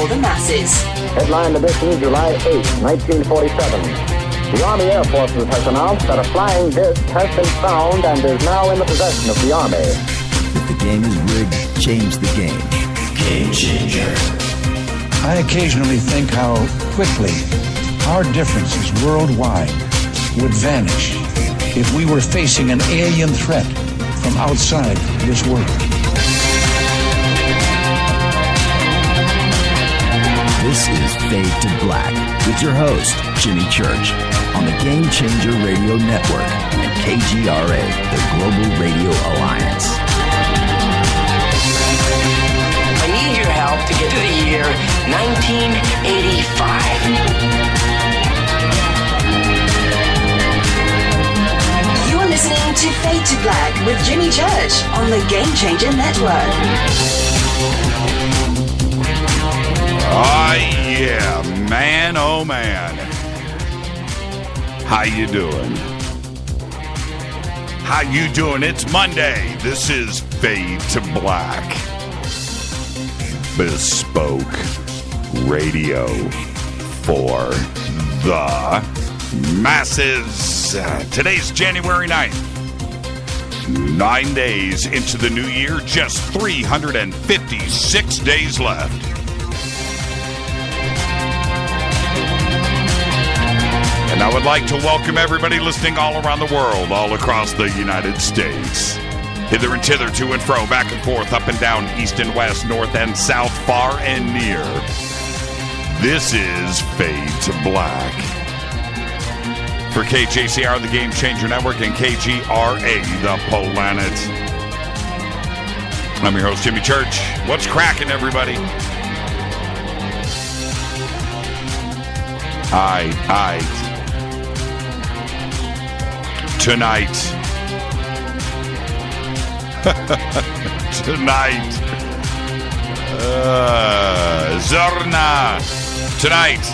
for the masses. Headline edition, July 8, 1947. The Army Air Forces has announced that a flying disc has been found and is now in the possession of the Army. If the game is rigged, change the game. Game changer. I occasionally think how quickly our differences worldwide would vanish if we were facing an alien threat from outside this world. This is Fade to Black with your host, Jimmy Church, on the Game Changer Radio Network and KGRA, the Global Radio Alliance. I need your help to get to the year 1985. You're listening to Fade to Black with Jimmy Church on the Game Changer Network. Oh, yeah, man, oh, man. How you doing? How you doing? It's Monday. This is Fade to Black. Bespoke radio for the masses. Today's January 9th. 9 days into the new year, just 356 days left. And I would like to welcome everybody listening all around the world, all across the United States. Hither and thither, to and fro, back and forth, up and down, east and west, north and south, far and near. This is Fade to Black. For KJCR, the Game Changer Network, and KGRA, the Planet. I'm your host, Jimmy Church. What's cracking, everybody? Aye. Tonight, Zorna. Tonight,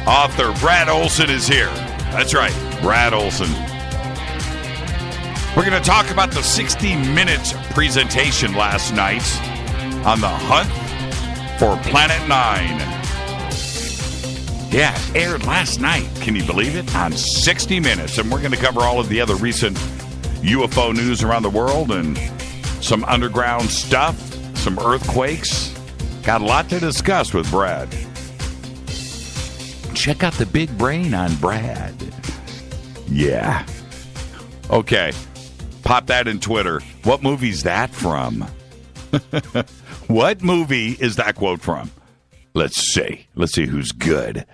author Brad Olsen is here. That's right, Brad Olsen. We're going to talk about the 60 Minutes presentation last night on the hunt for Planet 9. Yeah, it aired last night. Can you believe it? On 60 Minutes. And we're going to cover all of the other recent UFO news around the world and some underground stuff, some earthquakes. Got a lot to discuss with Brad. Check out the big brain on Brad. Yeah. Okay. Pop that in Twitter. What movie's that from? What movie is that quote from? Let's see. Let's see who's good.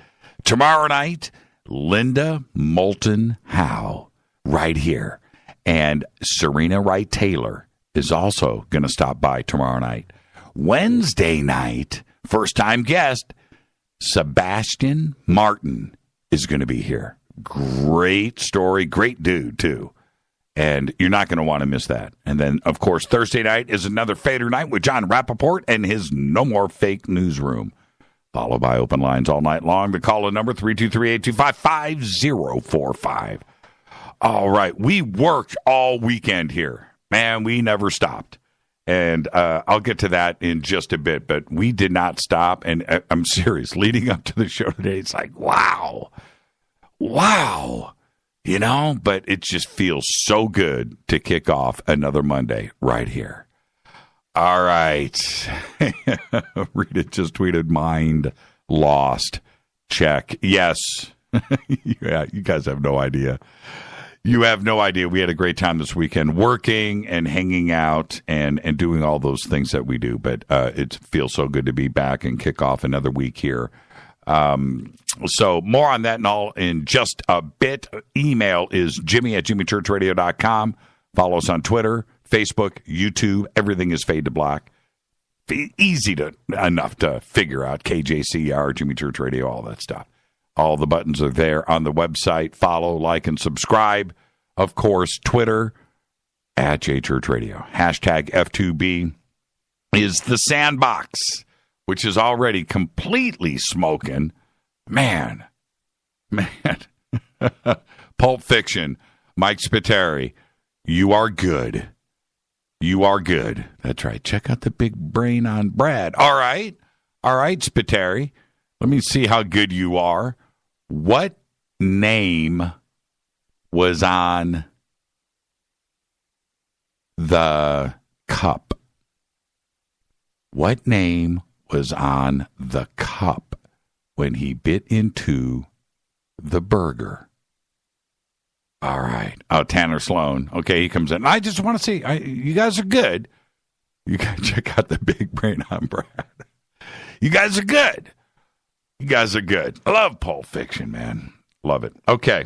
Tomorrow night, Linda Moulton Howe, right here. And Serena Wright Taylor is also going to stop by tomorrow night. Wednesday night, first-time guest, Sebastian Martin is going to be here. Great story, great dude, too. And you're not going to want to miss that. And then, of course, Thursday night is another Fader night with John Rappaport and his No More Fake newsroom. Followed by open lines all night long. The call-in number, 323-825-5045. All right. We worked all weekend here. Man, we never stopped. And I'll get to that in just a bit. But we did not stop. And I'm serious. Leading up to the show today, it's like, wow. Wow. You know, but it just feels so good to kick off another Monday right here. All right. Rita just tweeted, mind lost. Check. Yes. Yeah, you guys have no idea. You have no idea. We had a great time this weekend working and hanging out and doing all those things that we do. But it feels so good to be back and kick off another week here. So more on that and all in just a bit. Email is jimmy@jimmychurchradio.com. Follow us on Twitter, Facebook, YouTube. Everything is Fade to Black. Easy enough to figure out. KJCR, Jimmy Church Radio, all that stuff. All the buttons are there on the website. Follow, like, and subscribe. Of course, Twitter, @JChurchRadio. Hashtag F2B is the sandbox, which is already completely smoking. Man. Pulp Fiction, Mike Spiteri, you are good. You are good. That's right. Check out the big brain on Brad. All right. All right, Spiteri. Let me see how good you are. What name was on the cup? What name was on the cup when he bit into the burger? All right. Oh, Tanner Sloan. Okay, he comes in. I just want to see. You guys are good. You got to check out the big brain on Brad. You guys are good. You guys are good. I love Pulp Fiction, man. Love it. Okay.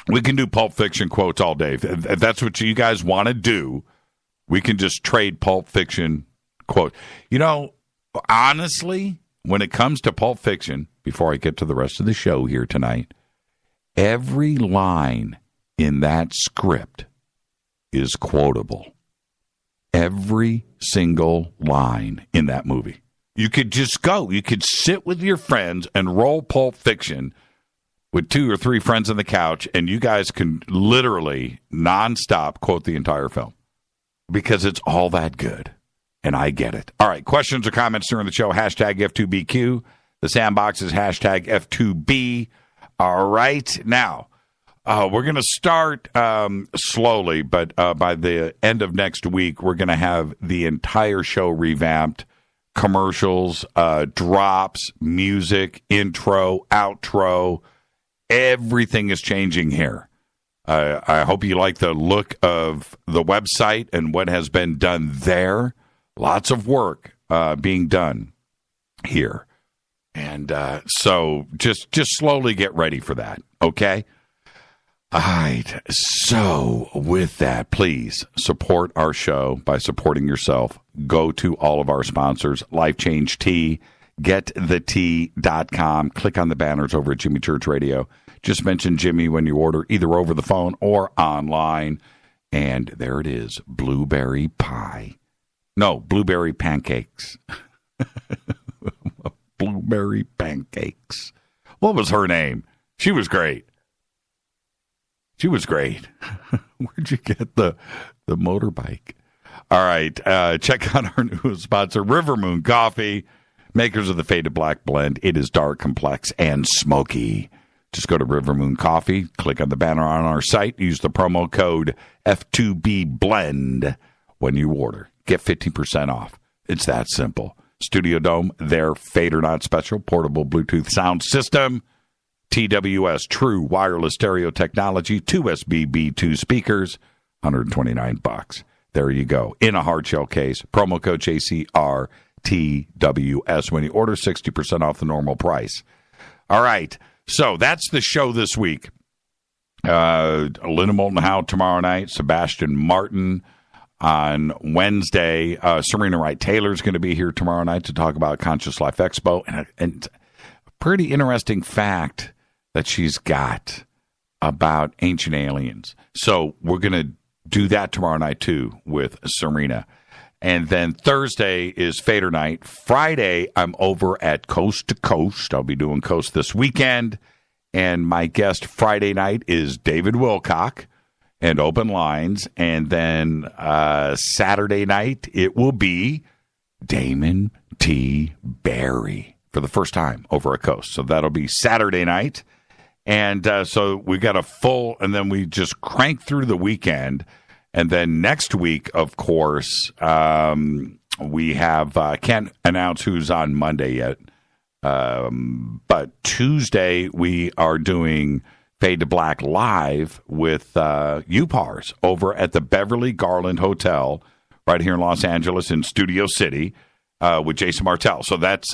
We can do Pulp Fiction quotes all day. If that's what you guys want to do, we can just trade Pulp Fiction quote. You know, honestly, when it comes to Pulp Fiction, before I get to the rest of the show here tonight, every line in that script is quotable. Every single line in that movie. You could just go. You could sit with your friends and roll Pulp Fiction with 2 or 3 friends on the couch, and you guys can literally nonstop quote the entire film because it's all that good. And I get it. All right, questions or comments during the show, hashtag F2BQ. The sandbox is hashtag F2B. All right, now, we're going to start slowly, but by the end of next week, we're going to have the entire show revamped. Commercials, drops, music, intro, outro. Everything is changing here. I hope you like the look of the website and what has been done there. Lots of work being done here. And so just slowly get ready for that, okay? All right. So with that, please support our show by supporting yourself. Go to all of our sponsors, Life Change Tea, getthetea.com. Click on the banners over at Jimmy Church Radio. Just mention Jimmy when you order, either over the phone or online. And there it is, blueberry pie. No, blueberry pancakes. Blueberry pancakes. What was her name? She was great. She was great. Where'd you get the motorbike? All right. Check out our new sponsor, River Moon Coffee, makers of the Faded Black Blend. It is dark, complex, and smoky. Just go to River Moon Coffee, click on the banner on our site, use the promo code F2BBLEND when you order. Get 15% off. It's that simple. Studio Dome, their Fade or Not special, portable Bluetooth sound system. TWS True Wireless Stereo Technology, 2 SBB2 speakers, $129. There you go. In a hard shell case. Promo code JCRTWS when you order, 60% off the normal price. All right. So that's the show this week. Linda Moulton Howe tomorrow night. Sebastian Martin on Wednesday. Serena Wright Taylor is going to be here tomorrow night to talk about Conscious Life Expo. And a pretty interesting fact that she's got about ancient aliens. So we're going to do that tomorrow night, too, with Serena. And then Thursday is Fader Night. Friday, I'm over at Coast to Coast. I'll be doing Coast this weekend. And my guest Friday night is David Wilcock and Open Lines. And then Saturday night, it will be Damon T. Barry for the first time over at Coast. So that'll be Saturday night. And so we got a full, and then we just crank through the weekend. And then next week, of course, we have, can't announce who's on Monday yet. But Tuesday, we are doing Fade to Black live with UPARS over at the Beverly Garland Hotel right here in Los Angeles in Studio City with Jason Martell. So that's,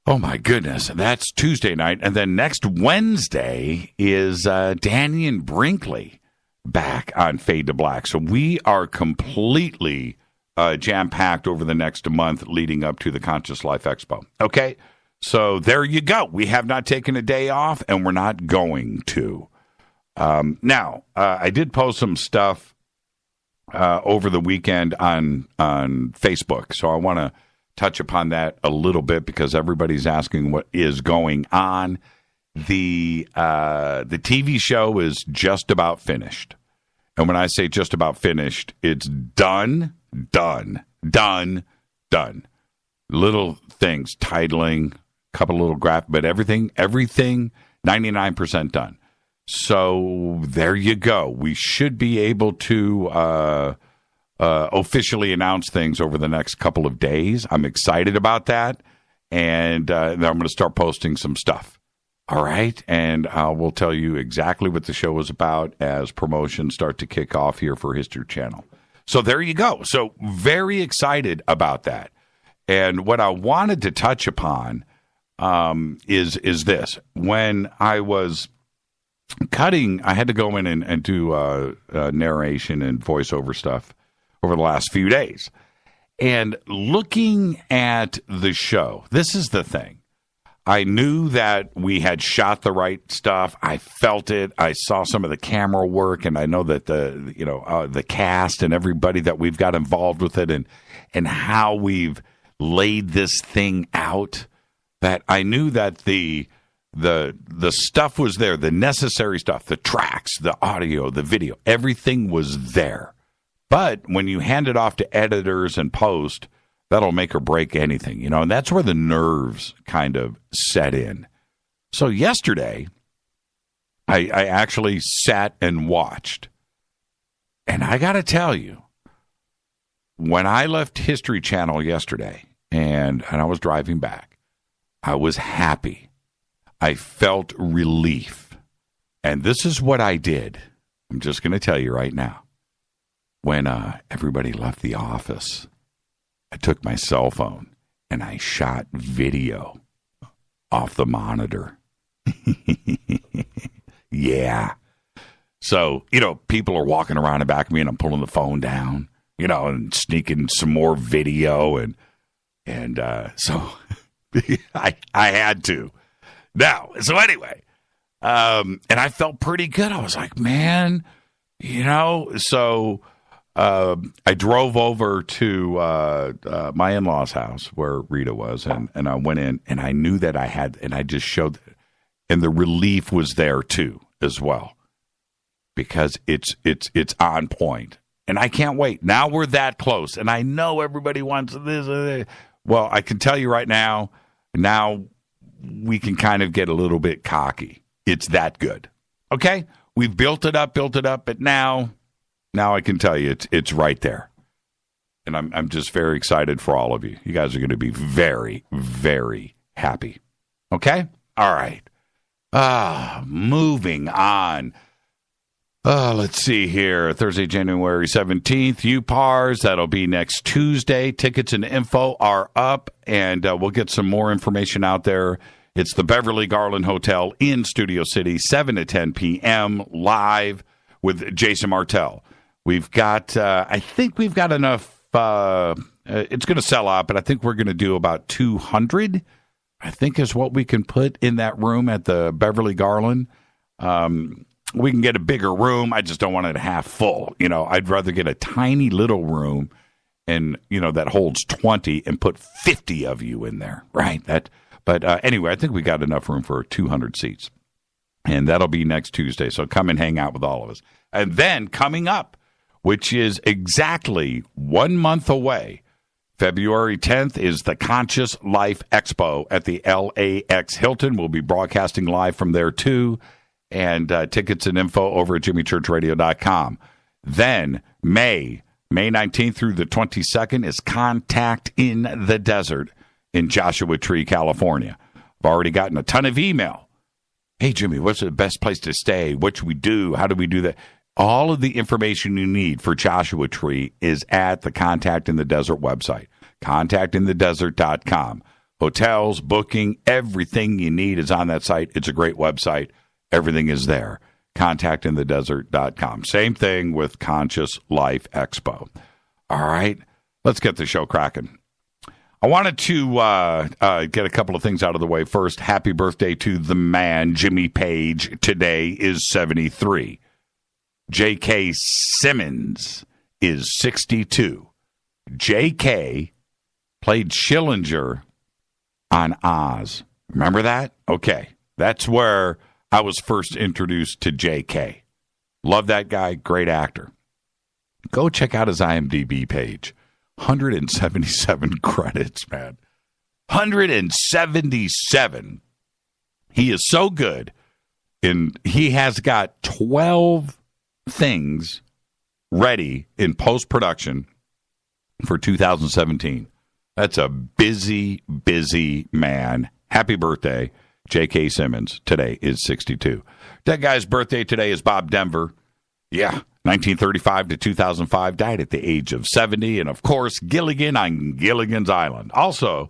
oh my goodness, that's Tuesday night. And then next Wednesday is Danny and Brinkley back on Fade to Black. So we are completely jam-packed over the next month leading up to the Conscious Life Expo. Okay? So there you go. We have not taken a day off, and we're not going to. Now, I did post some stuff over the weekend on Facebook, so I want to touch upon that a little bit because everybody's asking what is going on. The TV show is just about finished. And when I say just about finished, it's done. little things, titling, a couple little graph, but everything, 99% done. So there you go. We should be able to officially announce things over the next couple of days. I'm excited about that. And then I'm going to start posting some stuff. All right. And we'll tell you exactly what the show is about as promotions start to kick off here for History Channel. So there you go. So very excited about that. And what I wanted to touch upon is this. When I was cutting, I had to go in and do narration and voiceover stuff over the last few days. And looking at the show, this is the thing. I knew that we had shot the right stuff. I felt it. I saw some of the camera work, and I know that the cast and everybody that we've got involved with it, and how we've laid this thing out. That I knew that the stuff was there, the necessary stuff, the tracks, the audio, the video, everything was there. But when you hand it off to editors and post, that'll make or break anything, and that's where the nerves kind of set in. So yesterday, I actually sat and watched. And I got to tell you, when I left History Channel yesterday and I was driving back, I was happy. I felt relief. And this is what I did. I'm just going to tell you right now. When everybody left the office, I took my cell phone and I shot video off the monitor. Yeah. So, people are walking around the back of me and I'm pulling the phone down, and sneaking some more video. And so I had to. Now, so anyway, and I felt pretty good. I was like, man, so... I drove over to my in-laws' house where Rita was, and I went in, and I knew that I had, and I just showed, and the relief was there too as well, because it's on point, and I can't wait. Now we're that close, and I know everybody wants this. Well, I can tell you right now we can kind of get a little bit cocky. It's that good. Okay, we've built it up, but now I can tell you it's right there. And I'm just very excited for all of you. You guys are going to be very, very happy. Okay? All right. Moving on. Let's see here. Thursday, January 17th, UPARS. That'll be next Tuesday. Tickets and info are up, and we'll get some more information out there. It's the Beverly Garland Hotel in Studio City, 7 to 10 p.m. live with Jason Martell. We've got, I think we've got enough, it's going to sell out, but I think we're going to do about 200, I think is what we can put in that room at the Beverly Garland. We can get a bigger room. I just don't want it half full. I'd rather get a tiny little room and, that holds 20 and put 50 of you in there, right? But anyway, I think we got enough room for 200 seats. And that'll be next Tuesday. So come and hang out with all of us. And then coming up, which is exactly 1 month away, February 10th, is the Conscious Life Expo at the LAX Hilton. We'll be broadcasting live from there, too. And tickets and info over at jimmychurchradio.com. Then May 19th through the 22nd is Contact in the Desert in Joshua Tree, California. I've already gotten a ton of email. Hey, Jimmy, what's the best place to stay? What should we do? How do we do that? All of the information you need for Joshua Tree is at the Contact in the Desert website, contactinthedesert.com. Hotels, booking, everything you need is on that site. It's a great website. Everything is there. Contactinthedesert.com. Same thing with Conscious Life Expo. All right, let's get the show cracking. I wanted to get a couple of things out of the way first. Happy birthday to the man, Jimmy Page. Today is 73. J.K. Simmons is 62. J.K. played Schillinger on Oz. Remember that? Okay. That's where I was first introduced to J.K. Love that guy. Great actor. Go check out his IMDb page. 177 credits, man. 177. He is so good. And he has got 12 things ready in post-production for 2017. That's a busy, busy man. Happy birthday, J.K. Simmons. Today is 62. That guy's birthday today is Bob Denver. Yeah, 1935 to 2005, died at the age of 70. And, of course, Gilligan on Gilligan's Island. Also,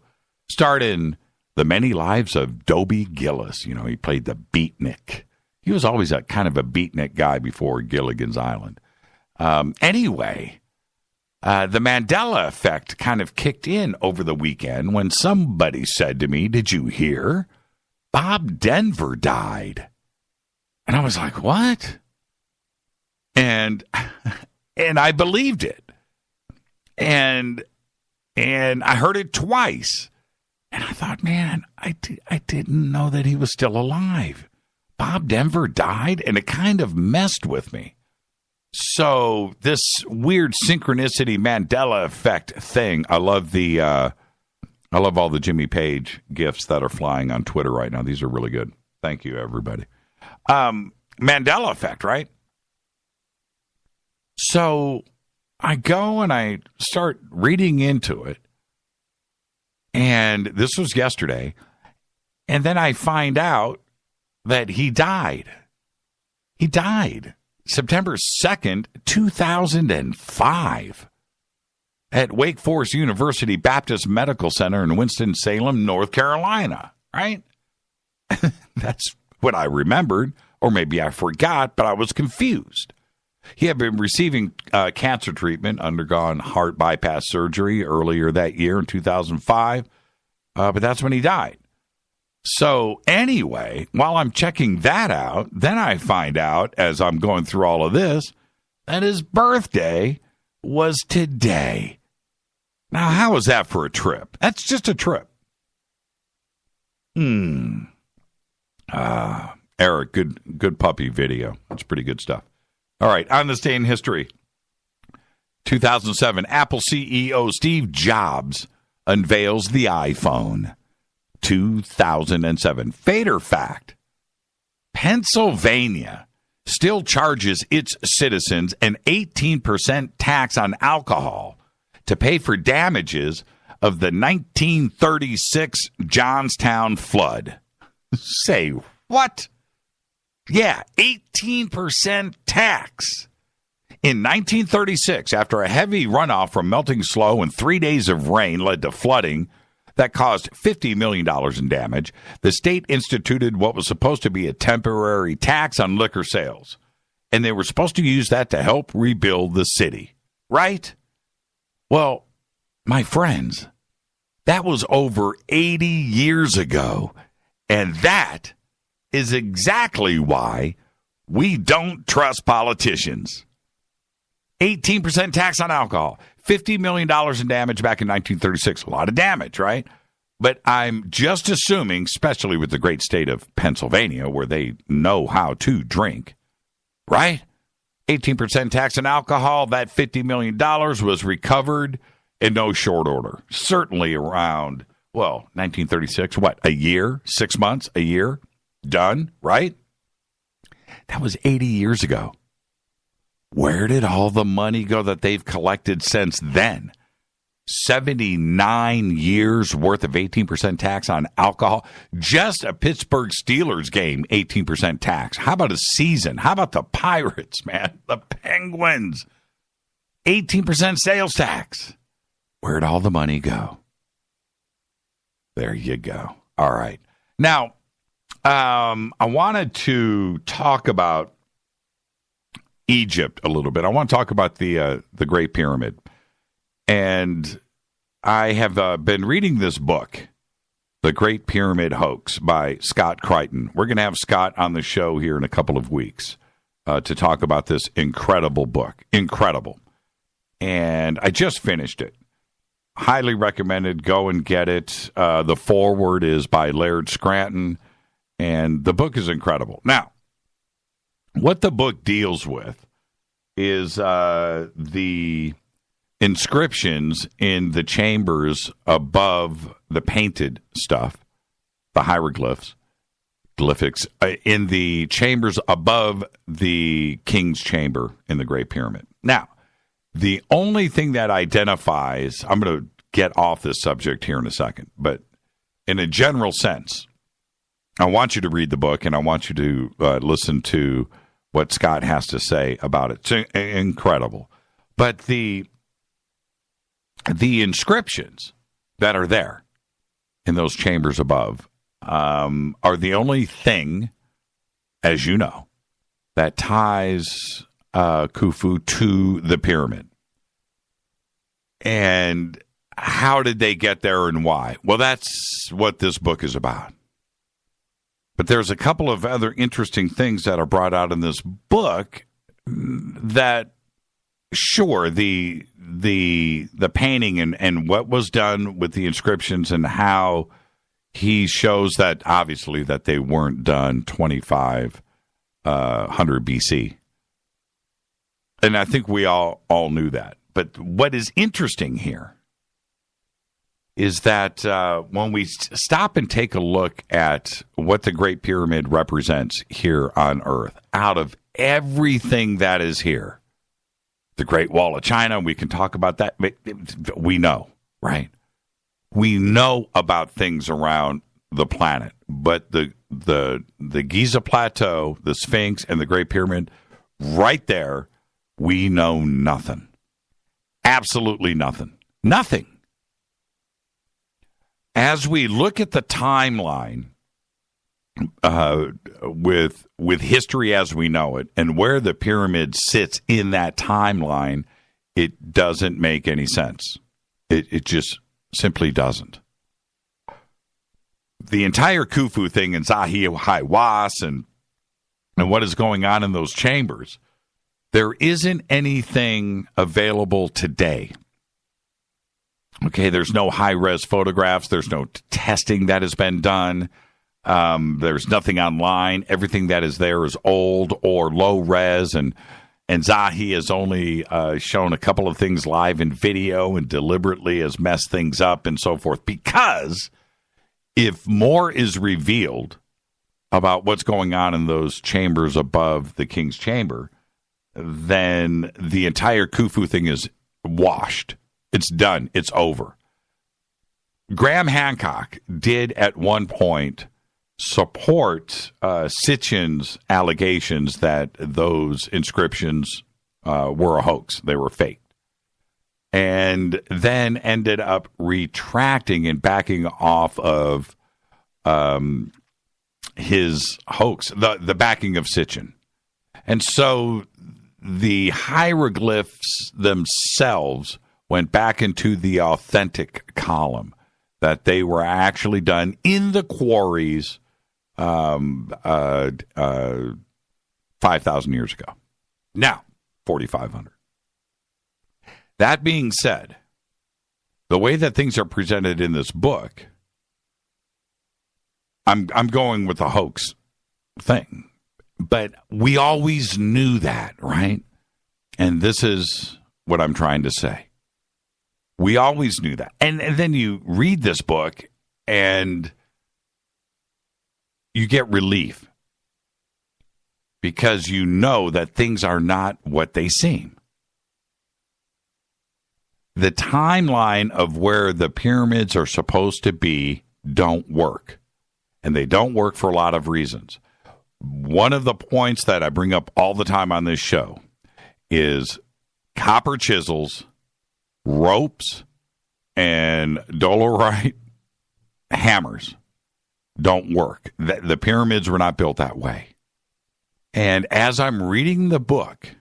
starred in The Many Lives of Dobie Gillis. You know, he played the beatnik. He was always a kind of a beatnik guy before Gilligan's Island. Anyway, the Mandela effect kind of kicked in over the weekend when somebody said to me, "Did you hear? Bob Denver died." And I was like, "What?" And I believed it. And I heard it twice. And I thought, man, I didn't know that he was still alive. Bob Denver died, and it kind of messed with me. So this weird synchronicity Mandela effect thing, I love all the Jimmy Page gifts that are flying on Twitter right now. These are really good. Thank you, everybody. Mandela effect, right? So I go and I start reading into it. And this was yesterday. And then I find out that he died. He died September 2nd, 2005 at Wake Forest University Baptist Medical Center in Winston-Salem, North Carolina, right? That's what I remembered, or maybe I forgot, but I was confused. He had been receiving cancer treatment, undergone heart bypass surgery earlier that year in 2005, but that's when he died. So anyway, while I'm checking that out, then I find out as I'm going through all of this that his birthday was today. Now, how is that for a trip? That's just a trip. Eric, good puppy video. That's pretty good stuff. All right, on this day in history, 2007, Apple CEO Steve Jobs unveils the iPhone. 2007. Fader fact. Pennsylvania still charges its citizens an 18% tax on alcohol to pay for damages of the 1936 Johnstown flood. Say what? Yeah, 18% tax. In 1936, after a heavy runoff from melting snow and 3 days of rain led to flooding that caused $50 million in damage, the state instituted what was supposed to be a temporary tax on liquor sales. And they were supposed to use that to help rebuild the city. Right? Well, my friends, that was over 80 years ago. And that is exactly why we don't trust politicians. 18% tax on alcohol, $50 million in damage back in 1936. A lot of damage, right? But I'm just assuming, especially with the great state of Pennsylvania, where they know how to drink, right? 18% tax on alcohol, that $50 million was recovered in no short order. Certainly around, 1936, a year, 6 months, a year, done, right? That was 80 years ago. Where did all the money go that they've collected since then? 79 years worth of 18% tax on alcohol. Just a Pittsburgh Steelers game, 18% tax. How about a season? How about the Pirates, man? The Penguins. 18% sales tax. Where'd all the money go? There you go. All right. Now, I wanted to talk about Egypt a little bit. I want to talk about the Great Pyramid. And I have been reading this book, The Great Pyramid Hoax by Scott Crichton. We're going to have Scott on the show here in a couple of weeks to talk about this incredible book. Incredible. And I just finished it. Highly recommended. Go and get it. The foreword is by Laird Scranton. And the book is incredible. Now, what the book deals with is the inscriptions in the chambers above the painted stuff, the hieroglyphs, glyphics, in the chambers above the king's chamber in the Great Pyramid. Now, the only thing that identifies, I'm going to get off this subject here in a second, but in a general sense, I want you to read the book and I want you to listen to what Scott has to say about it. It's incredible. But the inscriptions that are there in those chambers above are the only thing, as you know, that ties Khufu to the pyramid. And how did they get there and why? Well, that's what this book is about. But there's a couple of other interesting things that are brought out in this book that, sure, the painting and what was done with the inscriptions and how he shows that, obviously, that they weren't done 2500 BC. And I think we all knew that. But what is interesting here is that when we stop and take a look at what the Great Pyramid represents here on Earth, out of everything that is here, the Great Wall of China, we can talk about that. We know, right? We know about things around the planet, but the Giza Plateau, the Sphinx, and the Great Pyramid, right there, we know nothing. Absolutely nothing. Nothing. As we look at the timeline with history as we know it and where the pyramid sits in that timeline, it doesn't make any sense. It just simply doesn't. The entire Khufu thing in Zahi Hawass and what is going on in those chambers, there isn't anything available today. Okay, there's no high-res photographs. There's no testing that has been done. There's nothing online. Everything that is there is old or low-res, and Zahi has only shown a couple of things live in video and deliberately has messed things up and so forth. Because if more is revealed about what's going on in those chambers above the king's chamber, then the entire Khufu thing is washed. It's done. It's over. Graham Hancock did at one point support Sitchin's allegations that those inscriptions were a hoax. They were fake. And then ended up retracting and backing off of his hoax, the backing of Sitchin. And so the hieroglyphs themselves went back into the authentic column, that they were actually done in the quarries 5,000 years ago. Now, 4,500. That being said, the way that things are presented in this book, I'm going with the hoax thing. But we always knew that, right? And this is what I'm trying to say. We always knew that. And then you read this book and you get relief because you know that things are not what they seem. The timeline of where the pyramids are supposed to be don't work. And they don't work for a lot of reasons. One of the points that I bring up all the time on this show is copper chisels, ropes, and dolerite hammers don't work. The pyramids were not built that way. And as I'm reading the book,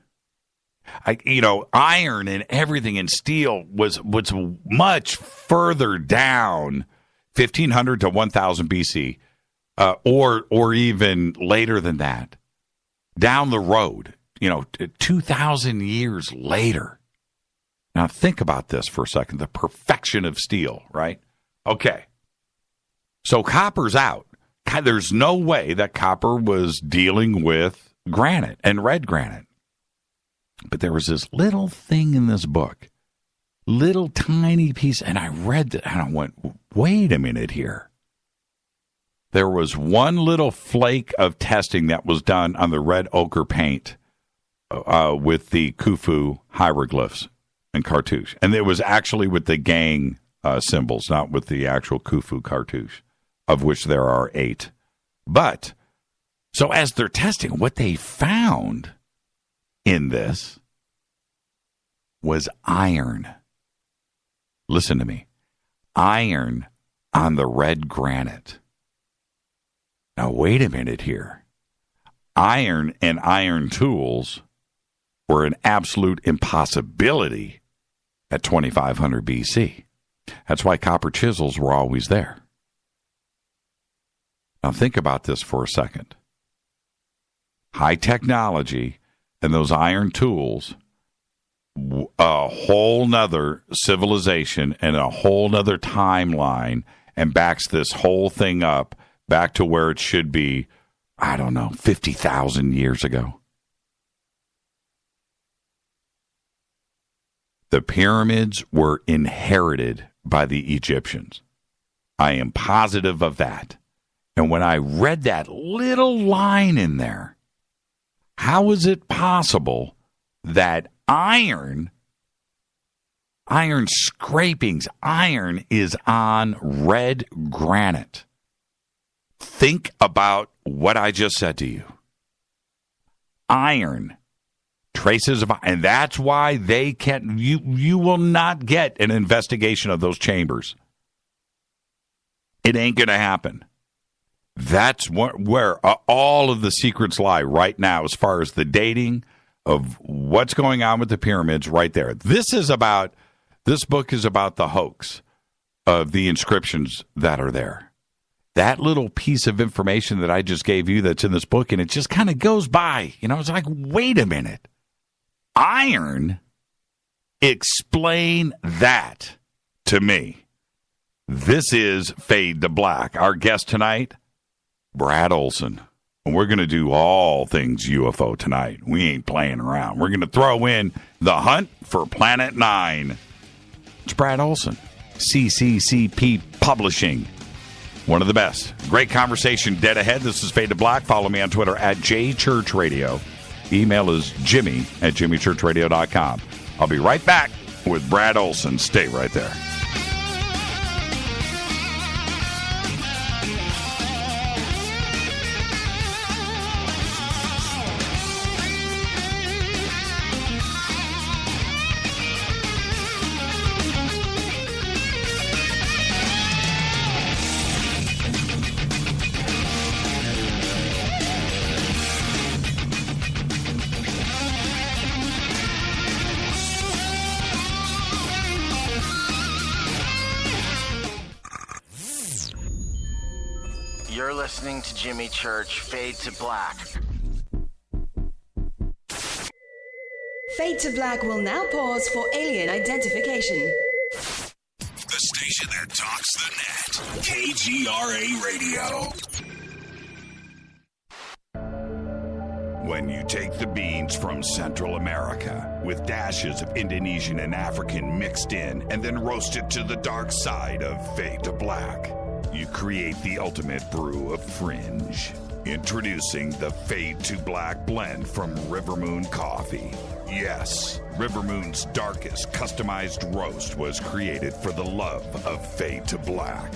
iron and everything and steel was much further down, 1500 to 1000 BC, or even later than that, down the road, 2,000 years later. Now, think about this for a second, the perfection of steel, right? Okay. So copper's out. There's no way that copper was dealing with granite and red granite. But there was this little thing in this book little tiny piece. And I read that and I went, wait a minute here. There was one little flake of testing that was done on the red ochre paint with the Khufu hieroglyphs and cartouche. And it was actually with the gang symbols, not with the actual Khufu cartouche, of which there are 8. But, so as they're testing, what they found in this was iron. Listen to me. Iron on the red granite. Now, wait a minute here. Iron and iron tools were an absolute impossibility at 2500 BC. That's why copper chisels were always there. Now, think about this for a second. High technology and those iron tools, a whole nother civilization and a whole nother timeline, and backs this whole thing up back to where it should be, 50,000 years ago. The pyramids were inherited by the Egyptians. I am positive of that. And when I read that little line in there, how is it possible that iron scrapings, iron is on red granite? Think about what I just said to you. Iron, traces of iron, and that's why they can't, you will not get an investigation of those chambers. It ain't going to happen. That's where all of the secrets lie right now as far as the dating of what's going on with the pyramids right there. This book is about the hoax of the inscriptions that are there. That little piece of information that I just gave you that's in this book, and it just kind of goes by. It's like, wait a minute. Iron? Explain that to me. This is Fade to Black. Our guest tonight, Brad Olsen. And we're going to do all things UFO tonight. We ain't playing around. We're going to throw in the hunt for Planet 9. It's Brad Olsen, CCCP Publishing. One of the best. Great conversation dead ahead. This is Fade to Black. Follow me on Twitter at JChurchRadio. Email is jimmy@jimmychurchradio.com. I'll be right back with Brad Olsen. Stay right there. You're listening to Jimmy Church, Fade to Black. Fade to Black will now pause for alien identification. The station that talks the net. KGRA Radio. When you take the beans from Central America with dashes of Indonesian and African mixed in and then roast it to the dark side of Fade to Black, you create the ultimate brew of fringe. Introducing the Fade to Black blend from River Moon Coffee. Yes, River Moon's darkest customized roast was created for the love of Fade to Black.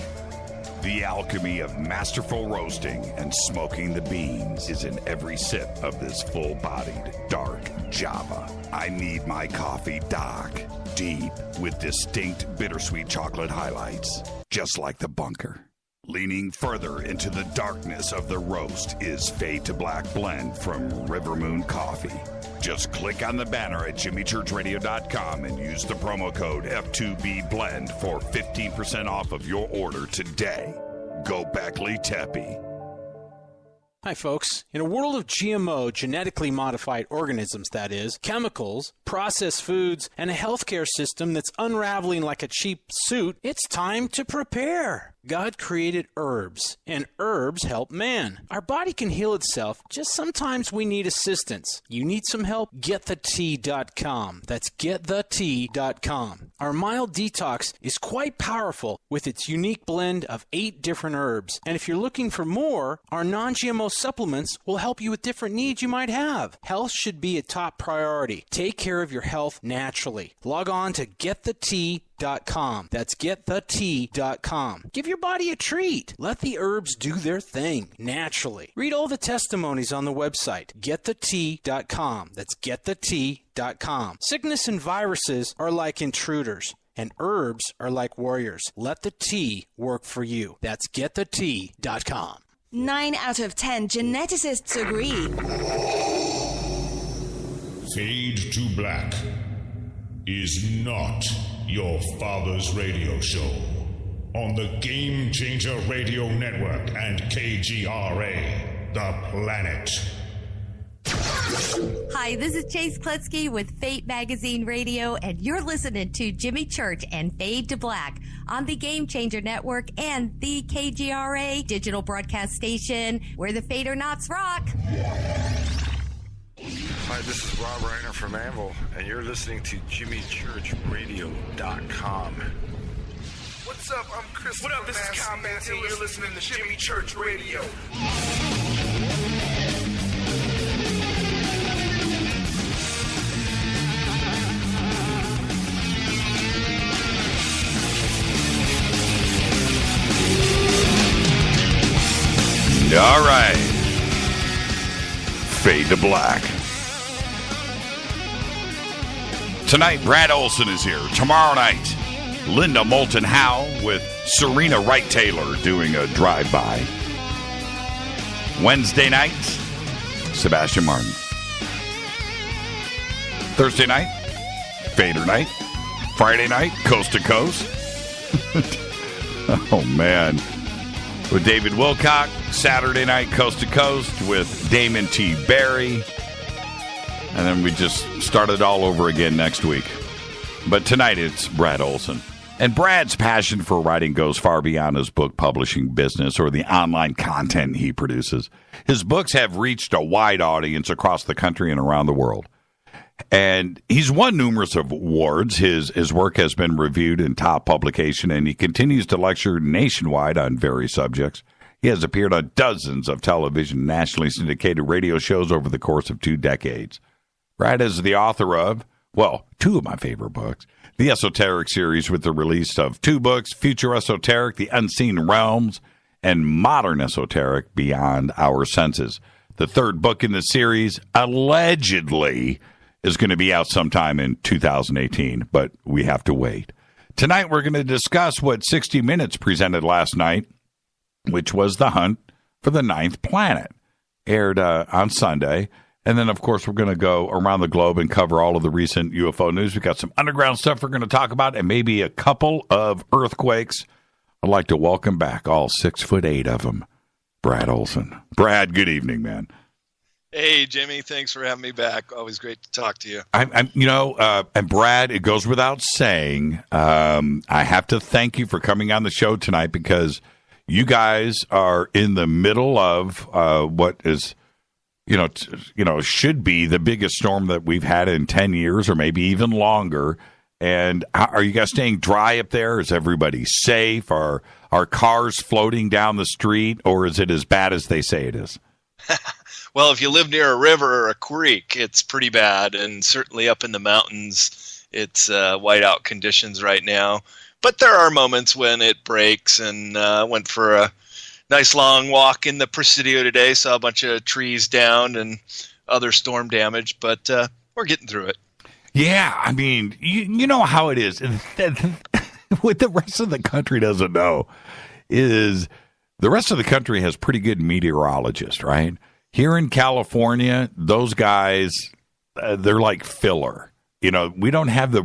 The alchemy of masterful roasting and smoking the beans is in every sip of this full-bodied dark Java. I need my coffee dark, deep, with distinct bittersweet chocolate highlights, just like the bunker. Leaning further into the darkness of the roast is Fade to Black blend from River Moon Coffee. Just click on the banner at jimmychurchradio.com and use the promo code F2BBLEND for 15% off of your order today. Go Beckley Teppy. Hi, folks. In a world of GMO, genetically modified organisms, that is, chemicals, processed foods, and a healthcare system that's unraveling like a cheap suit, it's time to prepare. God created herbs, and herbs help man. Our body can heal itself, just sometimes we need assistance. You need some help? GetTheTea.com. That's GetTheTea.com. Our mild detox is quite powerful with its unique blend of 8 different herbs. And if you're looking for more, our non-GMO supplements will help you with different needs you might have. Health should be a top priority. Take care of your health naturally. Log on to GetTheTea.com. That's GetTheTea.com. Give your body a treat. Let the herbs do their thing naturally. Read all the testimonies on the website, GetTheTea.com. That's GetTheTea.com. Sickness and viruses are like intruders, and herbs are like warriors. Let the tea work for you. That's GetTheTea.com. 9 out of 10 geneticists agree. Fade to Black is not your father's radio show on the Game Changer Radio Network and KGRA, The Planet. Hi, this is Chase Kletzky with Fate Magazine Radio, and you're listening to Jimmy Church and Fade to Black on the Game Changer Network and the KGRA digital broadcast station, where the Fader-Knots rock. Hi, this is Rob Reiner from Anvil, and you're listening to JimmyChurchRadio.com. What's up? I'm Chris. What up? This is Kyle Manson. You're listening to Jimmy Church Radio. All right. Fade to Black. Tonight, Brad Olsen is here. Tomorrow night, Linda Moulton Howe with Serena Wright Taylor doing a drive-by. Wednesday night, Sebastian Martin. Thursday night, Fader night. Friday night, Coast to Coast. Oh, man. With David Wilcock. Saturday night, Coast to Coast with Damon T. Barry. And then we just started all over again next week. But tonight it's Brad Olsen. And Brad's passion for writing goes far beyond his book publishing business or the online content he produces. His books have reached a wide audience across the country and around the world. And he's won numerous awards. His work has been reviewed in top publication, and he continues to lecture nationwide on various subjects. He has appeared on dozens of television, nationally syndicated radio shows over the course of 2 decades. Brad is the author of, well, 2 of my favorite books, the Esoteric Series with the release of 2 books, Future Esoteric, The Unseen Realms, and Modern Esoteric, Beyond Our Senses. The 3rd book in the series, allegedly, is going to be out sometime in 2018, but we have to wait. Tonight, we're going to discuss what 60 Minutes presented last night, which was the hunt for the 9th planet, aired on Sunday. And then, of course, we're going to go around the globe and cover all of the recent UFO news. We've got some underground stuff we're going to talk about and maybe a couple of earthquakes. I'd like to welcome back all 6'8" of them, Brad Olsen. Brad, good evening, man. Hey, Jimmy, thanks for having me back. Always great to talk to you. And Brad, it goes without saying, I have to thank you for coming on the show tonight because you guys are in the middle of what is, should be the biggest storm that we've had in 10 years or maybe even longer. And are you guys staying dry up there? Is everybody safe? Are cars floating down the street, or is it as bad as they say it is? Well, if you live near a river or a creek, it's pretty bad. And certainly up in the mountains, it's whiteout conditions right now. But there are moments when it breaks, and went for a nice long walk in the Presidio today. Saw a bunch of trees down and other storm damage, but we're getting through it. Yeah, I mean, you know how it is. What the rest of the country doesn't know is the rest of the country has pretty good meteorologists, right? Here in California, those guys, they're like filler. We don't have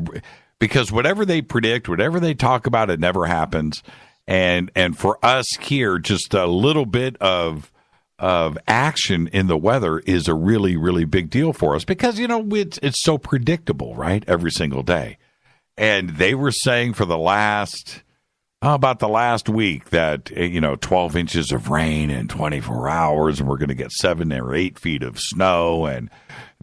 because whatever they predict, whatever they talk about, it never happens. And for us here, just a little bit of action in the weather is a really, really big deal for us because, it's so predictable, right? Every single day. And they were saying for the last How about the last week that, 12 inches of rain in 24 hours, and we're going to get 7 or 8 feet of snow, and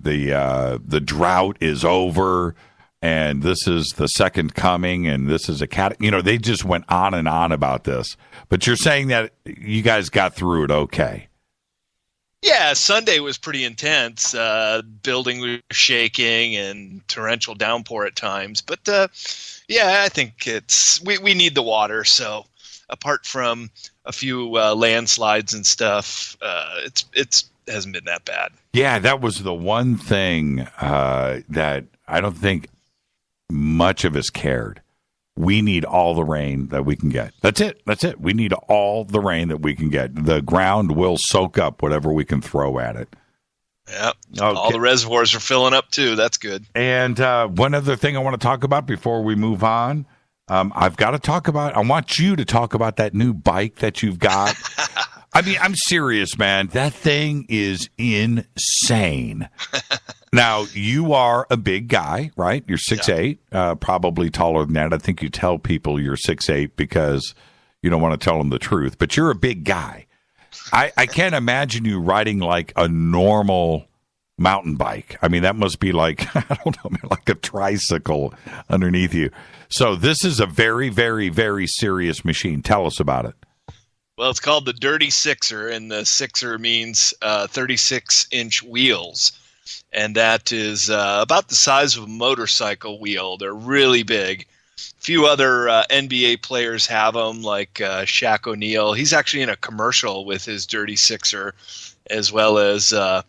the drought is over, and this is the second coming, and this is they just went on and on about this. But you're saying that you guys got through it okay. Yeah, Sunday was pretty intense. Building was shaking and torrential downpour at times. But, I think we need the water. So apart from a few landslides and stuff, it hasn't been that bad. Yeah, that was the one thing that I don't think much of us cared. We need all the rain that we can get. That's it. We need all the rain that we can get. The ground will soak up whatever we can throw at it. Yeah. Okay. All the reservoirs are filling up, too. That's good. And one other thing I want to talk about before we move on, I want you to talk about that new bike that you've got. I mean, I'm serious, man. That thing is insane. Now, you are a big guy, right? You're 6'8", probably taller than that. I think you tell people you're 6'8" because you don't want to tell them the truth. But you're a big guy. I can't imagine you riding like a normal mountain bike. I mean, that must be like, I don't know, like a tricycle underneath you. So this is a very, very, very serious machine. Tell us about it. Well, it's called the Dirty Sixer, and the Sixer means 36-inch wheels. And that is about the size of a motorcycle wheel. They're really big. A few other NBA players have them, like Shaq O'Neal. He's actually in a commercial with his Dirty Sixer, as well as I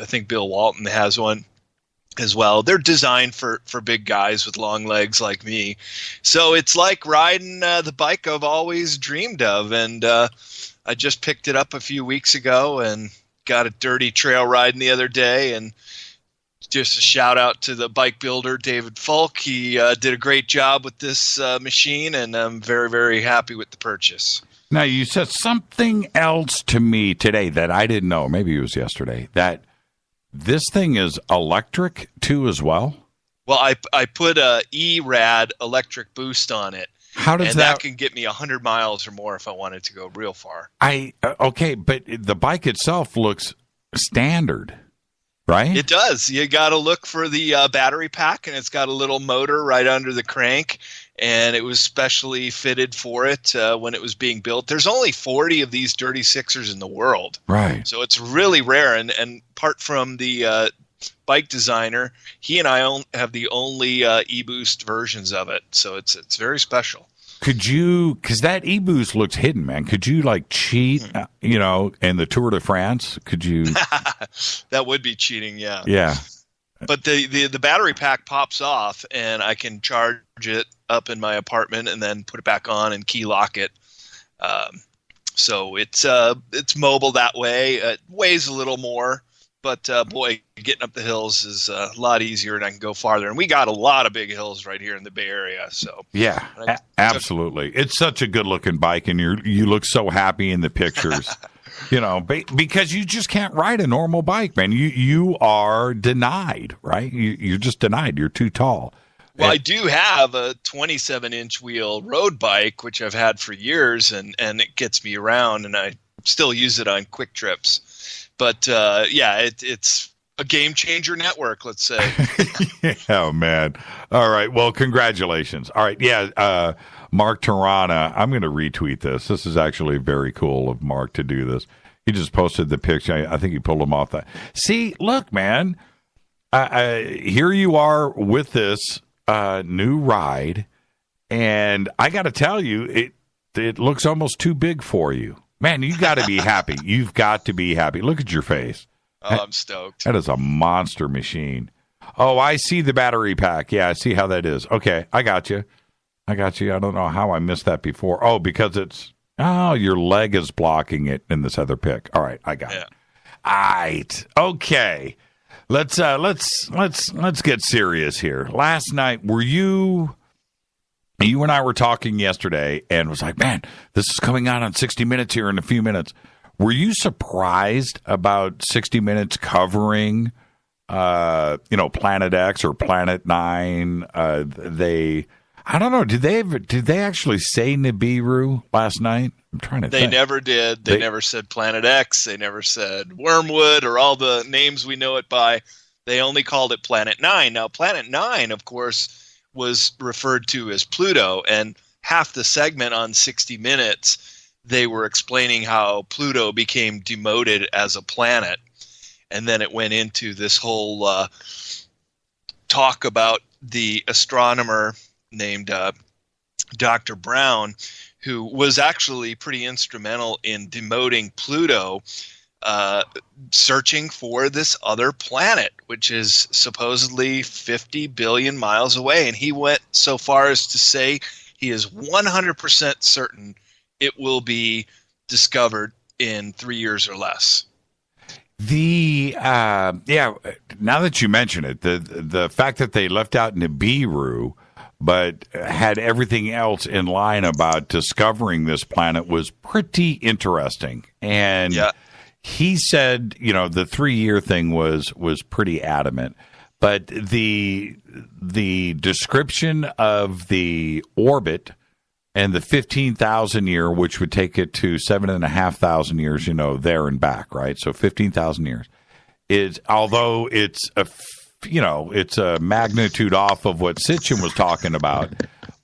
think Bill Walton has one as well. They're designed for big guys with long legs like me. So it's like riding the bike I've always dreamed of. And I just picked it up a few weeks ago and got a dirty trail riding the other day. And just a shout out to the bike builder, David Falk. He did a great job with this machine, and I'm very, very happy with the purchase. Now, you said something else to me today that I didn't know. Maybe it was yesterday, that this thing is electric too as well? Well, I put a E-Rad electric boost on it. How does that can get me 100 miles or more if I wanted to go real far. Okay, but the bike itself looks standard, right? It does. You got to look for the battery pack, and it's got a little motor right under the crank, and it was specially fitted for it when it was being built. There's only 40 of these Dirty Sixers in the world. Right. So it's really rare, and apart from the bike designer, he and I have the only e-boost versions of it, so it's very special. Could you, because that e-boost looks hidden, man, could you like cheat, in the Tour de France? Could you? That would be cheating, yeah. Yeah. But the battery pack pops off, and I can charge it up in my apartment and then put it back on and key lock it. So it's mobile that way. It weighs a little more. But, boy, getting up the hills is a lot easier, and I can go farther. And we got a lot of big hills right here in the Bay Area. So yeah, absolutely. It's such a good-looking bike, and you look so happy in the pictures, because you just can't ride a normal bike, man. You are denied, right? You're just denied. You're too tall. Well, I do have a 27-inch wheel road bike, which I've had for years, and it gets me around, and I still use it on quick trips. But, it's a game-changer network, let's say. Oh, man. All right. Well, congratulations. All right. Yeah, Mark Tarana, I'm going to retweet this. This is actually very cool of Mark to do this. He just posted the picture. I think he pulled him off that. See, look, man, here you are with this new ride, and I got to tell you, it looks almost too big for you. Man, you got to be happy. You've got to be happy. Look at your face. Oh, I'm stoked. That is a monster machine. Oh, I see the battery pack. Yeah, I see how that is. Okay, I got you. I don't know how I missed that before. Oh, because your leg is blocking it in this other pic. All right, I got it. All right. Okay. Let's get serious here. Last night, you and I were talking yesterday, and was like, man, this is coming out on 60 Minutes here in a few minutes. Were you surprised about 60 Minutes covering, Planet X or Planet 9? I don't know. Did they actually say Nibiru last night? I'm trying to think. They never did. They never said Planet X. They never said Wormwood or all the names we know it by. They only called it Planet 9. Now, Planet 9, of course, was referred to as Pluto, and half the segment on 60 Minutes, they were explaining how Pluto became demoted as a planet. And then it went into this whole talk about the astronomer named Dr. Brown, who was actually pretty instrumental in demoting Pluto, searching for this other planet, which is supposedly 50 billion miles away. And he went so far as to say he is 100% certain it will be discovered in 3 years or less. Now that you mention it, the fact that they left out Nibiru but had everything else in line about discovering this planet was pretty interesting. And he said, the 3-year thing was pretty adamant, but the description of the orbit and the 15,000 year, which would take it to 7,500 years, there and back, right? So 15,000 years is, although it's a magnitude off of what Sitchin was talking about,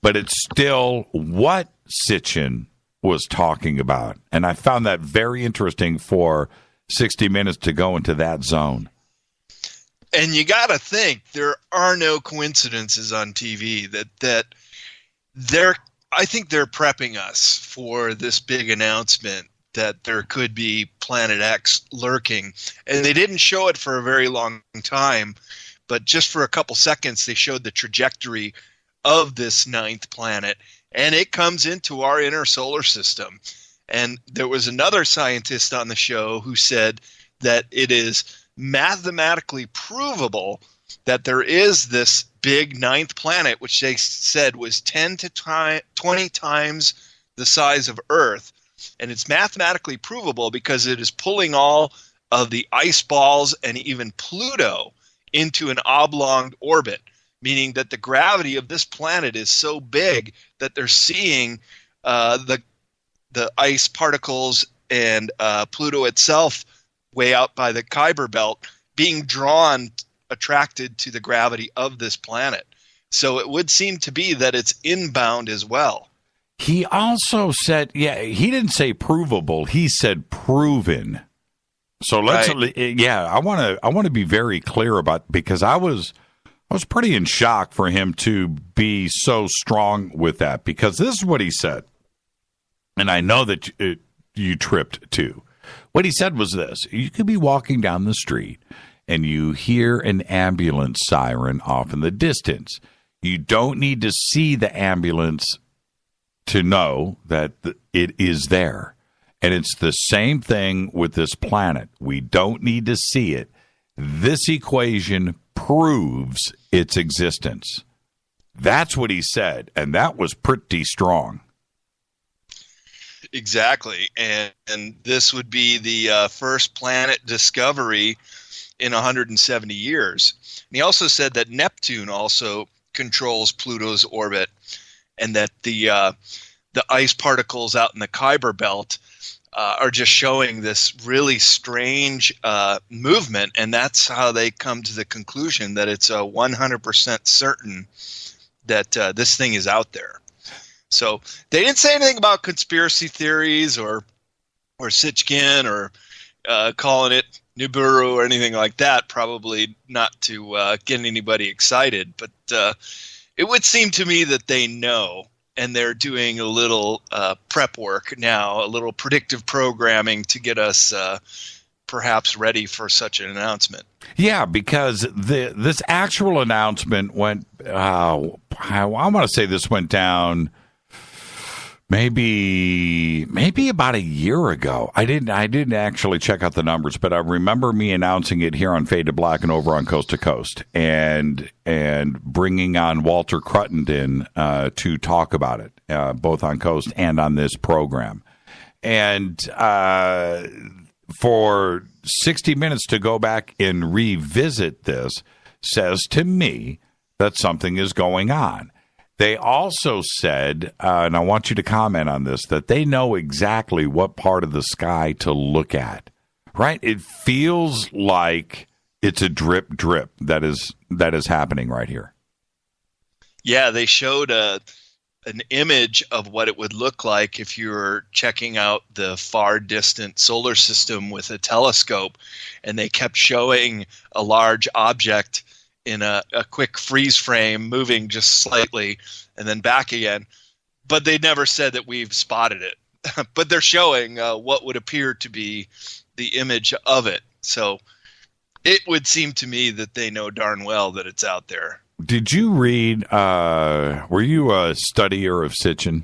but it's still what Sitchin was talking about. And I found that very interesting for 60 Minutes to go into that zone. And you got to think there are no coincidences on TV that I think they're prepping us for this big announcement that there could be Planet X lurking. And they didn't show it for a very long time, but just for a couple seconds, they showed the trajectory of this 9th planet, and it comes into our inner solar system. And there was another scientist on the show who said that it is mathematically provable that there is this big 9th planet, which they said was 10 to 20 times the size of Earth. And it's mathematically provable because it is pulling all of the ice balls and even Pluto into an oblong orbit, meaning that the gravity of this planet is so big that they're seeing the ice particles and Pluto itself way out by the Kuiper Belt being attracted to the gravity of this planet. So it would seem to be that it's inbound as well. He also said, he didn't say provable. He said proven. So let's, I want to be very clear about, because I was pretty in shock for him to be so strong with that, because this is what he said. And I know that you tripped too. What he said was this: you could be walking down the street and you hear an ambulance siren off in the distance. You don't need to see the ambulance to know that it is there. And it's the same thing with this planet. We don't need to see it. This equation proves its existence. That's what he said, and that was pretty strong. Exactly. And this would be the first planet discovery in 170 years. And he also said that Neptune also controls Pluto's orbit, and that the ice particles out in the Kuiper Belt are just showing this really strange movement, and that's how they come to the conclusion that it's 100% certain that this thing is out there. So they didn't say anything about conspiracy theories or Sitchin or calling it Nibiru or anything like that, probably not to get anybody excited. But it would seem to me that they know, and they're doing a little prep work now, a little predictive programming to get us perhaps ready for such an announcement. Yeah, because this actual announcement went, I want to say this went down maybe about a year ago. I didn't actually check out the numbers, but I remember me announcing it here on Fade to Black and over on Coast to Coast, and bringing on Walter Cruttenden to talk about it, both on Coast and on this program. And for 60 Minutes to go back and revisit this says to me that something is going on. They also said, and I want you to comment on this, that they know exactly what part of the sky to look at, right? It feels like it's a drip that is happening right here. Yeah, they showed an image of what it would look like if you were checking out the far distant solar system with a telescope, and they kept showing a large object in a quick freeze frame moving just slightly and then back again. But they never said that we've spotted it. But they're showing what would appear to be the image of it. So it would seem to me that they know darn well that it's out there. Did you read, were you a studier of Sitchin?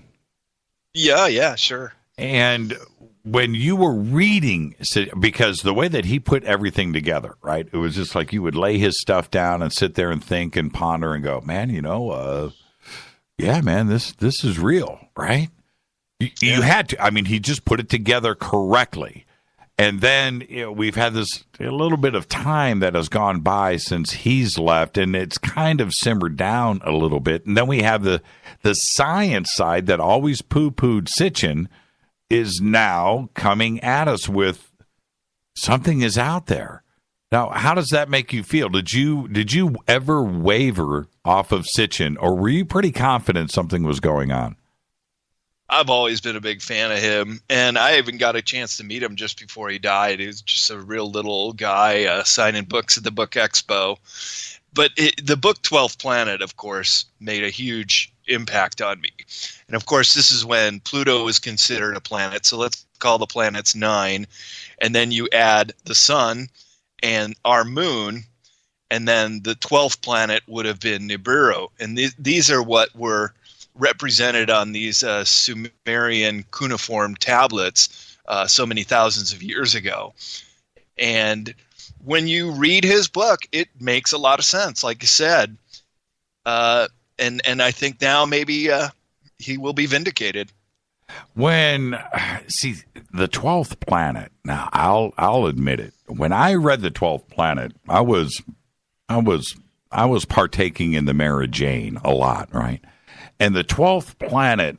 Yeah, sure. And when you were reading, because the way that he put everything together, right, it was just like you would lay his stuff down and sit there and think and ponder and go, man, yeah, man, this is real, right? You had to. I mean, he just put it together correctly. And then we've had this a little bit of time that has gone by since he's left, and it's kind of simmered down a little bit. And then we have the science side that always poo-pooed Sitchin is now coming at us with something is out there. Now, how does that make you feel? Did you ever waver off of Sitchin, or were you pretty confident something was going on? I've always been a big fan of him, and I even got a chance to meet him just before he died. He was just a real little old guy signing books at the Book Expo. But the book 12th Planet, of course, made a huge impact on me. And, of course, this is when Pluto was considered a planet, so let's call the planets 9. And then you add the sun and our moon, and then the 12th planet would have been Nibiru. And these are what were represented on these Sumerian cuneiform tablets so many thousands of years ago. And when you read his book, it makes a lot of sense, like you said. And I think now maybe he will be vindicated. The 12th planet, now I'll admit it. When I read the 12th planet, I was partaking in the Mara Jane a lot, right? And the 12th planet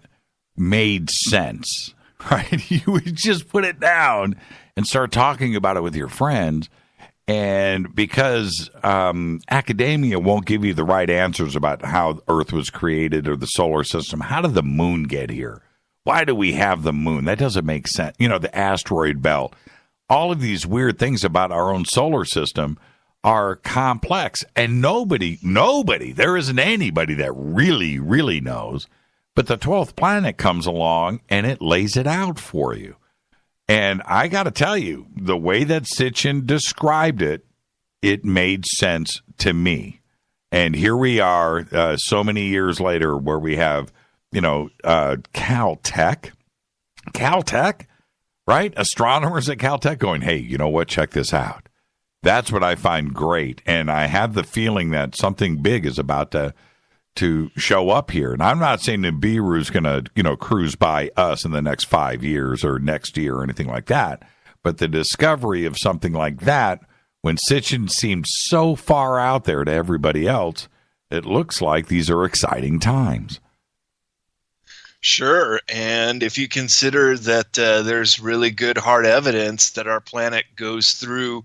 made sense, right? You would just put it down and start talking about it with your friends. And because academia won't give you the right answers about how Earth was created or the solar system, how did the moon get here? Why do we have the moon? That doesn't make sense. The asteroid belt. All of these weird things about our own solar system are complex, and nobody, there isn't anybody that really, really knows. But the 12th planet comes along, and it lays it out for you. And I got to tell you, the way that Sitchin described it, it made sense to me. And here we are so many years later where we have, Caltech, right? Astronomers at Caltech going, hey, you know what? Check this out. That's what I find great. And I have the feeling that something big is about to show up here. And I'm not saying Nibiru is going to, cruise by us in the next 5 years or next year or anything like that. But the discovery of something like that, when Sitchin seemed so far out there to everybody else, it looks like these are exciting times. Sure. And if you consider that there's really good hard evidence that our planet goes through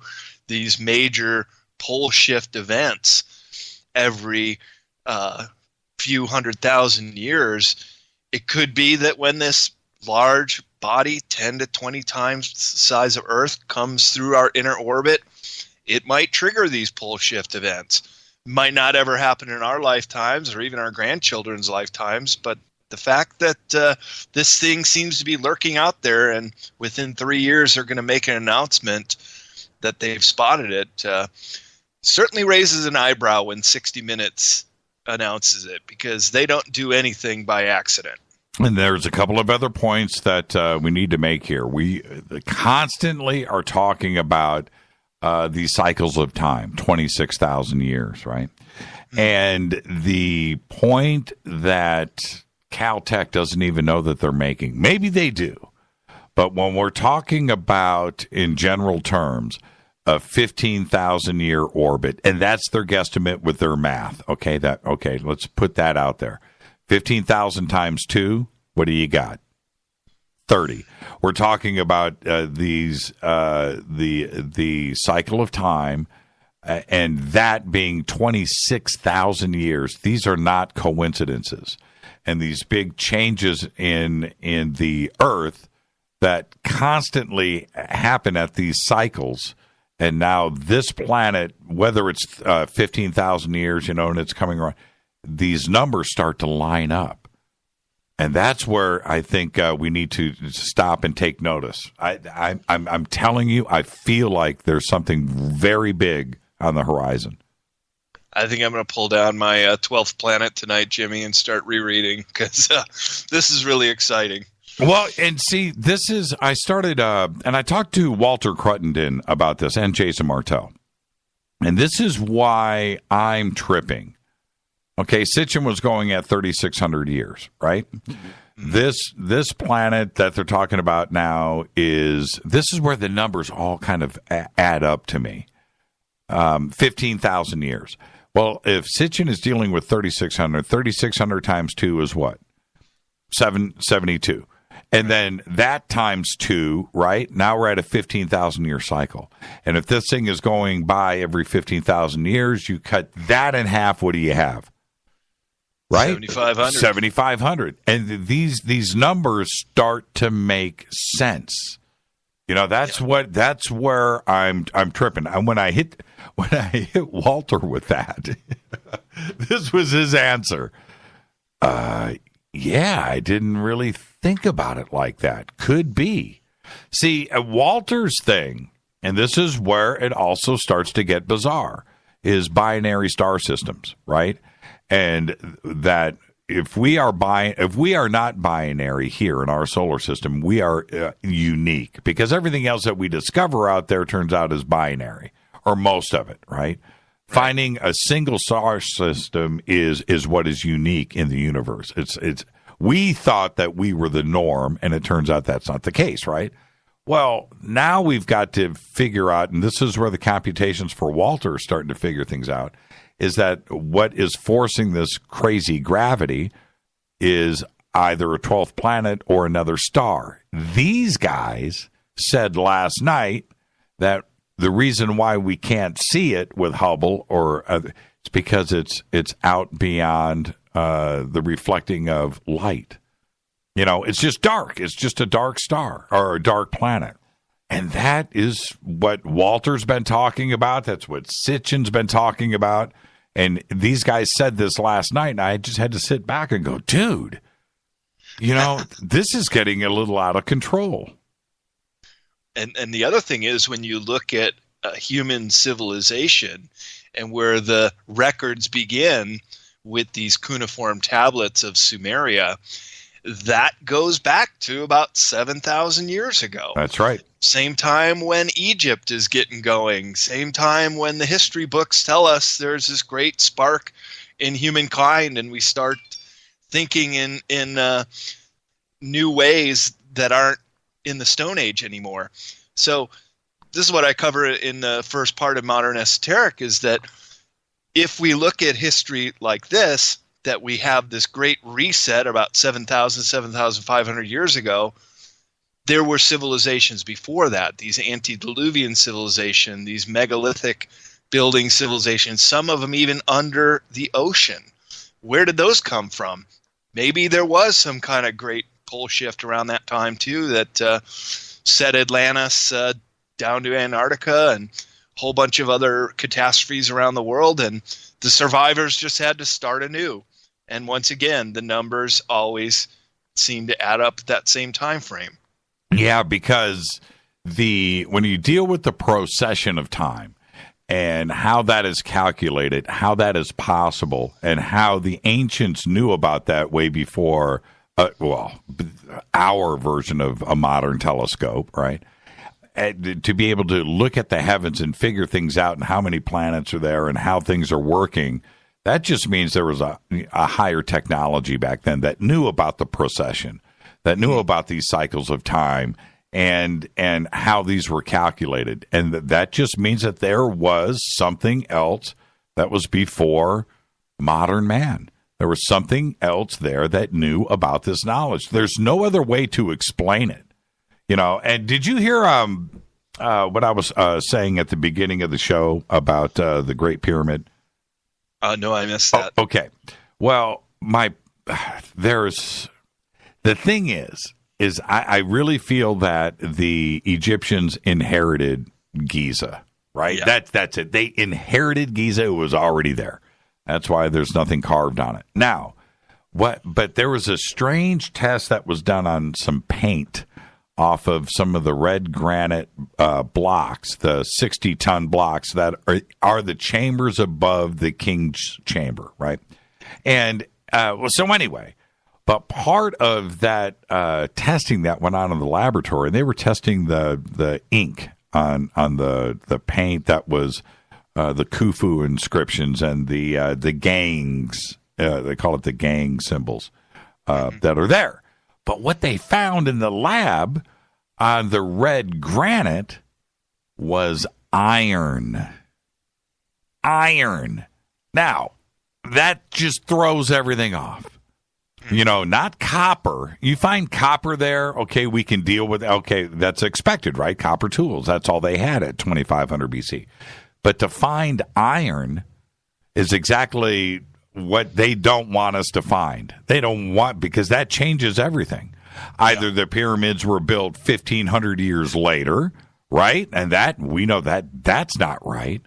these major pole shift events every few 100,000 years, it could be that when this large body, 10 to 20 times the size of Earth, comes through our inner orbit, it might trigger these pole shift events. Might not ever happen in our lifetimes or even our grandchildren's lifetimes, but the fact that this thing seems to be lurking out there, and within 3 years they're going to make an announcement that they've spotted it, certainly raises an eyebrow when 60 Minutes announces it, because they don't do anything by accident. And there's a couple of other points that we need to make here. We constantly are talking about these cycles of time, 26,000 years, right? Mm-hmm. And the point that Caltech doesn't even know that they're making, maybe they do, but when we're talking about, in general terms, a 15,000-year orbit, and that's their guesstimate with their math. Okay, let's put that out there. 15,000 times 2, what do you got? 30. We're talking about the cycle of time, and that being 26,000 years. These are not coincidences. And these big changes in the Earth that constantly happen at these cycles. And now this planet, whether it's 15,000 years, and it's coming around, these numbers start to line up. And that's where I think we need to stop and take notice. I'm telling you, I feel like there's something very big on the horizon. I think I'm going to pull down my 12th planet tonight, Jimmy, and start rereading, because this is really exciting. Well, and see, I started, and I talked to Walter Cruttenden about this, and Jason Martell. And this is why I'm tripping. Okay, Sitchin was going at 3,600 years, right? Mm-hmm. This planet that they're talking about now this is where the numbers all kind of add up to me. 15,000 years. Well, if Sitchin is dealing with 3,600 times 2 is what? 772. And then that times 2, right? Now we're at a 15,000 year cycle. And if this thing is going by every 15,000 years, you cut that in half, what do you have? Right? 7,500. And these numbers start to make sense. That's where I'm tripping. And when I hit Walter with that, this was his answer. Yeah, I didn't really think about it like that. Could be. See, Walter's thing, and this is where it also starts to get bizarre, is binary star systems, right? And that if we are not binary here in our solar system, we are unique, because everything else that we discover out there turns out is binary, or most of it, right? Finding a single star system is what is unique in the universe. It's we thought that we were the norm, and it turns out that's not the case, right? Well, now we've got to figure out, and this is where the computations for Walter are starting to figure things out, is that what is forcing this crazy gravity is either a 12th planet or another star. These guys said last night that the reason why we can't see it with Hubble it's because it's out beyond the reflecting of light. It's just dark. It's just a dark star or a dark planet. And that is what Walter's been talking about. That's what Sitchin's been talking about. And these guys said this last night, and I just had to sit back and go, dude, this is getting a little out of control. And the other thing is, when you look at human civilization and where the records begin with these cuneiform tablets of Sumeria, that goes back to about 7,000 years ago. That's right. Same time when Egypt is getting going. Same time when the history books tell us there's this great spark in humankind, and we start thinking in new ways that aren't in the Stone Age anymore. So this is what I cover in the first part of Modern Esoteric, is that if we look at history like this, that we have this great reset about 7,000, 7,500 years ago, there were civilizations before that, these antediluvian civilization, these megalithic building civilizations, some of them even under the ocean. Where did those come from? Maybe there was some kind of great pole shift around that time too, that set Atlantis down to Antarctica and a whole bunch of other catastrophes around the world, and the survivors just had to start anew. And once again, the numbers always seem to add up that same time frame. Yeah, because when you deal with the procession of time and how that is calculated, how that is possible, and how the ancients knew about that way before, our version of a modern telescope, right? And to be able to look at the heavens and figure things out and how many planets are there and how things are working, that just means there was a higher technology back then that knew about the procession, that knew about these cycles of time and how these were calculated. And that just means that there was something else that was before modern man. There was something else there that knew about this knowledge. There's no other way to explain it. And did you hear what I was saying at the beginning of the show about the Great Pyramid? No, I missed that. Oh, okay. Well, the thing is I really feel that the Egyptians inherited Giza, right? Yeah. That's it. They inherited Giza. It was already there. That's why there's nothing carved on it. Now, but there was a strange test that was done on some paint off of some of the red granite blocks, the 60-ton blocks that are the chambers above the king's chamber, right? And so anyway, but part of that testing that went on in the laboratory, they were testing the ink on the paint that was the Khufu inscriptions and the gangs, they call it the gang symbols that are there. But what they found in the lab on the red granite was iron. Iron. Now, that just throws everything off. Not copper. You find copper there, okay, we can deal with, okay, that's expected, right? Copper tools, that's all they had at 2500 BC. But to find iron is exactly what they don't want us to find. They don't want, because that changes everything. Either the pyramids were built 1,500 years later, right? And that we know that that's not right.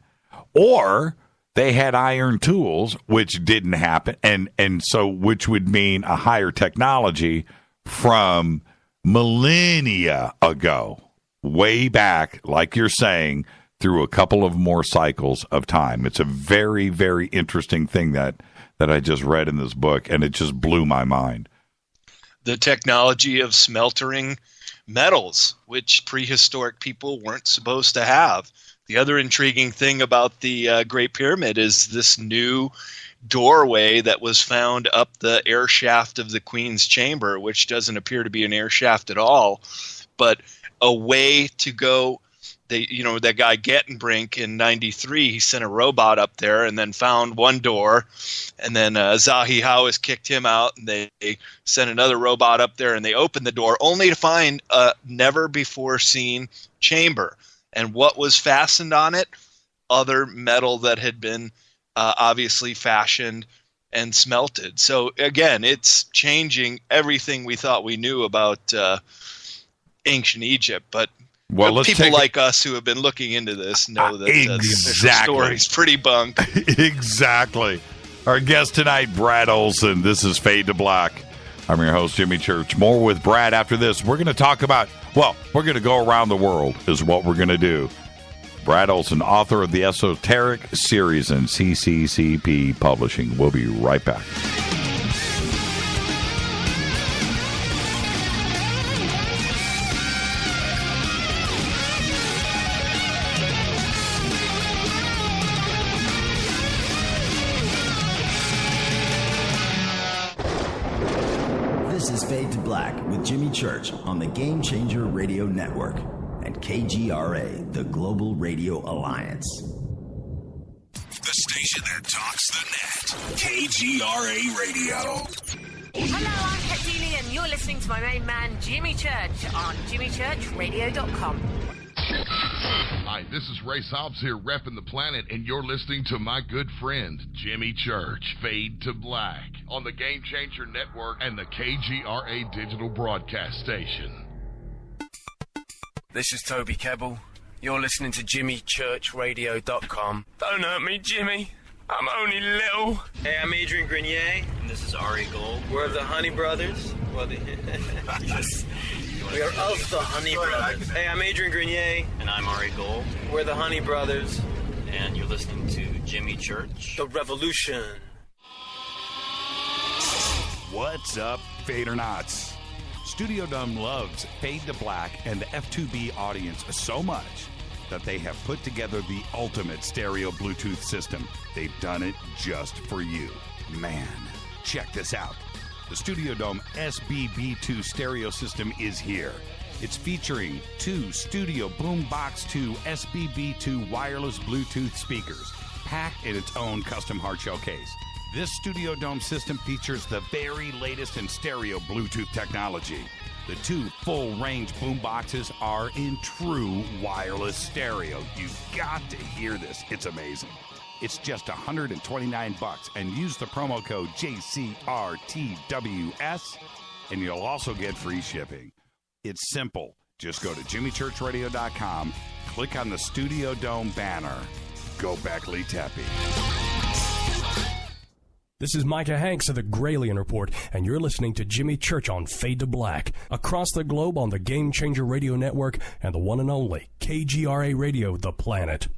Or they had iron tools, which didn't happen, and so which would mean a higher technology from millennia ago, way back, like you're saying, through a couple of more cycles of time. It's a very, very interesting thing that I just read in this book, and it just blew my mind. The technology of smeltering metals, which prehistoric people weren't supposed to have. The other intriguing thing about the Great Pyramid is this new doorway that was found up the air shaft of the Queen's Chamber, which doesn't appear to be an air shaft at all, but a way to go. That guy Gettenbrink in '93, he sent a robot up there and then found one door, and then Zahi Hawass kicked him out, and they sent another robot up there, and they opened the door only to find a never before seen chamber. And what was fastened on it? Other metal that had been obviously fashioned and smelted. So again, it's changing everything we thought we knew about ancient Egypt, but people like us who have been looking into this know that the official story is pretty bunk. Exactly. Our guest tonight, Brad Olsen. This is Fade to Black. I'm your host, Jimmy Church. More with Brad after this. We're going to talk about, we're going to go around the world is what we're going to do. Brad Olsen, author of the Esoteric Series and CCCP Publishing. We'll be right back. This is Fade to Black with Jimmy Church on the Game Changer Radio Network and KGRA, the Global Radio Alliance. The station that talks the net. KGRA Radio. Hello, I'm Kathleen, and you're listening to my main man, Jimmy Church, on jimmychurchradio.com. Hi, this is Ray Hobbs here, repping the planet, and you're listening to my good friend, Jimmy Church, Fade to Black, on the Game Changer Network and the KGRA Digital Broadcast Station. This is Toby Kebbell. You're listening to jimmychurchradio.com. Don't hurt me, Jimmy. I'm only little. Hey, I'm Adrian Grenier. And this is Ari Gold. We're the Honey Brothers. Well, yes. We are of the Honey Brothers. Hey, I'm Adrian Grenier. And I'm Ari Gold. We're the Honey Brothers. And you're listening to Jimmy Church. The Revolution. What's up, Fadernauts? Studio Dome loves Fade to Black and the F2B audience so much that they have put together the ultimate stereo Bluetooth system. They've done it just for you. Man, check this out. The Studio Dome SBB2 stereo system is here. It's featuring two Studio Boombox 2 SBB2 wireless Bluetooth speakers, packed in its own custom hardshell case. This Studio Dome system features the very latest in stereo Bluetooth technology. The 2 full-range boomboxes are in true wireless stereo. You've got to hear this. It's amazing. It's just $129, and use the promo code JCRTWS, and you'll also get free shipping. It's simple. Just go to jimmychurchradio.com, click on the Studio Dome banner. Go Beckley Tepe. This is Micah Hanks of the Gralien Report, and you're listening to Jimmy Church on Fade to Black, across the globe on the Game Changer Radio Network and the one and only KGRA Radio, The Planet.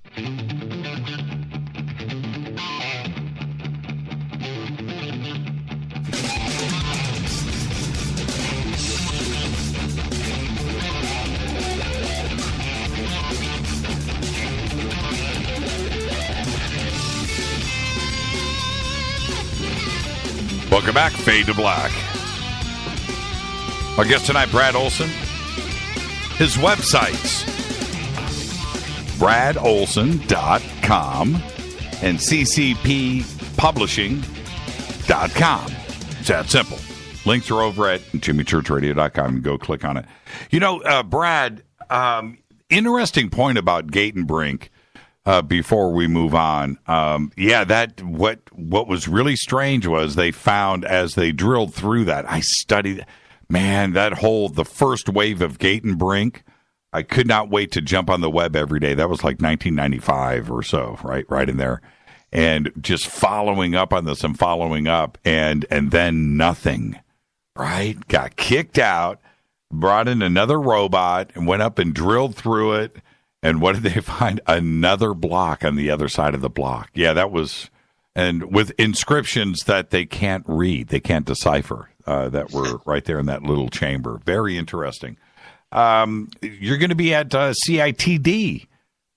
Welcome back, Fade to Black. Our guest tonight, Brad Olsen. His websites, bradolsen.com and ccppublishing.com. It's that simple. Links are over at jimmychurchradio.com. You go click on it. You know, Brad, interesting point about Gate and Brink. Before we move on, what was really strange was they found as they drilled through that. I studied, man, the first wave of Gate and Brink. I could not wait to jump on the web every day. That was like 1995 or so, right in there, and just following up on this and following up, and then nothing. Right, got kicked out, brought in another robot, and went up and drilled through it. And what did they find? Another block on the other side of the block. Yeah, that was, and with inscriptions that they can't read, they can't decipher, that were right there in that little chamber. Very interesting. You're going to be at CITD,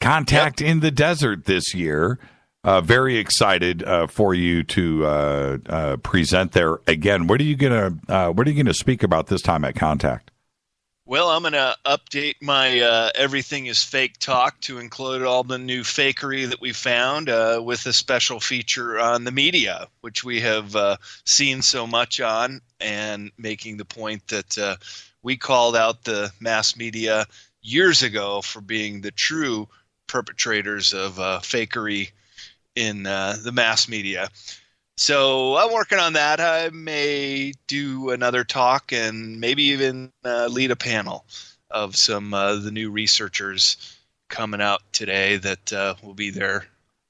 Contact in the Desert this year. Very excited for you to present there again. What are you going to speak about this time at Contact? Well, I'm going to update my Everything is Fake talk to include all the new fakery that we found with a special feature on the media, which we have seen so much on, and making the point that we called out the mass media years ago for being the true perpetrators of fakery in the mass media. So I'm working on that. I may do another talk and maybe even lead a panel of some the new researchers coming out today that will be there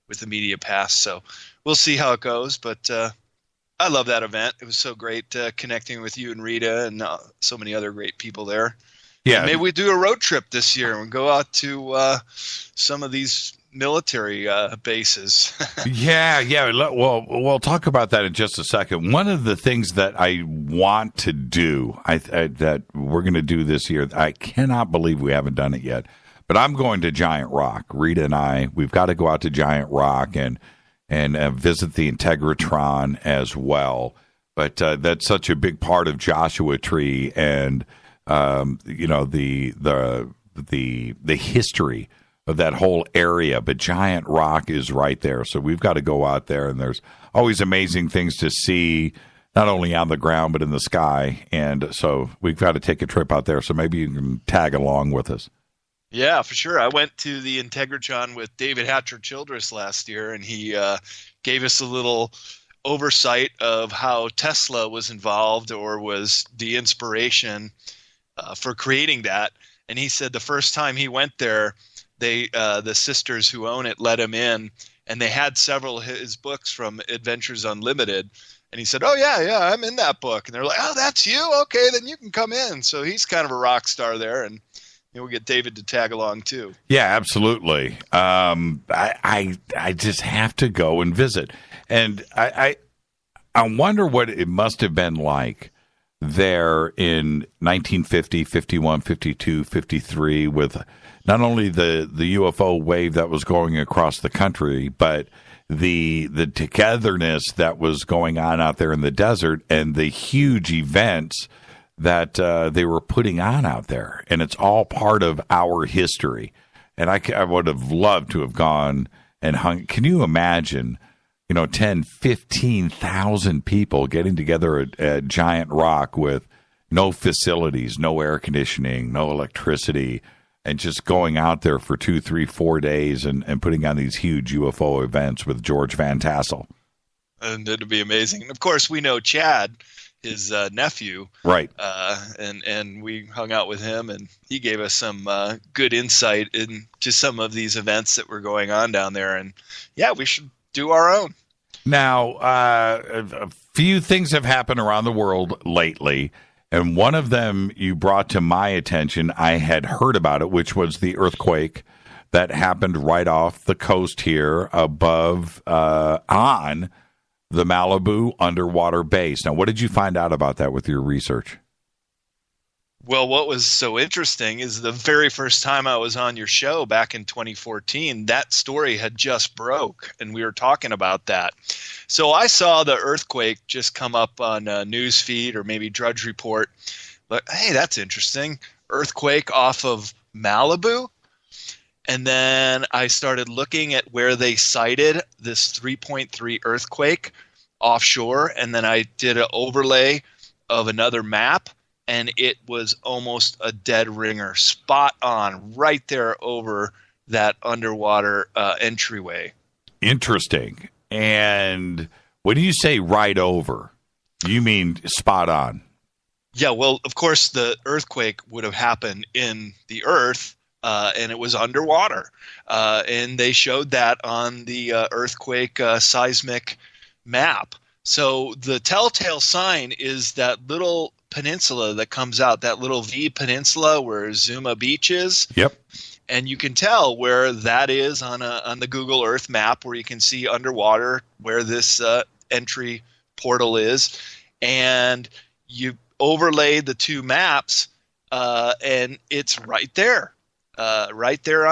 with the media pass. So we'll see how it goes. But I love that event. It was so great connecting with you and Rita and so many other great people there. Yeah, and maybe we do a road trip this year and go out to some of these military bases. yeah. Well, we'll talk about that in just a second. One of the things that I want to do, that we're going to do this year, I cannot believe we haven't done it yet, but I'm going to Giant Rock. Rita and I, we've got to go out to Giant Rock and visit the Integratron as well. But that's such a big part of Joshua Tree and the history of that whole area. But Giant Rock is right there, so we've got to go out there, and there's always amazing things to see, not only on the ground but in the sky, and so we've got to take a trip out there. So maybe you can tag along with us. Yeah, for sure. I went to the Integratron with David Hatcher Childress last year, and he gave us a little oversight of how Tesla was involved or was the inspiration for creating that. And he said the first time he went there, the sisters who own it let him in, and they had several of his books from Adventures Unlimited. And he said, "Oh yeah, I'm in that book." And they're like, "Oh, that's you? Okay, then you can come in." So he's kind of a rock star there, and we'll get David to tag along too. Yeah, absolutely. I just have to go and visit, and I wonder what it must have been like there in 1950, 51, 52, 53 with not only the UFO wave that was going across the country, but the togetherness that was going on out there in the desert and the huge events that they were putting on out there. And it's all part of our history. And I would have loved to have gone and hung. Can you imagine 10, 15,000 people getting together at Giant Rock with no facilities, no air conditioning, no electricity, and just going out there for 2, 3, 4 days and putting on these huge UFO events with George Van Tassel. And it'd be amazing. And of course, we know Chad, his nephew, right? And we hung out with him, and he gave us some good insight into some of these events that were going on down there. And yeah, we should do our own. Now, a few things have happened around the world lately, and one of them you brought to my attention. I had heard about it, which was the earthquake that happened right off the coast here above on the Malibu Underwater Base. Now, what did you find out about that with your research? Well, what was so interesting is the very first time I was on your show back in 2014, that story had just broke, and we were talking about that. So I saw the earthquake just come up on a news feed or maybe Drudge Report. But, hey, that's interesting. Earthquake off of Malibu? And then I started looking at where they cited this 3.3 earthquake offshore, and then I did an overlay of another map, and it was almost a dead ringer, spot on, right there over that underwater entryway. Interesting. And when you say right over, you mean spot on? Yeah, well, of course, the earthquake would have happened in the earth, and it was underwater. And they showed that on the earthquake seismic map. So the telltale sign is that little peninsula that comes out, that little V peninsula where Zuma Beach is. Yep. And you can tell where that is on the Google Earth map, where you can see underwater where this entry portal is. And you overlay the two maps, and it's right there on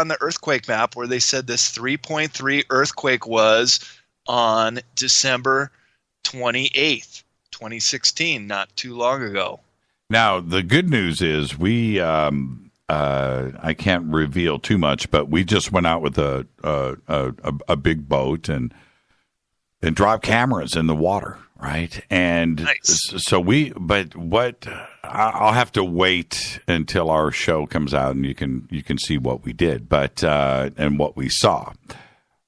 the earthquake map where they said this 3.3 earthquake was on December 28th, 2016, not too long ago. Now, the good news is we, I can't reveal too much, but we just went out with a big boat and dropped cameras in the water, right? And nice. I'll have to wait until our show comes out and you can see what we did, and what we saw.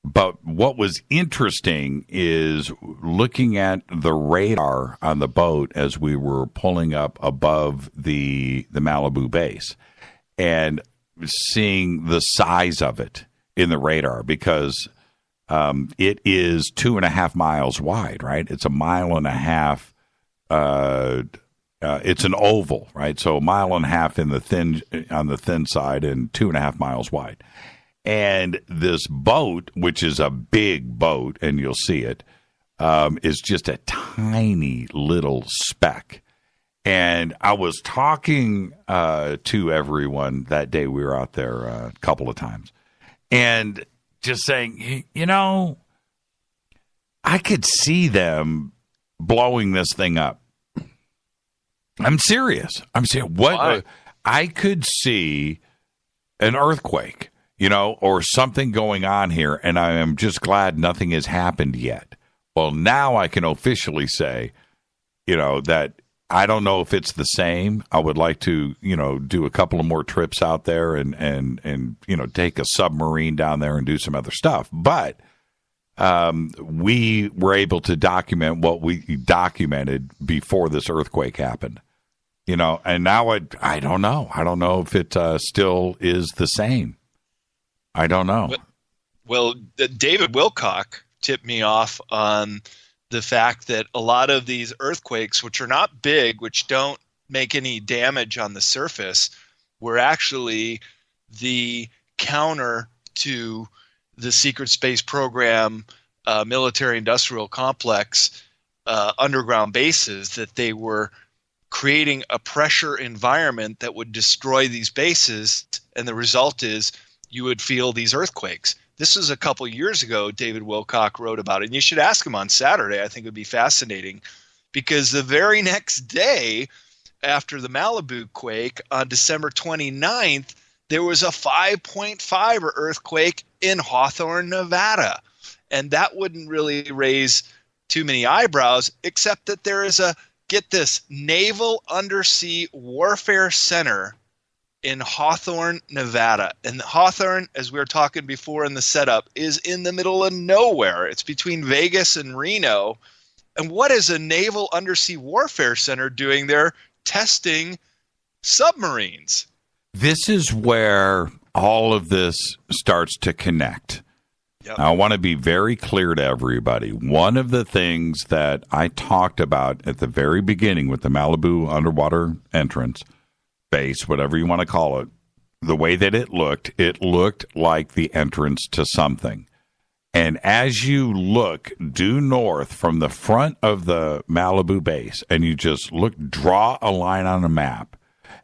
But what was interesting is looking at the radar on the boat as we were pulling up above the Malibu base and seeing the size of it in the radar, because it is 2.5 miles wide, right? It's 1.5 miles. It's an oval, right? So 1.5 miles on the thin side and 2.5 miles wide. And this boat, which is a big boat, and you'll see it, is just a tiny little speck. And I was talking to everyone that day. We were out there a couple of times. And just saying, I could see them blowing this thing up. I'm serious. What? I could see an earthquake, or something going on here, and I am just glad nothing has happened yet. Well, now I can officially say, that I don't know if it's the same. I would like to, do a couple of more trips out there and take a submarine down there and do some other stuff. But we were able to document what we documented before this earthquake happened. And now I don't know. I don't know if it still is the same. I don't know. Well, David Wilcock tipped me off on the fact that a lot of these earthquakes, which are not big, which don't make any damage on the surface, were actually the counter to the secret space program military-industrial complex underground bases, that they were creating a pressure environment that would destroy these bases, and the result is you would feel these earthquakes. This was a couple years ago. David Wilcock wrote about it, and you should ask him on Saturday. I think it would be fascinating, because the very next day after the Malibu quake, on December 29th, there was a 5.5 earthquake in Hawthorne, Nevada. And that wouldn't really raise too many eyebrows, except that there is a, get this, Naval Undersea Warfare Center in Hawthorne, Nevada. And Hawthorne, as we were talking before in the setup, is in the middle of nowhere. It's between Vegas and Reno. And what is a Naval Undersea Warfare Center doing there? Testing submarines. This is where all of this starts to connect. Yep. Now, I want to be very clear to everybody. One of the things that I talked about at the very beginning with the Malibu Underwater Entrance Base, whatever you want to call it, the way that it looked like the entrance to something. And as you look due north from the front of the Malibu base, and you just draw a line on a map,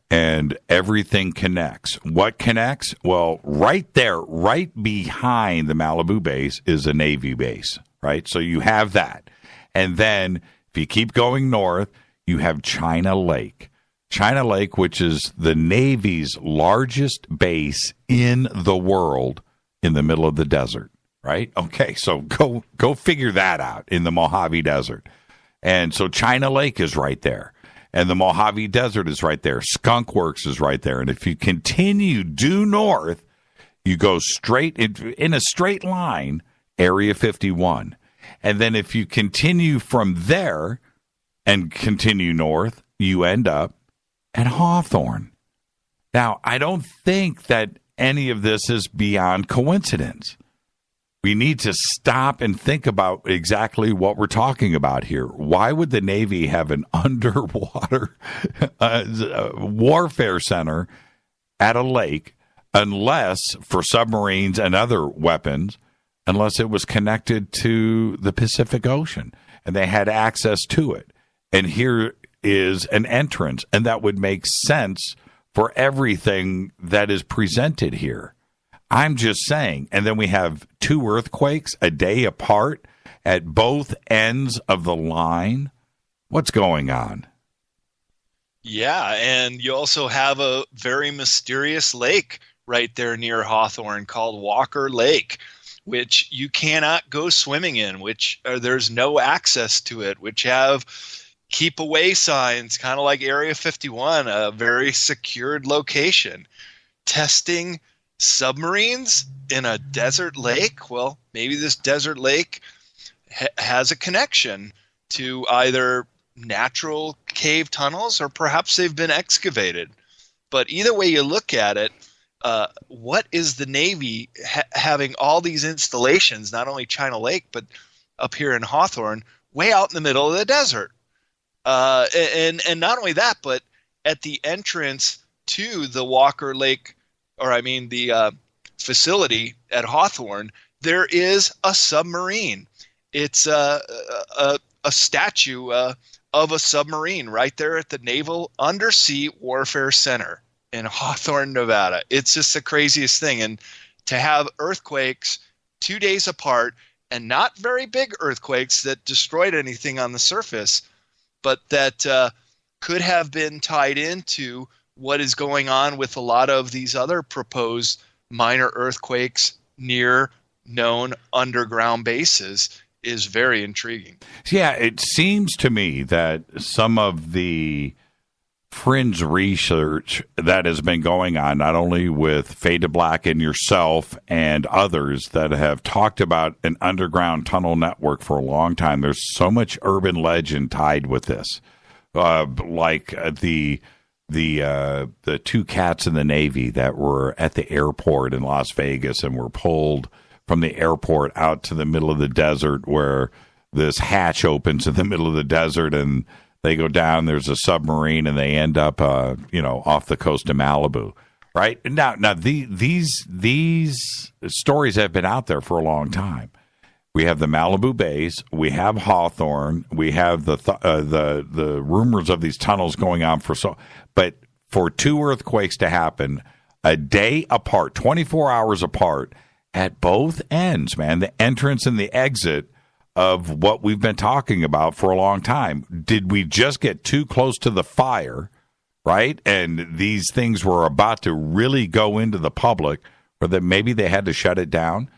and everything connects. What connects? Well, right there, right behind the Malibu base is a Navy base, right? So you have that. And then if you keep going north, you have China Lake. China Lake, which is the Navy's largest base in the world in the middle of the desert. Right? Okay, so go figure that out in the Mojave Desert. And so China Lake is right there. And the Mojave Desert is right there. Skunk Works is right there. And if you continue due north, you go straight in a straight line, Area 51. And then if you continue from there and continue north, you end up at Hawthorne. Now, I don't think that any of this is beyond coincidence. We need to stop and think about exactly what we're talking about here. Why would the Navy have an underwater warfare center at a lake unless for submarines and other weapons, unless it was connected to the Pacific Ocean and they had access to it? And here is an entrance, and that would make sense for everything that is presented here. I'm just saying. And then we have 2 earthquakes a day apart at both ends of the line. What's going on? Yeah, and you also have a very mysterious lake right there near Hawthorne called Walker Lake, which you cannot go swimming in, which there's no access to it, which have keep away signs, kind of like Area 51, a very secured location. Testing submarines in a desert lake? Well, maybe this desert lake has a connection to either natural cave tunnels or perhaps they've been excavated. But either way you look at it, what is the Navy having all these installations, not only China Lake, but up here in Hawthorne, way out in the middle of the desert? And not only that, but at the entrance to the Walker Lake, the facility at Hawthorne, there is a submarine. It's a statue of a submarine right there at the Naval Undersea Warfare Center in Hawthorne, Nevada. It's just the craziest thing. And to have earthquakes 2 days apart, and not very big earthquakes that destroyed anything on the surface, but that could have been tied into what is going on with a lot of these other proposed minor earthquakes near known underground bases is very intriguing. Yeah, it seems to me that some of the fringe research that has been going on, not only with Fade to Black and yourself and others that have talked about an underground tunnel network for a long time, there's so much urban legend tied with this, like the 2 cats in the Navy that were at the airport in Las Vegas and were pulled from the airport out to the middle of the desert, where this hatch opens in the middle of the desert and they go down, there's a submarine, and they end up, off the coast of Malibu. Right? Now these stories have been out there for a long time. We have the Malibu base, we have Hawthorne, we have the rumors of these tunnels going on but for 2 earthquakes to happen a day apart, 24 hours apart at both ends, man, the entrance and the exit of what we've been talking about for a long time. Did we just get too close to the fire, right? And these things were about to really go into the public, or that maybe they had to shut it down?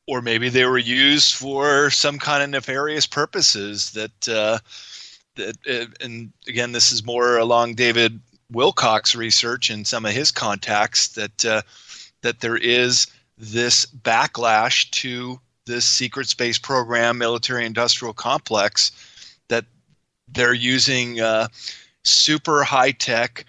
or maybe they were used for some kind of nefarious purposes and again, this is more along David Wilcock's research and some of his contacts that there is this backlash to this secret space program, military industrial complex, that they're using super high-tech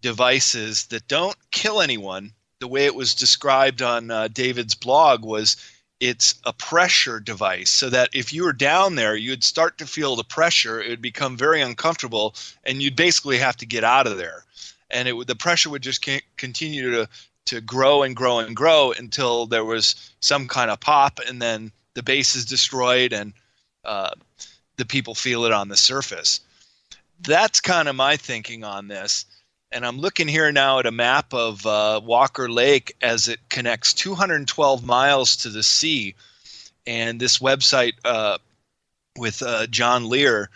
devices that don't kill anyone. The way it was described on David's blog was it's a pressure device, so that if you were down there, you'd start to feel the pressure. It would become very uncomfortable, and you'd basically have to get out of there. And the pressure would just continue to grow and grow and grow until there was some kind of pop, and then the base is destroyed and the people feel it on the surface. That's kind of my thinking on this. And I'm looking here now at a map of Walker Lake as it connects 212 miles to the sea. And this website with John Lear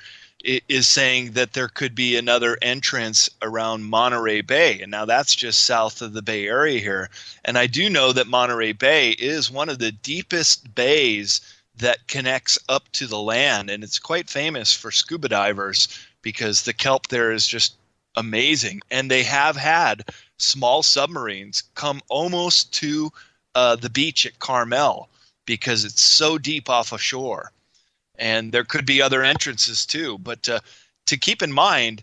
is saying that there could be another entrance around Monterey Bay. And now that's just south of the Bay Area here. And I do know that Monterey Bay is one of the deepest bays that connects up to the land. And it's quite famous for scuba divers because the kelp there is just amazing. And they have had small submarines come almost to the beach at Carmel because it's so deep off of shore. And there could be other entrances too. But to keep in mind,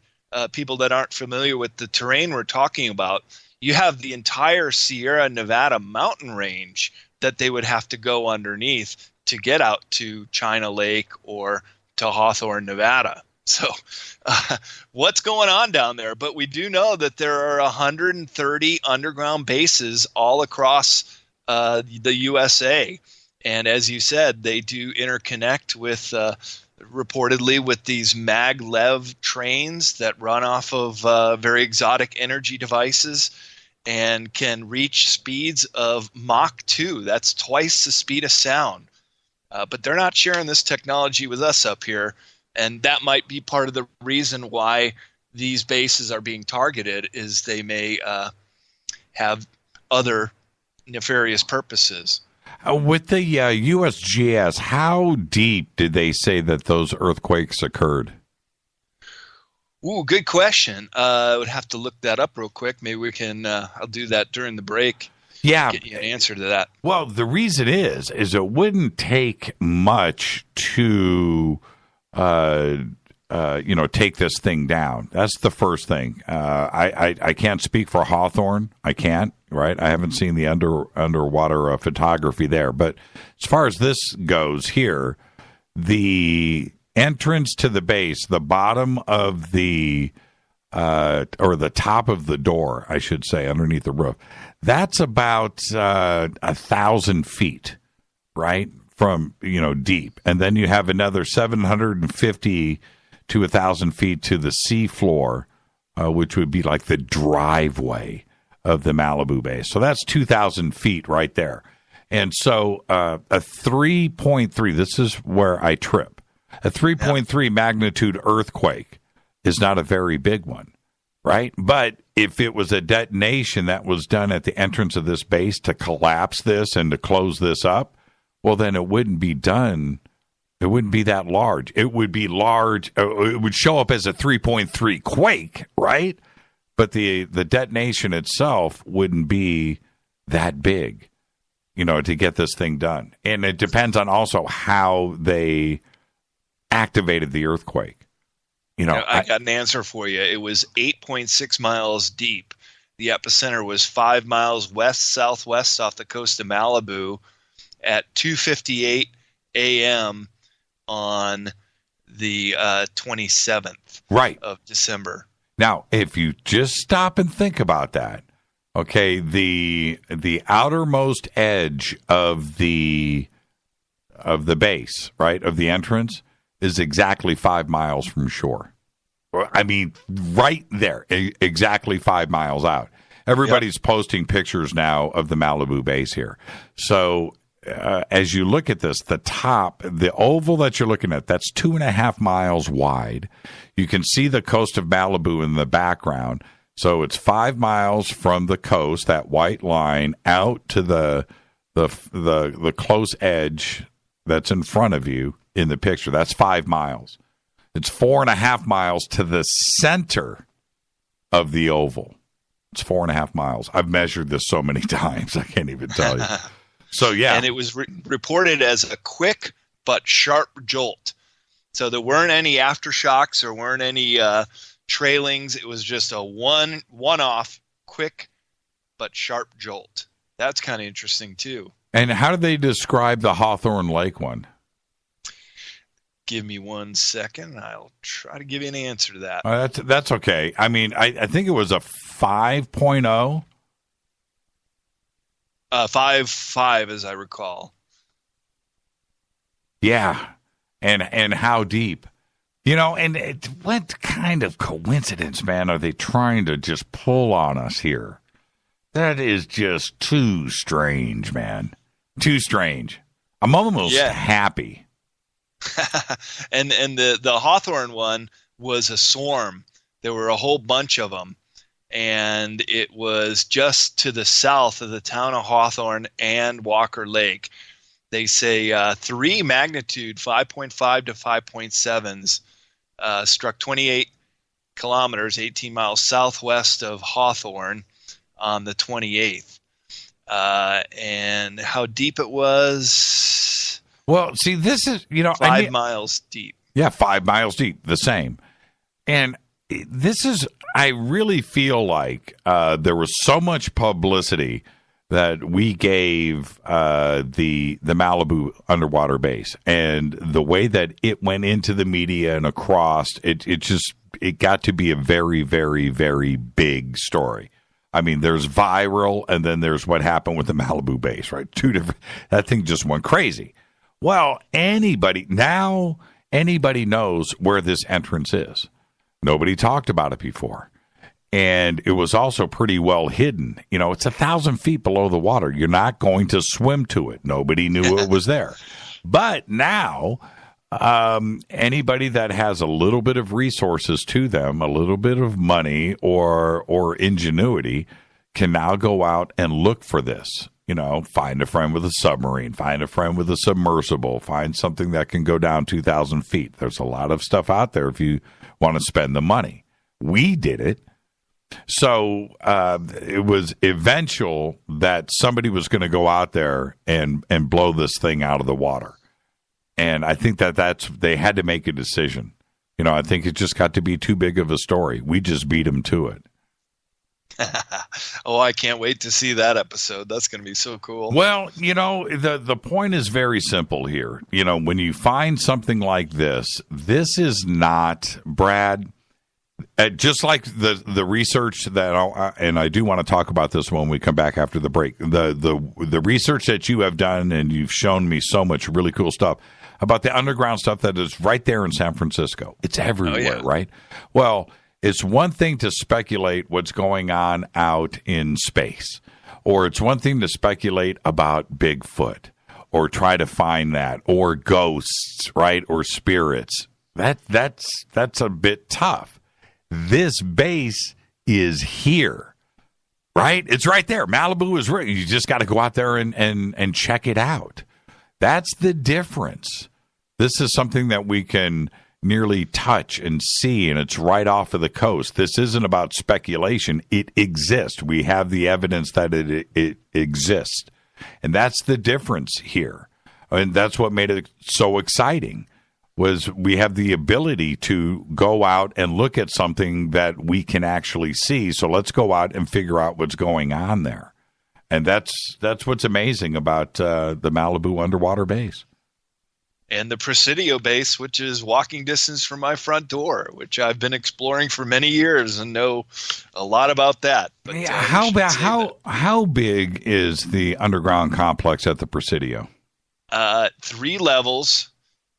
people that aren't familiar with the terrain we're talking about, you have the entire Sierra Nevada mountain range that they would have to go underneath to get out to China Lake or to Hawthorne, Nevada. So what's going on down there? But we do know that there are 130 underground bases all across the USA. And as you said, they do interconnect with reportedly with these maglev trains that run off of very exotic energy devices and can reach speeds of Mach 2. That's twice the speed of sound. But they're not sharing this technology with us up here. And that might be part of the reason why these bases are being targeted, is they may have other nefarious purposes. With the USGS, how deep did they say that those earthquakes occurred? Ooh, good question. I would have to look that up real quick. Maybe we can, I'll do that during the break. Yeah. Get you an answer to that. Well, the reason is it wouldn't take much to take this thing down. That's the first thing. I can't speak for Hawthorne. I can't, right? I haven't seen the underwater photography there. But as far as this goes here, the entrance to the base, the bottom of the, or the top of the door, I should say, underneath the roof, that's about 1,000 feet, right? From, deep. And then you have another 750 to 1,000 feet to the sea floor, which would be like the driveway of the Malibu base. So that's 2,000 feet right there. And so a 3.3, this is where I trip, a 3.3 magnitude earthquake is not a very big one, right? But if it was a detonation that was done at the entrance of this base to collapse this and to close this up, well, then it wouldn't be done. It wouldn't be that large. It would be large. It would show up as a 3.3 quake, right? But the detonation itself wouldn't be that big, to get this thing done. And it depends on also how they activated the earthquake. I got an answer for you. It was 8.6 miles deep. The epicenter was 5 miles west-southwest off the coast of Malibu at 2:58 a.m. on the 27th of December. Now, if you just stop and think about that, okay, the outermost edge of the base, right, of the entrance is exactly 5 miles from shore. I mean, right there, exactly 5 miles out. Everybody's posting pictures now of the Malibu base here. So as you look at this, the top, the oval that you're looking at, that's 2.5 miles wide. You can see the coast of Malibu in the background. So it's 5 miles from the coast, that white line, out to the the close edge that's in front of you in the picture. That's 5 miles. It's 4.5 miles to the center of the oval. It's 4.5 miles. I've measured this so many times, I can't even tell you. So, yeah. And it was reported as a quick but sharp jolt. So there weren't any aftershocks, or weren't any trailings. It was just a one-off, quick but sharp jolt. That's kind of interesting, too. And how do they describe the Hawthorne Lake one? Give me 1 second. I'll try to give you an answer to that. That's okay. I mean, I think it was a 5.0. 5.5, as I recall. Yeah, and how deep? And what kind of coincidence, man, are they trying to just pull on us here? That is just too strange, man. Too strange. I'm almost happy. and the Hawthorne one was a swarm. There were a whole bunch of them, and it was just to the south of the town of Hawthorne and Walker Lake. They say 3 magnitude, 5.5 to 5.7s, struck 28 kilometers, 18 miles southwest of Hawthorne on the 28th. And how deep it was? Well, see, this is, 5 miles deep. Yeah, 5 miles deep, the same. And this is, I really feel like there was so much publicity that we gave the Malibu Underwater Base, and the way that it went into the media and across, it got to be a very, very, very big story. I mean, there's viral, and then there's what happened with the Malibu base, right? Two different. That thing just went crazy. Well, anybody knows where this entrance is. Nobody talked about it before. And it was also pretty well hidden. It's 1,000 feet below the water. You're not going to swim to it. Nobody knew it was there. But now, anybody that has a little bit of resources to them, a little bit of money or ingenuity, can now go out and look for this. Find a friend with a submarine, find a friend with a submersible, find something that can go down 2,000 feet. There's a lot of stuff out there if you want to spend the money. We did it. So it was eventual that somebody was going to go out there and blow this thing out of the water. And I think they had to make a decision. I think it just got to be too big of a story. We just beat them to it. Oh, I can't wait to see that episode. That's going to be so cool. Well, the point is very simple here. When you find something like this is not, Brad, just like the research that, and I do want to talk about this when we come back after the break, the research that you have done, and you've shown me so much really cool stuff about the underground stuff that is right there in San Francisco. It's everywhere, right? Well, it's one thing to speculate what's going on out in space, or it's one thing to speculate about Bigfoot, or try to find that, or ghosts, right, or spirits. That's a bit tough. This base is here, right? It's right there. Malibu is right. You just got to go out there and check it out. That's the difference. This is something that we can nearly touch and see, and it's right off of the coast. This isn't about speculation. It exists. We have the evidence that it exists. And that's the difference here. And that's what made it so exciting, was we have the ability to go out and look at something that we can actually see. So let's go out and figure out what's going on there. And that's what's amazing about the Malibu Underwater Base. And the Presidio base, which is walking distance from my front door, which I've been exploring for many years and know a lot about that. But, how big is the underground complex at the Presidio? 3 levels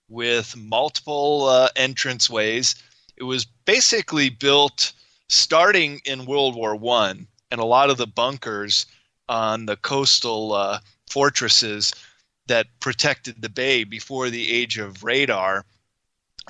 with multiple entranceways. It was basically built starting in World War I, and a lot of the bunkers on the coastal fortresses that protected the bay before the age of radar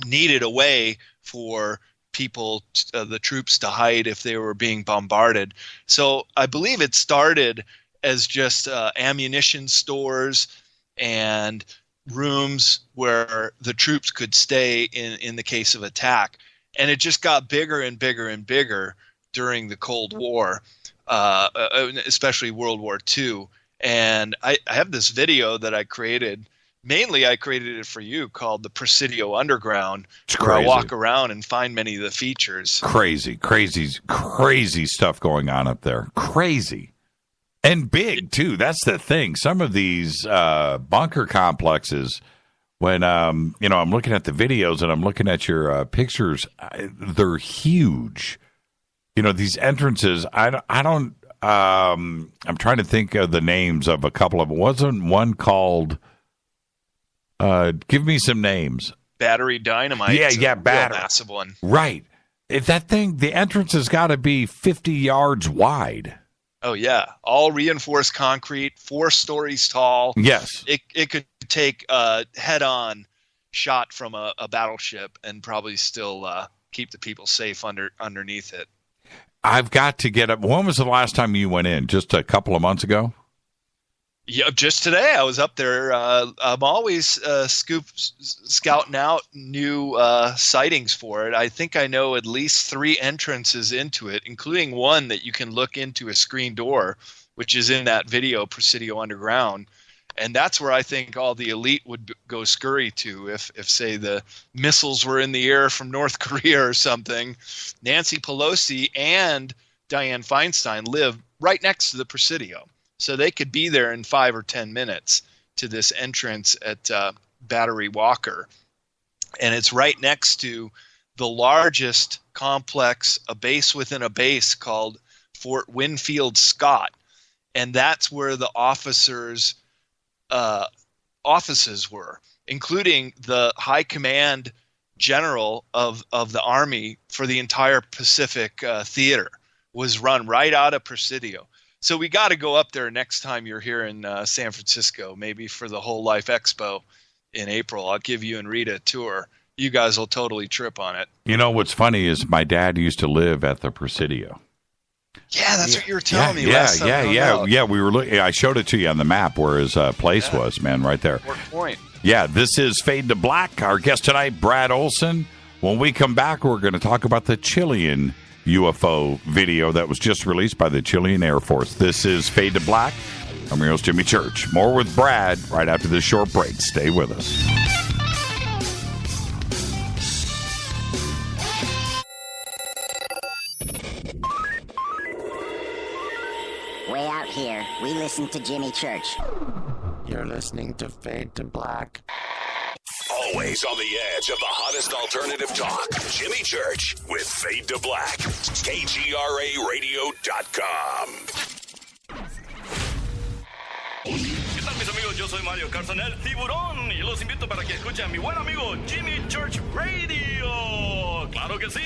needed a way for people, the troops, to hide if they were being bombarded. So I believe it started as just ammunition stores and rooms where the troops could stay in the case of attack. And it just got bigger and bigger and bigger during the Cold War, especially World War II. And I have this video that I created. Mainly, I created it for you, called the Presidio Underground, where I walk around and find many of the features. Crazy stuff going on up there. Crazy. And big, too. That's the thing. Some of these bunker complexes, when I'm looking at the videos and I'm looking at your pictures, they're huge. These entrances, I'm trying to think of the names of a couple of them. Wasn't one called... give me some names. Battery Dynamite. Yeah, battery. Massive one. Right. If that thing, the entrance has got to be 50 yards wide. Oh, yeah. All reinforced concrete, 4 stories tall. Yes. It could take a head-on shot from a battleship and probably still keep the people safe underneath it. I've got to get up. When was the last time you went in? Just a couple of months ago? Yeah, just today I was up there. I'm always scouting out new sightings for it. I think I know at least 3 entrances into it, including one that you can look into a screen door, which is in that video, Presidio Underground. And that's where I think all the elite would go scurry to if say, the missiles were in the air from North Korea or something. Nancy Pelosi and Dianne Feinstein live right next to the Presidio. So they could be there in 5 or 10 minutes to this entrance at Battery Walker. And it's right next to the largest complex, a base within a base, called Fort Winfield Scott. And that's where the officers' offices were, including the high command general of the Army for the entire Pacific theater was run right out of Presidio. So we got to go up there next time you're here in San Francisco, maybe for the Whole Life Expo in April. I'll give you and Rita a tour. You guys will totally trip on it. What's funny is my dad used to live at the Presidio. Yeah, that's what you were telling me last time. Yeah. We were looking. I showed it to you on the map where his place was, man, right there. Point. Yeah, this is Fade to Black. Our guest tonight, Brad Olsen. When we come back, we're going to talk about the Chilean UFO video that was just released by the Chilean Air Force. This is Fade to Black. I'm your host, Jimmy Church. More with Brad right after this short break. Stay with us. Way out here, we listen to Jimmy Church. You're listening to Fade to Black. Always on the edge of the hottest alternative talk. Jimmy Church with Fade to Black. KGRARadio.com. ¿Qué tal, mis amigos? Yo soy Mario Carson, el tiburón, y los invito para que escuchen a mi buen amigo Jimmy Church Radio. ¡Claro que sí!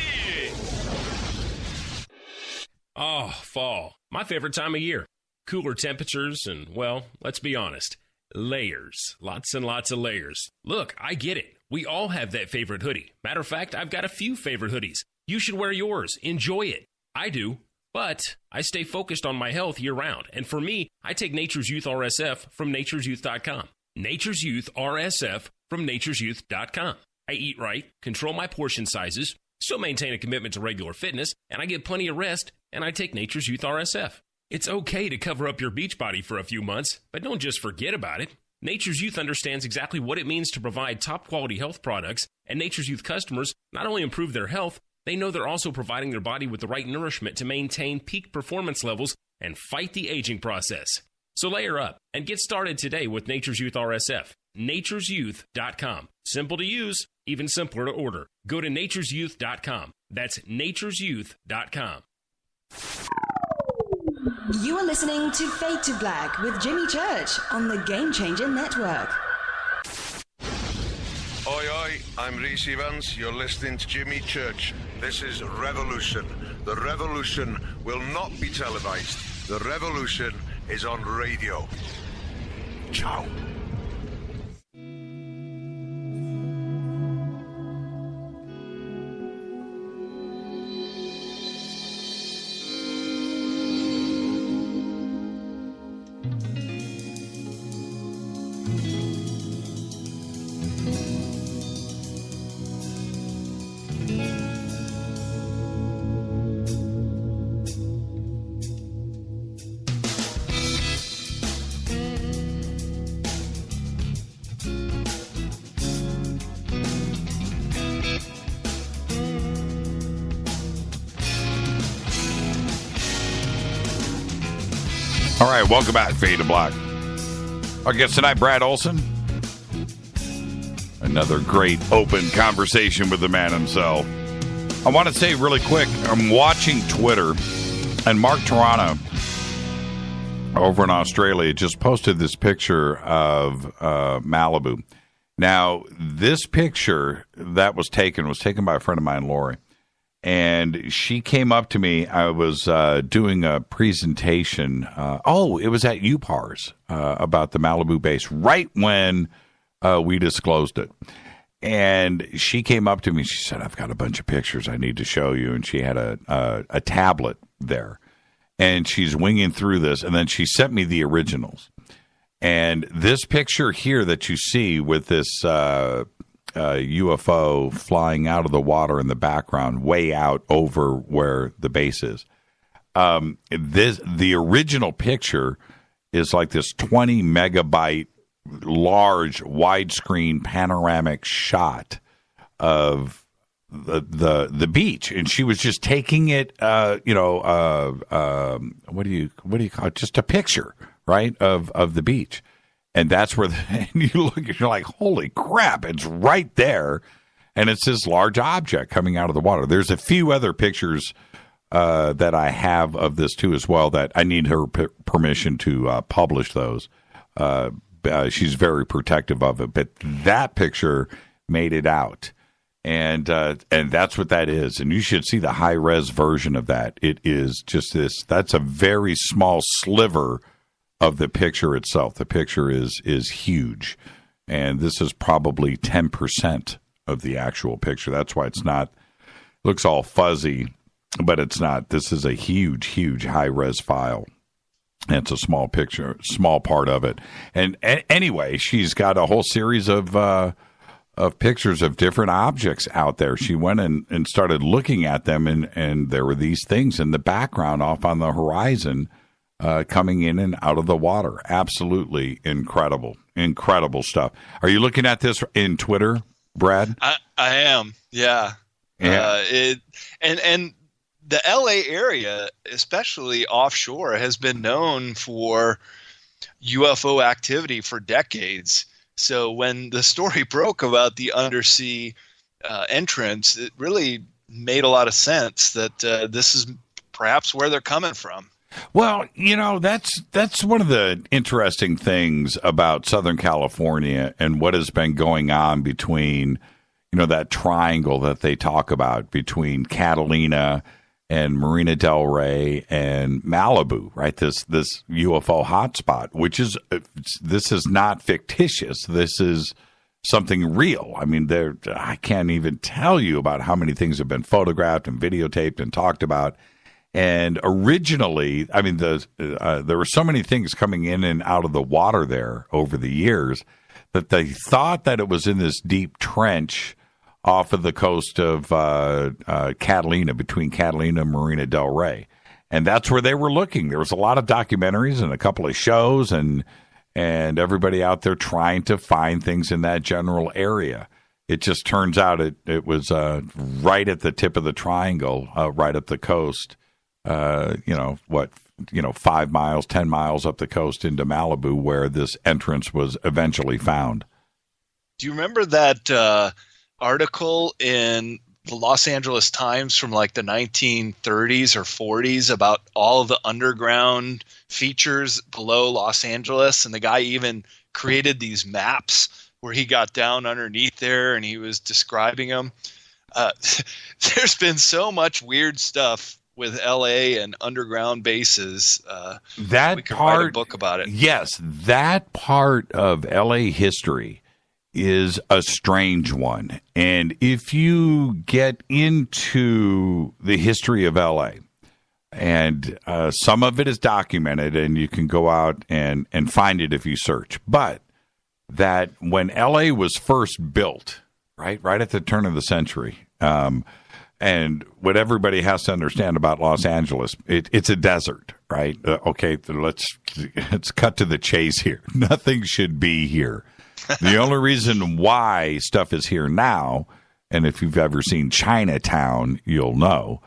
Oh, fall. My favorite time of year. Cooler temperatures and, well, let's be honest, layers. Lots and lots of layers. Look, I get it. We all have that favorite hoodie. Matter of fact, I've got a few favorite hoodies. You should wear yours. Enjoy it. I do. But I stay focused on my health year-round. And for me, I take Nature's Youth RSF from nature'syouth.com. Nature's Youth RSF from nature'syouth.com. I eat right, control my portion sizes, still maintain a commitment to regular fitness, and I get plenty of rest, and I take Nature's Youth RSF. It's okay to cover up your beach body for a few months, but don't just forget about it. Nature's Youth understands exactly what it means to provide top-quality health products, and Nature's Youth customers not only improve their health, they know they're also providing their body with the right nourishment to maintain peak performance levels and fight the aging process. So layer up and get started today with Nature's Youth RSF. nature'syouth.com. Simple to use, even simpler to order. Go to nature'syouth.com. That's nature'syouth.com. You are listening to Fade to Black with Jimmy Church on the Game Changer Network. Oi, oi, I'm Reese Evans. You're listening to Jimmy Church. This is Revolution. The revolution will not be televised. The revolution is on radio. Ciao. All right, welcome back, Fade to Black. Our guest tonight, Brad Olsen. Another great open conversation with the man himself. I want to say really quick, I'm watching Twitter, and Mark Toronto over in Australia just posted this picture of Malibu. Now, this picture that was taken by a friend of mine, Lori. And she came up to me. I was doing a presentation. It was at UPARS about the Malibu base right when we disclosed it. And she came up to me. She said, I've got a bunch of pictures I need to show you. And she had a tablet there. And she's winging through this. And then she sent me the originals. And this picture here that you see with this UFO flying out of the water in the background, way out over where the base is. The original picture is like this 20 megabyte large widescrreen panoramic shot of the beach, and she was just taking it. What do you call it? Just a picture, right, of the beach. And that's where and you look, you're like, holy crap, it's right there. And it's this large object coming out of the water. There's a few other pictures that I have of this, too, as well, that I need her permission to publish those. She's very protective of it. But that picture made it out. And that's what that is. And you should see the high-res version of that. It is just this. That's a very small sliver of the picture itself. The picture is huge, and this is probably 10% of the actual picture. That's why it's not, looks all fuzzy, but it's not. This is a huge high-res file. And it's a small picture, small part of it. And anyway, she's got a whole series of pictures of different objects out there. She went and started looking at them, and there were these things in the background off on the horizon, coming in and out of the water. Absolutely incredible stuff. Are you looking at this in Twitter, Brad? I am, yeah. And the LA area, especially offshore, has been known for UFO activity for decades. So when the story broke about the undersea entrance, it really made a lot of sense that this is perhaps where they're coming from. Well, that's one of the interesting things about Southern California and what has been going on between, that triangle that they talk about between Catalina and Marina del Rey and Malibu, right? This UFO hotspot, this is not fictitious. This is something real. I mean, I can't even tell you about how many things have been photographed and videotaped and talked about. And originally, I mean, there were so many things coming in and out of the water there over the years that they thought that it was in this deep trench off of the coast of Catalina, between Catalina and Marina del Rey. And that's where they were looking. There was a lot of documentaries and a couple of shows and everybody out there trying to find things in that general area. It just turns out it was right at the tip of the triangle, right up the coast. 5 miles, 10 miles up the coast into Malibu, where this entrance was eventually found. Do you remember that article in the Los Angeles Times from like the 1930s or 40s about all of the underground features below Los Angeles? And the guy even created these maps where he got down underneath there and he was describing them. There's been so much weird stuff with LA and underground bases. We could write a book about it. Yes, that part of LA history is a strange one. And if you get into the history of LA, and some of it is documented, and you can go out and find it if you search. But that when LA was first built, right at the turn of the century, and what everybody has to understand about Los Angeles, it's a desert, right? Okay, let's cut to the chase here. Nothing should be here. The only reason why stuff is here now, and if you've ever seen Chinatown, you'll know,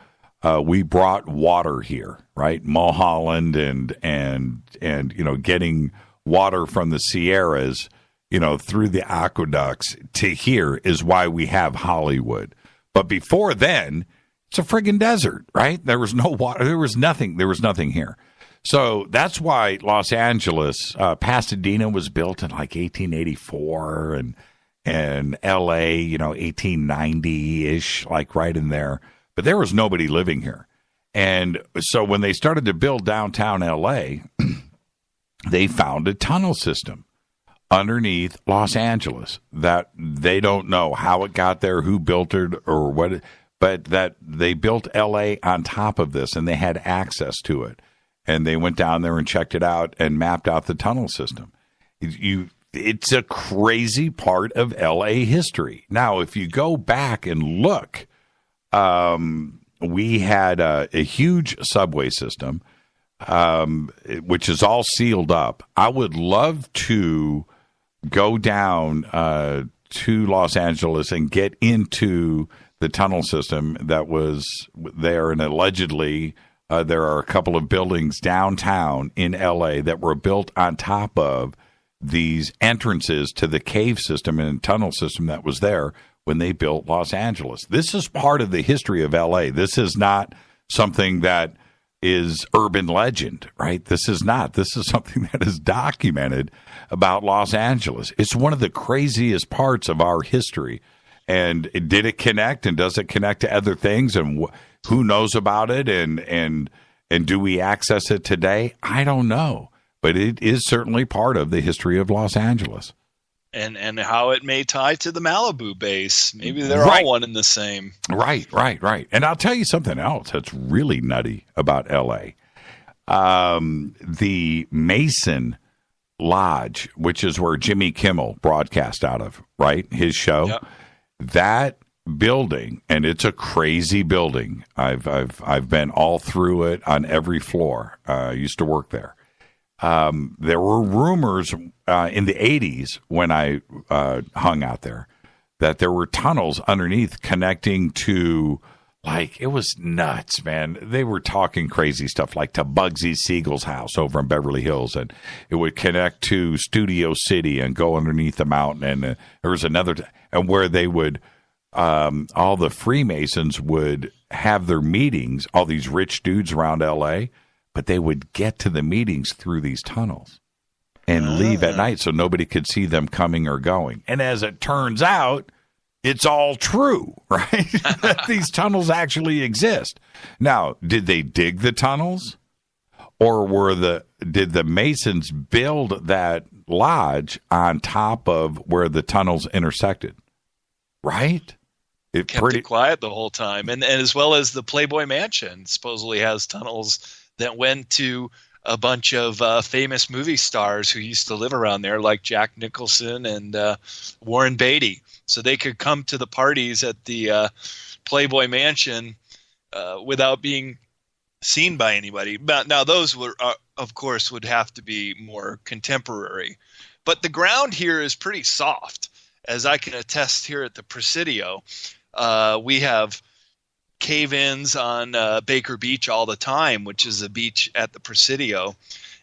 we brought water here, right? Mulholland and getting water from the Sierras, through the aqueducts to here is why we have Hollywood. But before then, it's a friggin' desert, right? There was no water. There was nothing here. So that's why Los Angeles, Pasadena was built in like 1884 and L.A., 1890-ish, like right in there. But there was nobody living here. And so when they started to build downtown L.A., they found a tunnel system underneath Los Angeles that they don't know how it got there, who built it, or what, but that they built L.A. on top of this, and they had access to it. And they went down there and checked it out and mapped out the tunnel system. It's a crazy part of L.A. history. Now, if you go back and look, we had a huge subway system, which is all sealed up. I would love to go down to Los Angeles and get into the tunnel system that was there. And allegedly, there are a couple of buildings downtown in L.A. that were built on top of these entrances to the cave system and tunnel system that was there when they built Los Angeles. This is part of the history of L.A. This is not something that is urban legend, right? This is not. This is something that is documented about Los Angeles. It's one of the craziest parts of our history. And did it connect, and does it connect to other things, and who knows about it, and do we access it today? I don't know, but it is certainly part of the history of Los Angeles. And how it may tie to the Malibu base. Maybe they're all one and the same. Right. And I'll tell you something else that's really nutty about L.A. The Mason Lodge, which is where Jimmy Kimmel broadcast out of, right? His show. Yep. That building, and it's a crazy building. I've been all through it on every floor. I used to work there. There were rumors in the 80s when I hung out there that there were tunnels underneath connecting to, like, it was nuts, man. They were talking crazy stuff like to Bugsy Siegel's house over in Beverly Hills, and it would connect to Studio City and go underneath the mountain. And there was another, and where they would, all the Freemasons would have their meetings, all these rich dudes around L.A., but they would get to the meetings through these tunnels and leave at night so nobody could see them coming or going. And as it turns out, it's all true, right? These tunnels actually exist. Now, did they dig the tunnels, or did the Masons build that lodge on top of where the tunnels intersected? Right? It kept it quiet the whole time. And as well as the Playboy Mansion supposedly has tunnels that went to a bunch of famous movie stars who used to live around there, like Jack Nicholson and Warren Beatty. So they could come to the parties at the Playboy Mansion without being seen by anybody. But now those were, of course, would have to be more contemporary. But the ground here is pretty soft, as I can attest here at the Presidio. We have cave-ins on Baker Beach all the time, which is a beach at the Presidio.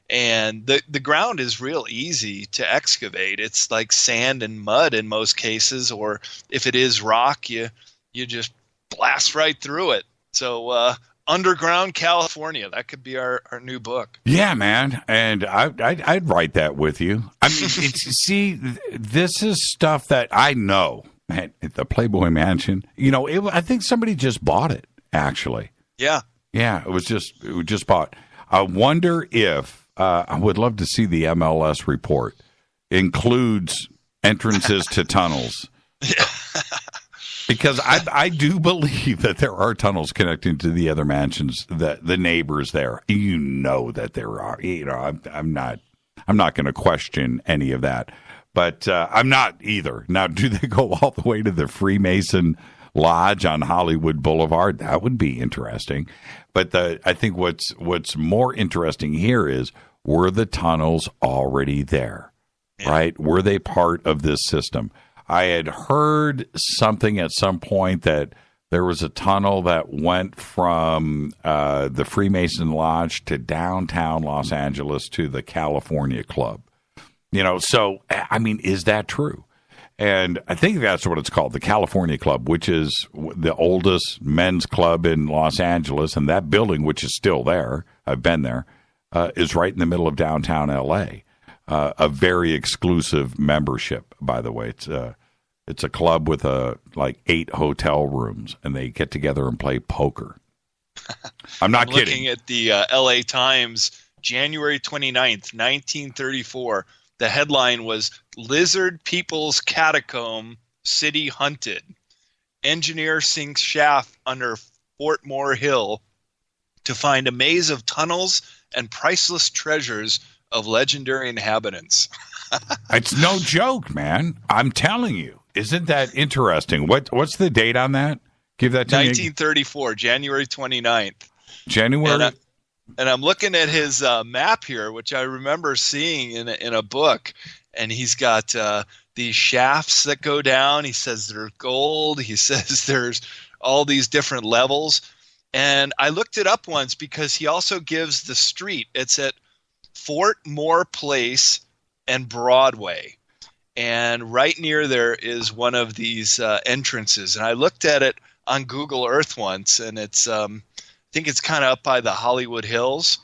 And the ground is real easy to excavate. It's like sand and mud in most cases, or if it is rock, you just blast right through it. So Underground California, that could be our new book. Yeah, man. And I'd write that with you. I mean, see, this is stuff that I know. Man, the Playboy Mansion, I think somebody just bought it, actually. Yeah. Yeah, it was just bought. I wonder if, I would love to see the MLS report, includes entrances to tunnels. Yeah. Because I do believe that there are tunnels connecting to the other mansions, the neighbors there. That there are. I'm not going to question any of that. But I'm not either. Now, do they go all the way to the Freemason Lodge on Hollywood Boulevard? That would be interesting. But I think what's more interesting here is, were the tunnels already there, right? Were they part of this system? I had heard something at some point that there was a tunnel that went from the Freemason Lodge to downtown Los Angeles to the California Club. So, I mean, is that true? And I think that's what it's called, the California Club, which is the oldest men's club in Los Angeles. And that building, which is still there, I've been there, is right in the middle of downtown L.A. A very exclusive membership, by the way. It's a club with 8 hotel rooms, and they get together and play poker. I'm not kidding. Looking at the L.A. Times, January 29th, 1934. The headline was, Lizard People's Catacomb City Hunted. Engineer sinks shaft under Fort Moore Hill to find a maze of tunnels and priceless treasures of legendary inhabitants. It's no joke, man. I'm telling you. Isn't that interesting? What's the date on that? Give that to 1934, January 29th. January. And I'm looking at his map here, which I remember seeing in a book. And he's got these shafts that go down. He says they're gold. He says there's all these different levels. And I looked it up once because he also gives the street. It's at Fort Moore Place and Broadway. And right near there is one of these entrances. And I looked at it on Google Earth once, and it's I think it's kind of up by the Hollywood Hills.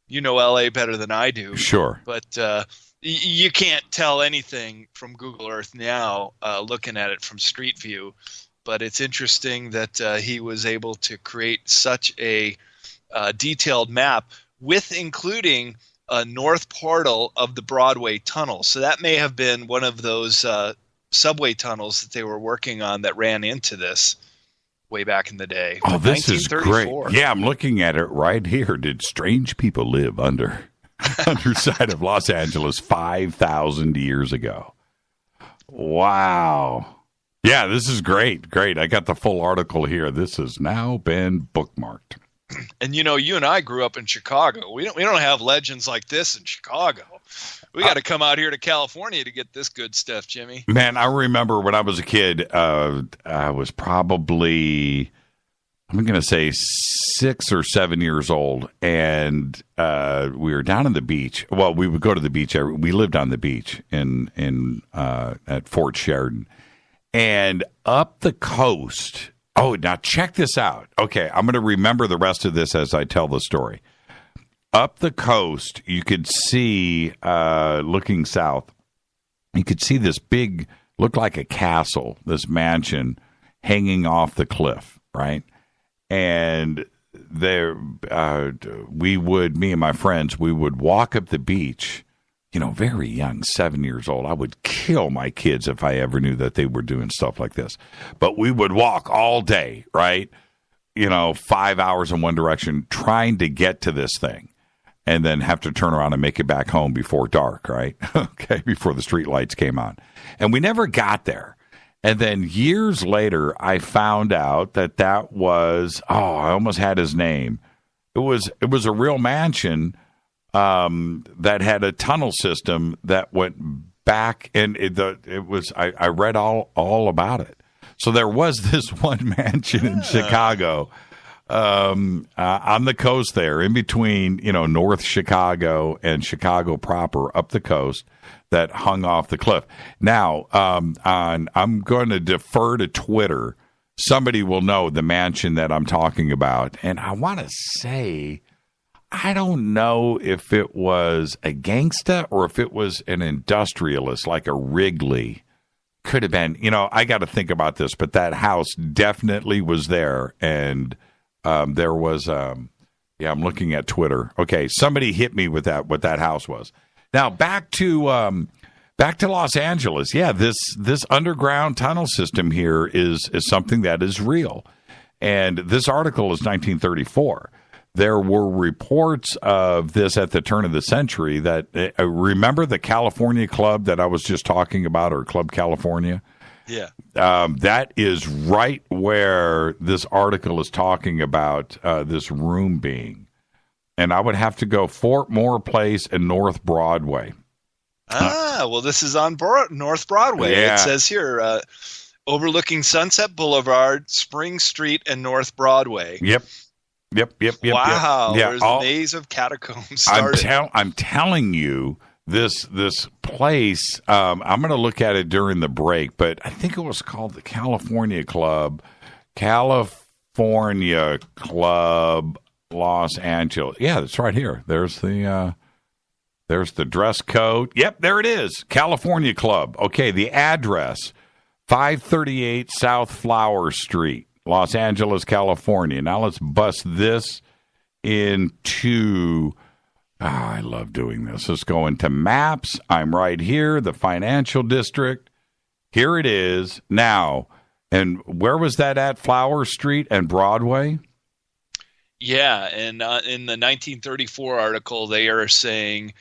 You know LA better than I do. Sure. But you can't tell anything from Google Earth now looking at it from Street View. But it's interesting that he was able to create such a detailed map with including a north portal of the Broadway tunnel. So that may have been one of those subway tunnels that they were working on that ran into this way back in the day. Oh, this is great. Yeah, I'm looking at it right here. Did strange people live underside of Los Angeles 5,000 years ago? Wow. Yeah, this is great. Great. I got the full article here. This has now been bookmarked. And you and I grew up in Chicago. We don't have legends like this in Chicago. We got to come out here to California to get this good stuff, Jimmy. Man, I remember when I was a kid, I was probably, I'm going to say 6 or 7 years old, and we were down on the beach. Well, we would go to the beach. We lived on the beach at Fort Sheridan, and up the coast. Oh, now check this out. Okay, I'm going to remember the rest of this as I tell the story. Up the coast, you could see, looking south, you could see this big, looked like a castle, this mansion hanging off the cliff, right? And there, me and my friends, we would walk up the beach, very young, 7 years old. I would kill my kids if I ever knew that they were doing stuff like this. But we would walk all day, right? 5 hours in one direction trying to get to this thing. And then have to turn around and make it back home before dark, right? Okay, before the street lights came on. And we never got there. And then years later, I found out that was, I almost had his name. It was a real mansion that had a tunnel system that went back, and I read all about it. So there was this one mansion in Chicago, on the coast there, in between, North Chicago and Chicago proper, up the coast, that hung off the cliff. Now, I'm going to defer to Twitter. Somebody will know the mansion that I'm talking about. And I want to say, I don't know if it was a gangsta or if it was an industrialist, like a Wrigley. Could have been, I got to think about this, but that house definitely was there. And there was, I'm looking at Twitter. Okay, somebody hit me with what that house was. Now back to Los Angeles. Yeah, this underground tunnel system here is something that is real, and this article is 1934. there were reports of this at the turn of the century that, remember the California Club that I was just talking about, or Club California? Yeah. That is right where this article is talking about this room being. And I would have to go Fort Moore Place and North Broadway. Well, this is on North Broadway. Yeah. It says here, overlooking Sunset Boulevard, Spring Street, and North Broadway. Yep. Wow. Yeah, There's a maze of catacombs started. I'm telling you, this place, I'm going to look at it during the break, but I think it was called the California Club, Los Angeles. Yeah, it's right here. There's the dress code. Yep, there it is. California Club. Okay, the address, 538 South Flower Street, Los Angeles, California. Now let's bust this into... I love doing this. Let's go into maps. I'm right here, the financial district. Here it is. Now, and where was that at? Flower Street and Broadway? Yeah, and in the 1934 article, they are saying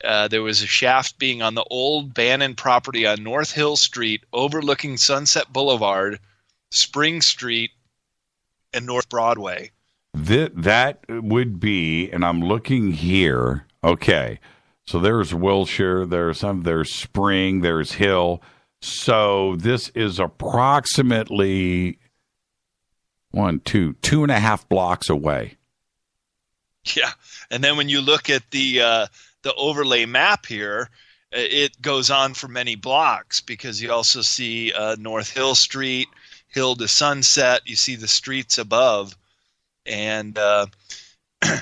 there was a shaft being on the old Bannon property on North Hill Street, overlooking Sunset Boulevard, Spring Street, and North Broadway. That would be, and I'm looking here. Okay, so there's Wilshire, there's Spring, there's Hill. So this is approximately 2.5 blocks away. Yeah, and then when you look at the overlay map here, it goes on for many blocks because you also see North Hill Street, Hill to Sunset. You see the streets above. And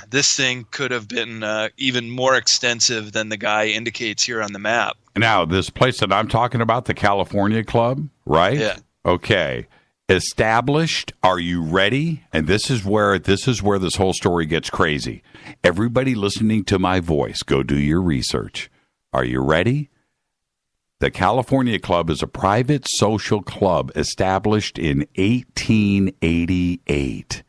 this thing could have been even more extensive than the guy indicates here on the map. Now, this place that I'm talking about, the California Club, right? Yeah. Okay. Established. Are you ready? And this is where this whole story gets crazy. Everybody listening to my voice, go do your research. Are you ready? The California Club is a private social club established in 1888.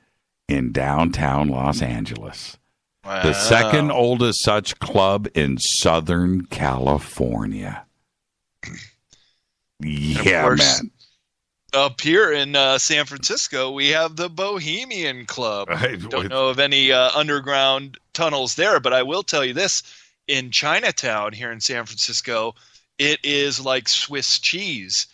In downtown Los Angeles. Wow. The second oldest such club in Southern California. Yeah, course, man. Up here in San Francisco, we have the Bohemian Club. Don't know of any underground tunnels there, but I will tell you this. In Chinatown here in San Francisco, it is like Swiss cheese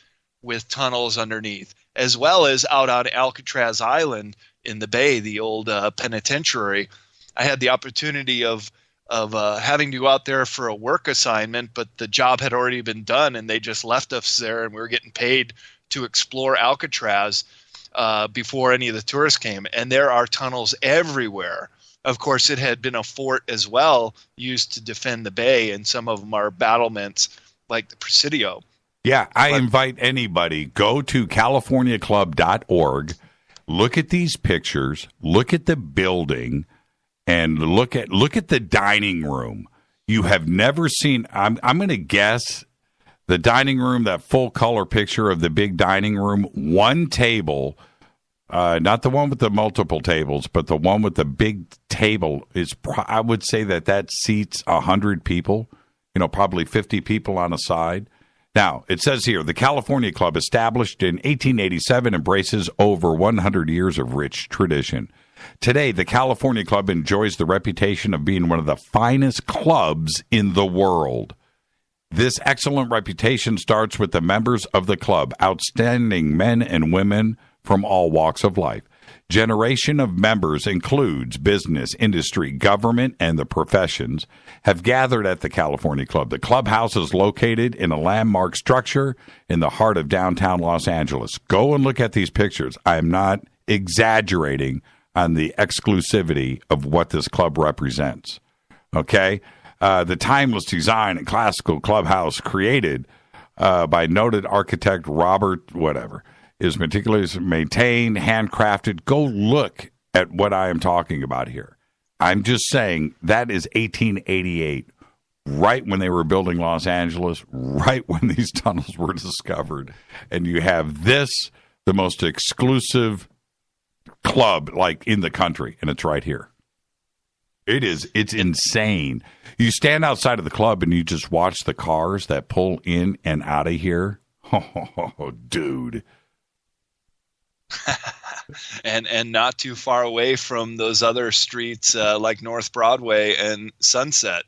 with tunnels underneath, as well as out on Alcatraz Island in the Bay, the old penitentiary. I had the opportunity of having to go out there for a work assignment, but the job had already been done, and they just left us there, and we were getting paid to explore Alcatraz before any of the tourists came. And there are tunnels everywhere. Of course, it had been a fort as well, used to defend the bay, and some of them are battlements like the Presidio. Yeah, I invite anybody, go to californiaclub.org. Look at these pictures, look at the building, and look at the dining room. You have never seen, I'm going to guess, the dining room, that full color picture of the big dining room, one table, not the one with the multiple tables, but the one with the big table, is I would say that seats 100 people, probably 50 people on a side. Now, it says here, the California Club, established in 1887, embraces over 100 years of rich tradition. Today, the California Club enjoys the reputation of being one of the finest clubs in the world. This excellent reputation starts with the members of the club, outstanding men and women from all walks of life. Generation of members includes business, industry, government, and the professions have gathered at the California Club. The clubhouse is located in a landmark structure in the heart of downtown Los Angeles. Go and look at these pictures. I am not exaggerating on the exclusivity of what this club represents. Okay? The timeless design and classical clubhouse created by noted architect Robert whatever is meticulously maintained, handcrafted. Go look at what I am talking about here. I'm just saying that is 1888, right when they were building Los Angeles, right when these tunnels were discovered. And you have this, the most exclusive club like in the country, and it's right here. It's insane. You stand outside of the club and you just watch the cars that pull in and out of here. Oh, dude. and not too far away from those other streets like North Broadway and Sunset.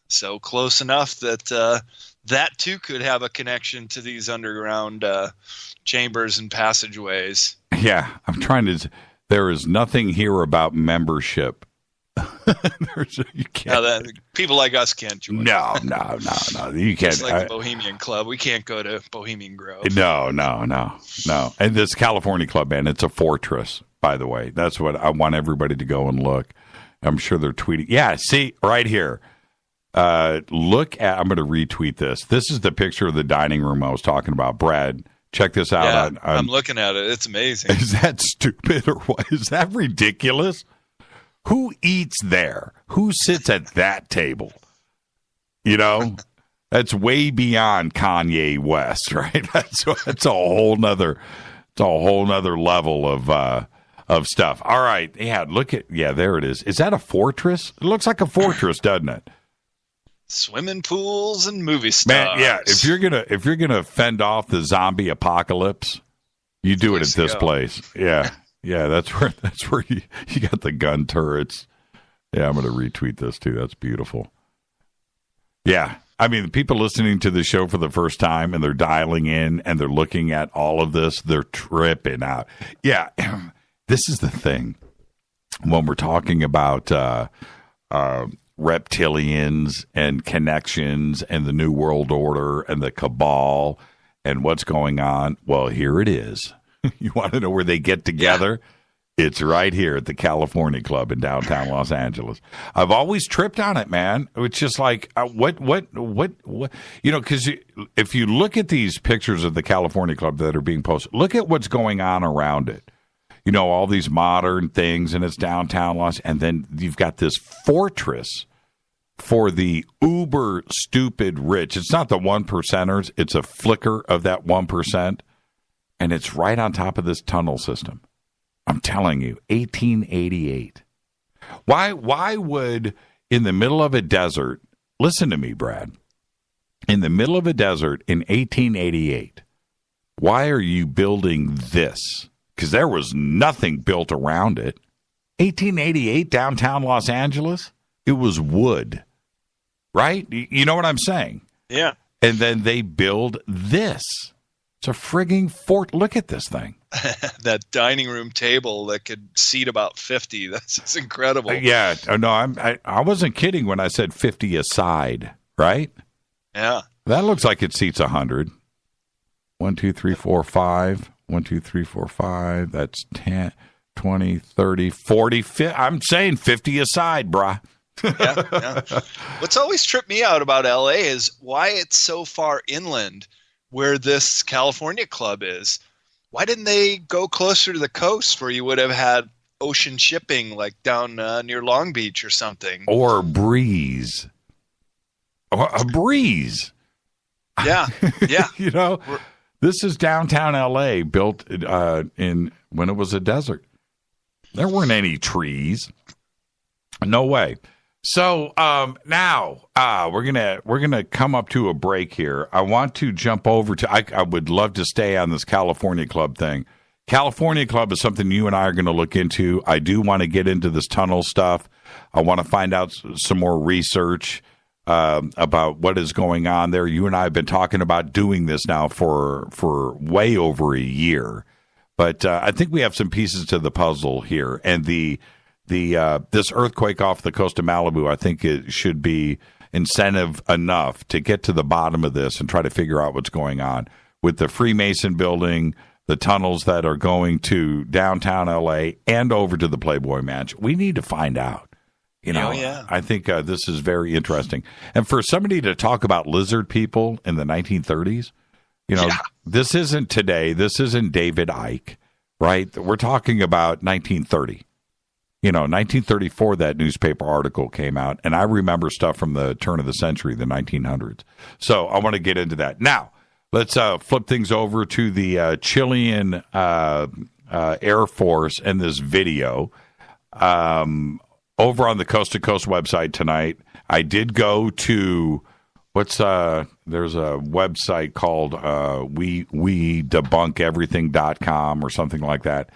So close enough that that too could have a connection to these underground chambers and passageways. Yeah, I'm trying to. There is nothing here about membership. You can't. People like us can't join. No. You can't. It's like the Bohemian Club. We can't go to Bohemian Grove. No. And this California Club, man, it's a fortress, by the way. That's what I want everybody to go and look. I'm sure they're tweeting. Yeah, see, right here. Look at, I'm going to retweet this. This is the picture of the dining room I was talking about. Brad, check this out. Yeah, I'm looking at it. It's amazing. Is that stupid or what? Is that ridiculous? Who eats there? Who sits at that table? You know, that's way beyond Kanye West, right? That's a whole nother level of stuff. All right. Yeah. There it is. Is that a fortress? It looks like a fortress, doesn't it? Swimming pools and movie stars. Man, yeah. If you're gonna fend off the zombie apocalypse, you do it at this place. Yeah. Yeah, that's where you got the gun turrets. Yeah, I'm going to retweet this too. That's beautiful. Yeah, I mean, the people listening to the show for the first time and they're dialing in and they're looking at all of this, they're tripping out. Yeah, this is the thing. When we're talking about reptilians and connections and the New World Order and the cabal and what's going on, well, here it is. You want to know where they get together? Yeah. It's right here at the California Club in downtown Los Angeles. I've always tripped on it, man. It's just like, what? You know, because if you look at these pictures of the California Club that are being posted, look at what's going on around it. You know, all these modern things, and it's downtown Los, and then you've got this fortress for the uber stupid rich. It's not the 1%ers. It's a flicker of that 1%. And it's right on top of this tunnel system. I'm telling you, 1888. Why would, in the middle of a desert, listen to me, Brad, in the middle of a desert in 1888, why are you building this? Because there was nothing built around it. 1888, downtown Los Angeles, it was wood, right? You know what I'm saying? Yeah. And then they build this. It's a frigging fort. Look at this thing. That dining room table that could seat about 50. That's incredible. Yeah. No, I wasn't kidding when I said 50 a side, right? Yeah. That looks like it seats 100. 1, 2, 3, 4, 5. 1, 2, 3, 4, 5. That's 10, 20, 30, 40. 50. I'm saying 50 a side, brah. Yeah. What's always tripped me out about LA is why it's so far inland where this California Club is. Why didn't they go closer to the coast where you would have had ocean shipping, like down near Long Beach or something? Or a breeze. A breeze. Yeah. You know, this is downtown L.A. built in when it was a desert. There weren't any trees. No way. So now we're gonna come up to a break here. I want to jump over to. I would love to stay on this California Club thing. California Club is something you and I are going to look into. I do want to get into this tunnel stuff. I want to find out some more research about what is going on there. You and I have been talking about doing this now for way over a year, but I think we have some pieces to the puzzle here, and this earthquake off the coast of Malibu, I think it should be incentive enough to get to the bottom of this and try to figure out what's going on with the Freemason building, the tunnels that are going to downtown L.A. and over to the Playboy Mansion. We need to find out. You know, I think this is very interesting. And for somebody to talk about lizard people in the 1930s, you know, this isn't today. This isn't David Icke, right? We're talking about 1930. You know, 1934, that newspaper article came out, and I remember stuff from the turn of the century, the 1900s. So I want to get into that. Now, let's flip things over to the Chilean Air Force and this video. over on the Coast to Coast website tonight. I did go to there's a website called we debunkeverything.com or something like that.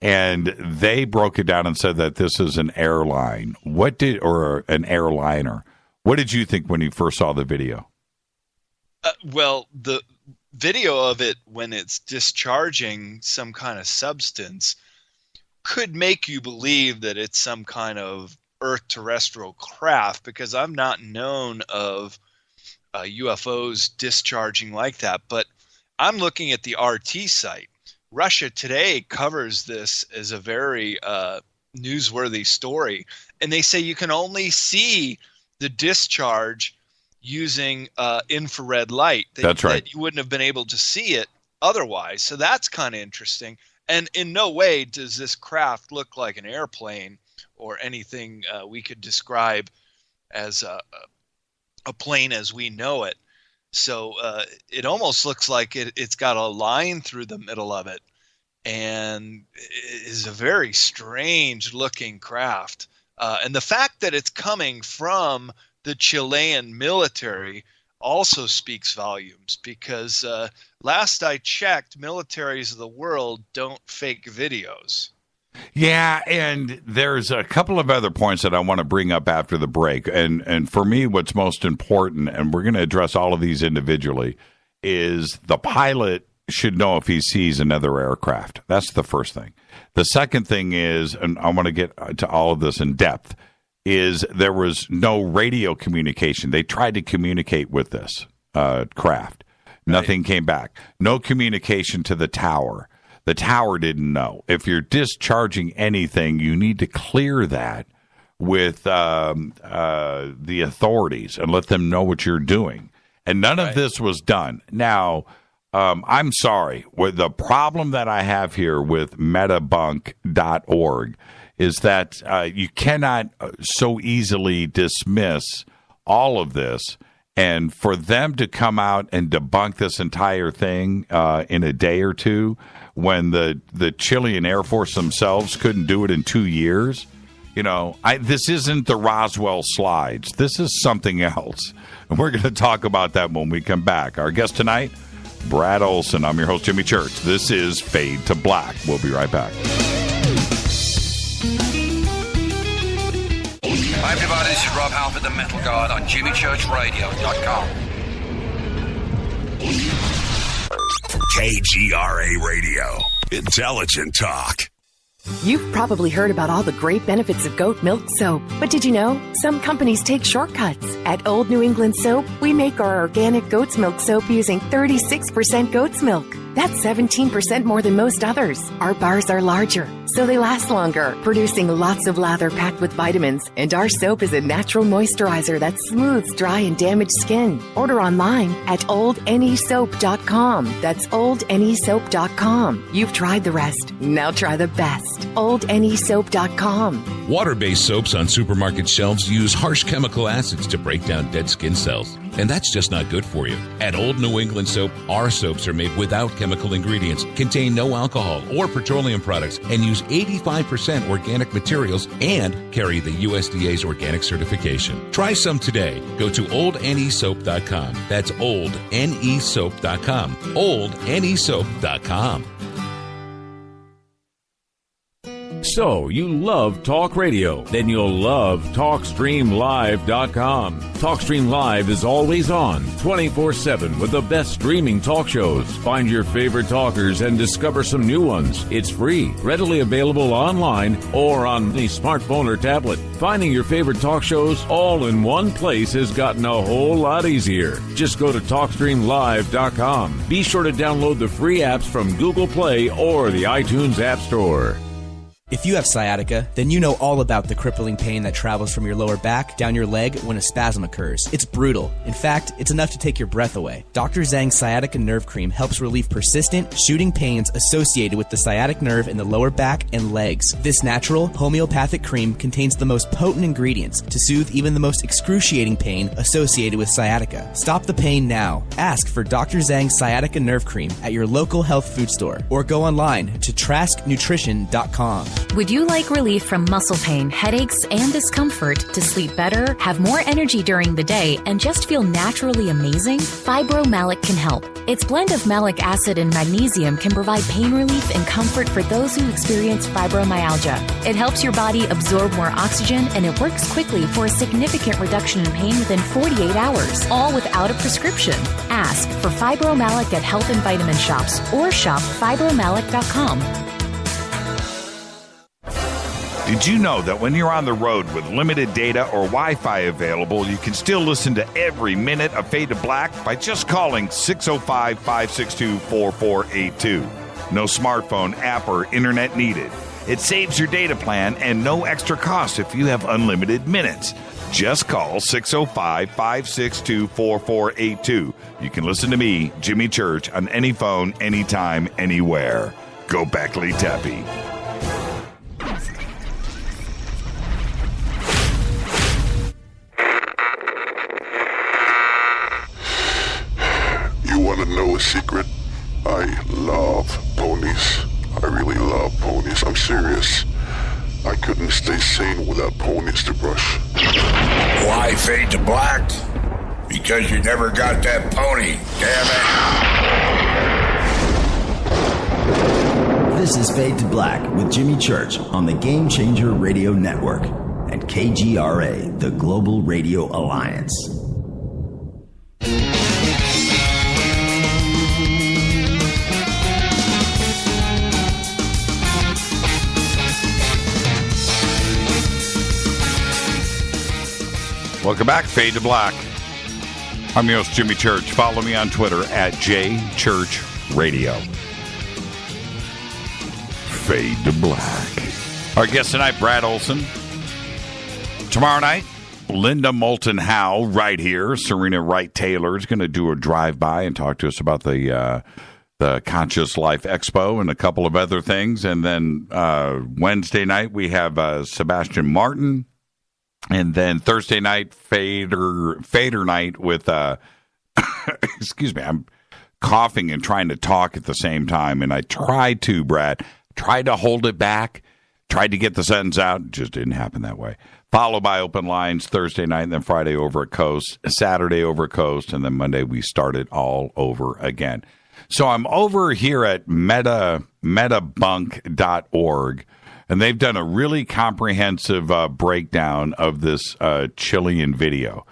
And they broke it down and said that this is an airline. Or an airliner. What did you think when you first saw the video? Well, the video of it when it's discharging some kind of substance could make you believe that it's some kind of Earth terrestrial craft, because I've not known of UFOs discharging like that. But I'm looking at the RT site. Russia Today covers this as a very newsworthy story, and they say you can only see the discharge using infrared light. That's right. That you wouldn't have been able to see it otherwise. So that's kind of interesting. And in no way does this craft look like an airplane or anything we could describe as a plane as we know it. So it almost looks like it's got a line through the middle of it, and it is a very strange looking craft. And the fact that it's coming from the Chilean military also speaks volumes, because last I checked, militaries of the world don't fake videos. Yeah, and there's a couple of other points that I want to bring up after the break. And for me, what's most important, and we're going to address all of these individually, is the pilot should know if he sees another aircraft. That's the first thing. The second thing is, and I want to get to all of this in depth, is there was no radio communication. They tried to communicate with this craft. Nothing came back. No communication to the tower. The tower didn't know. If you're discharging anything, you need to clear that with the authorities and let them know what you're doing. And none of this was done. Now, I'm sorry. The problem that I have here with metabunk.org is that you cannot so easily dismiss all of this. And for them to come out and debunk this entire thing in a day or two, when the Chilean Air Force themselves couldn't do it in 2 years, this isn't the Roswell slides. This is something else. And we're going to talk about that when we come back. Our guest tonight, Brad Olsen. I'm your host, Jimmy Church. This is Fade to Black. We'll be right back. Hi everybody, this is Rob Halford, the Metal God, on JimmyChurchRadio.com. KGRA Radio. Intelligent talk. You've probably heard about all the great benefits of goat milk soap, but did you know some companies take shortcuts? At Old New England Soap, we make our organic goat's milk soap using 36% goat's milk. That's 17% more than most others. Our bars are larger, so they last longer, producing lots of lather packed with vitamins. And our soap is a natural moisturizer that smooths dry and damaged skin. Order online at oldnesoap.com. That's oldnesoap.com. You've tried the rest. Now try the best. oldnesoap.com. Water-based soaps on supermarket shelves use harsh chemical acids to break down dead skin cells. And that's just not good for you. At Old New England Soap, our soaps are made without chemical ingredients, contain no alcohol or petroleum products, and use 85% organic materials and carry the USDA's organic certification. Try some today. Go to oldnesoap.com. That's oldnesoap.com. oldnesoap.com. So, you love talk radio? Then you'll love TalkStreamLive.com. TalkStream Live is always on, 24/7, with the best streaming talk shows. Find your favorite talkers and discover some new ones. It's free, readily available online or on the smartphone or tablet. Finding your favorite talk shows all in one place has gotten a whole lot easier. Just go to TalkStreamLive.com. Be sure to download the free apps from Google Play or the iTunes App Store. If you have sciatica, then you know all about the crippling pain that travels from your lower back down your leg when a spasm occurs. It's brutal. In fact, it's enough to take your breath away. Dr. Zhang's Sciatica Nerve Cream helps relieve persistent, shooting pains associated with the sciatic nerve in the lower back and legs. This natural, homeopathic cream contains the most potent ingredients to soothe even the most excruciating pain associated with sciatica. Stop the pain now. Ask for Dr. Zhang's Sciatica Nerve Cream at your local health food store or go online to trasknutrition.com. Would you like relief from muscle pain, headaches, and discomfort to sleep better, have more energy during the day, and just feel naturally amazing? Fibromalic can help. Its blend of malic acid and magnesium can provide pain relief and comfort for those who experience fibromyalgia. It helps your body absorb more oxygen, and it works quickly for a significant reduction in pain within 48 hours, all without a prescription. Ask for Fibromalic at health and vitamin shops or shop fibromalic.com. Did you know that when you're on the road with limited data or Wi-Fi available, you can still listen to every minute of Fade to Black by just calling 605-562-4482. No smartphone, app, or internet needed. It saves your data plan and no extra cost if you have unlimited minutes. Just call 605-562-4482. You can listen to me, Jimmy Church, on any phone, anytime, anywhere. Go Beckley Tappy. You want to know a secret? I love ponies. I really love ponies. I'm serious. I couldn't stay sane without ponies to brush. Why Fade to Black? Because you never got that pony, damn it. This is Fade to Black with Jimmy Church on the Game Changer Radio Network and KGRA, the Global Radio Alliance. Welcome back, Fade to Black. I'm your host, Jimmy Church. Follow me on Twitter at JChurchRadio. Fade to Black. Our guest tonight, Brad Olsen. Tomorrow night, Linda Moulton Howe right here. Serena Wright Taylor is going to do a drive-by and talk to us about the Conscious Life Expo and a couple of other things. And then Wednesday night, we have Sebastian Martin. And then Thursday night, Fader night with, excuse me, I'm coughing and trying to talk at the same time. And I tried to, Brad, tried to hold it back, tried to get the sentence out. It just didn't happen that way. Followed by open lines Thursday night, and then Friday over at Coast, Saturday over at Coast, and then Monday we started all over again. So I'm over here at metabunk.org. And they've done a really comprehensive breakdown of this Chilean video.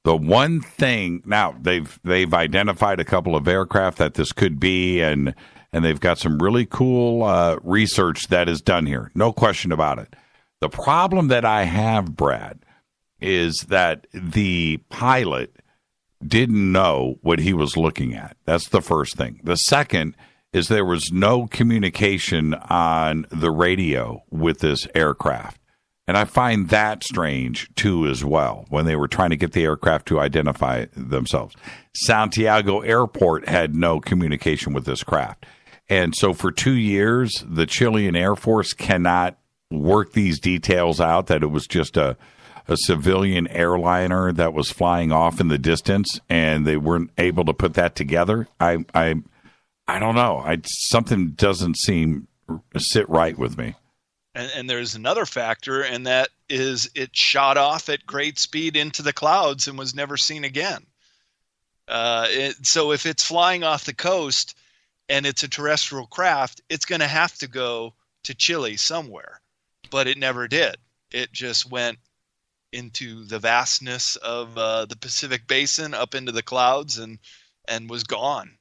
The one thing now they've identified a couple of aircraft that this could be, and they've got some really cool research that is done here. No question about it. The problem that I have, Brad, is that the pilot didn't know what he was looking at. That's the first thing. The second is there was no communication on the radio with this aircraft. And I find that strange, too, as well, when they were trying to get the aircraft to identify themselves. Santiago Airport had no communication with this craft. And so for 2 years, the Chilean Air Force cannot work these details out, that it was just a civilian airliner that was flying off in the distance, and they weren't able to put that together. I don't know. Something doesn't sit right with me. And there's another factor, and that is it shot off at great speed into the clouds and was never seen again. So if it's flying off the coast and it's a terrestrial craft, it's going to have to go to Chile somewhere. But it never did. It just went into the vastness of the Pacific Basin, up into the clouds, and was gone.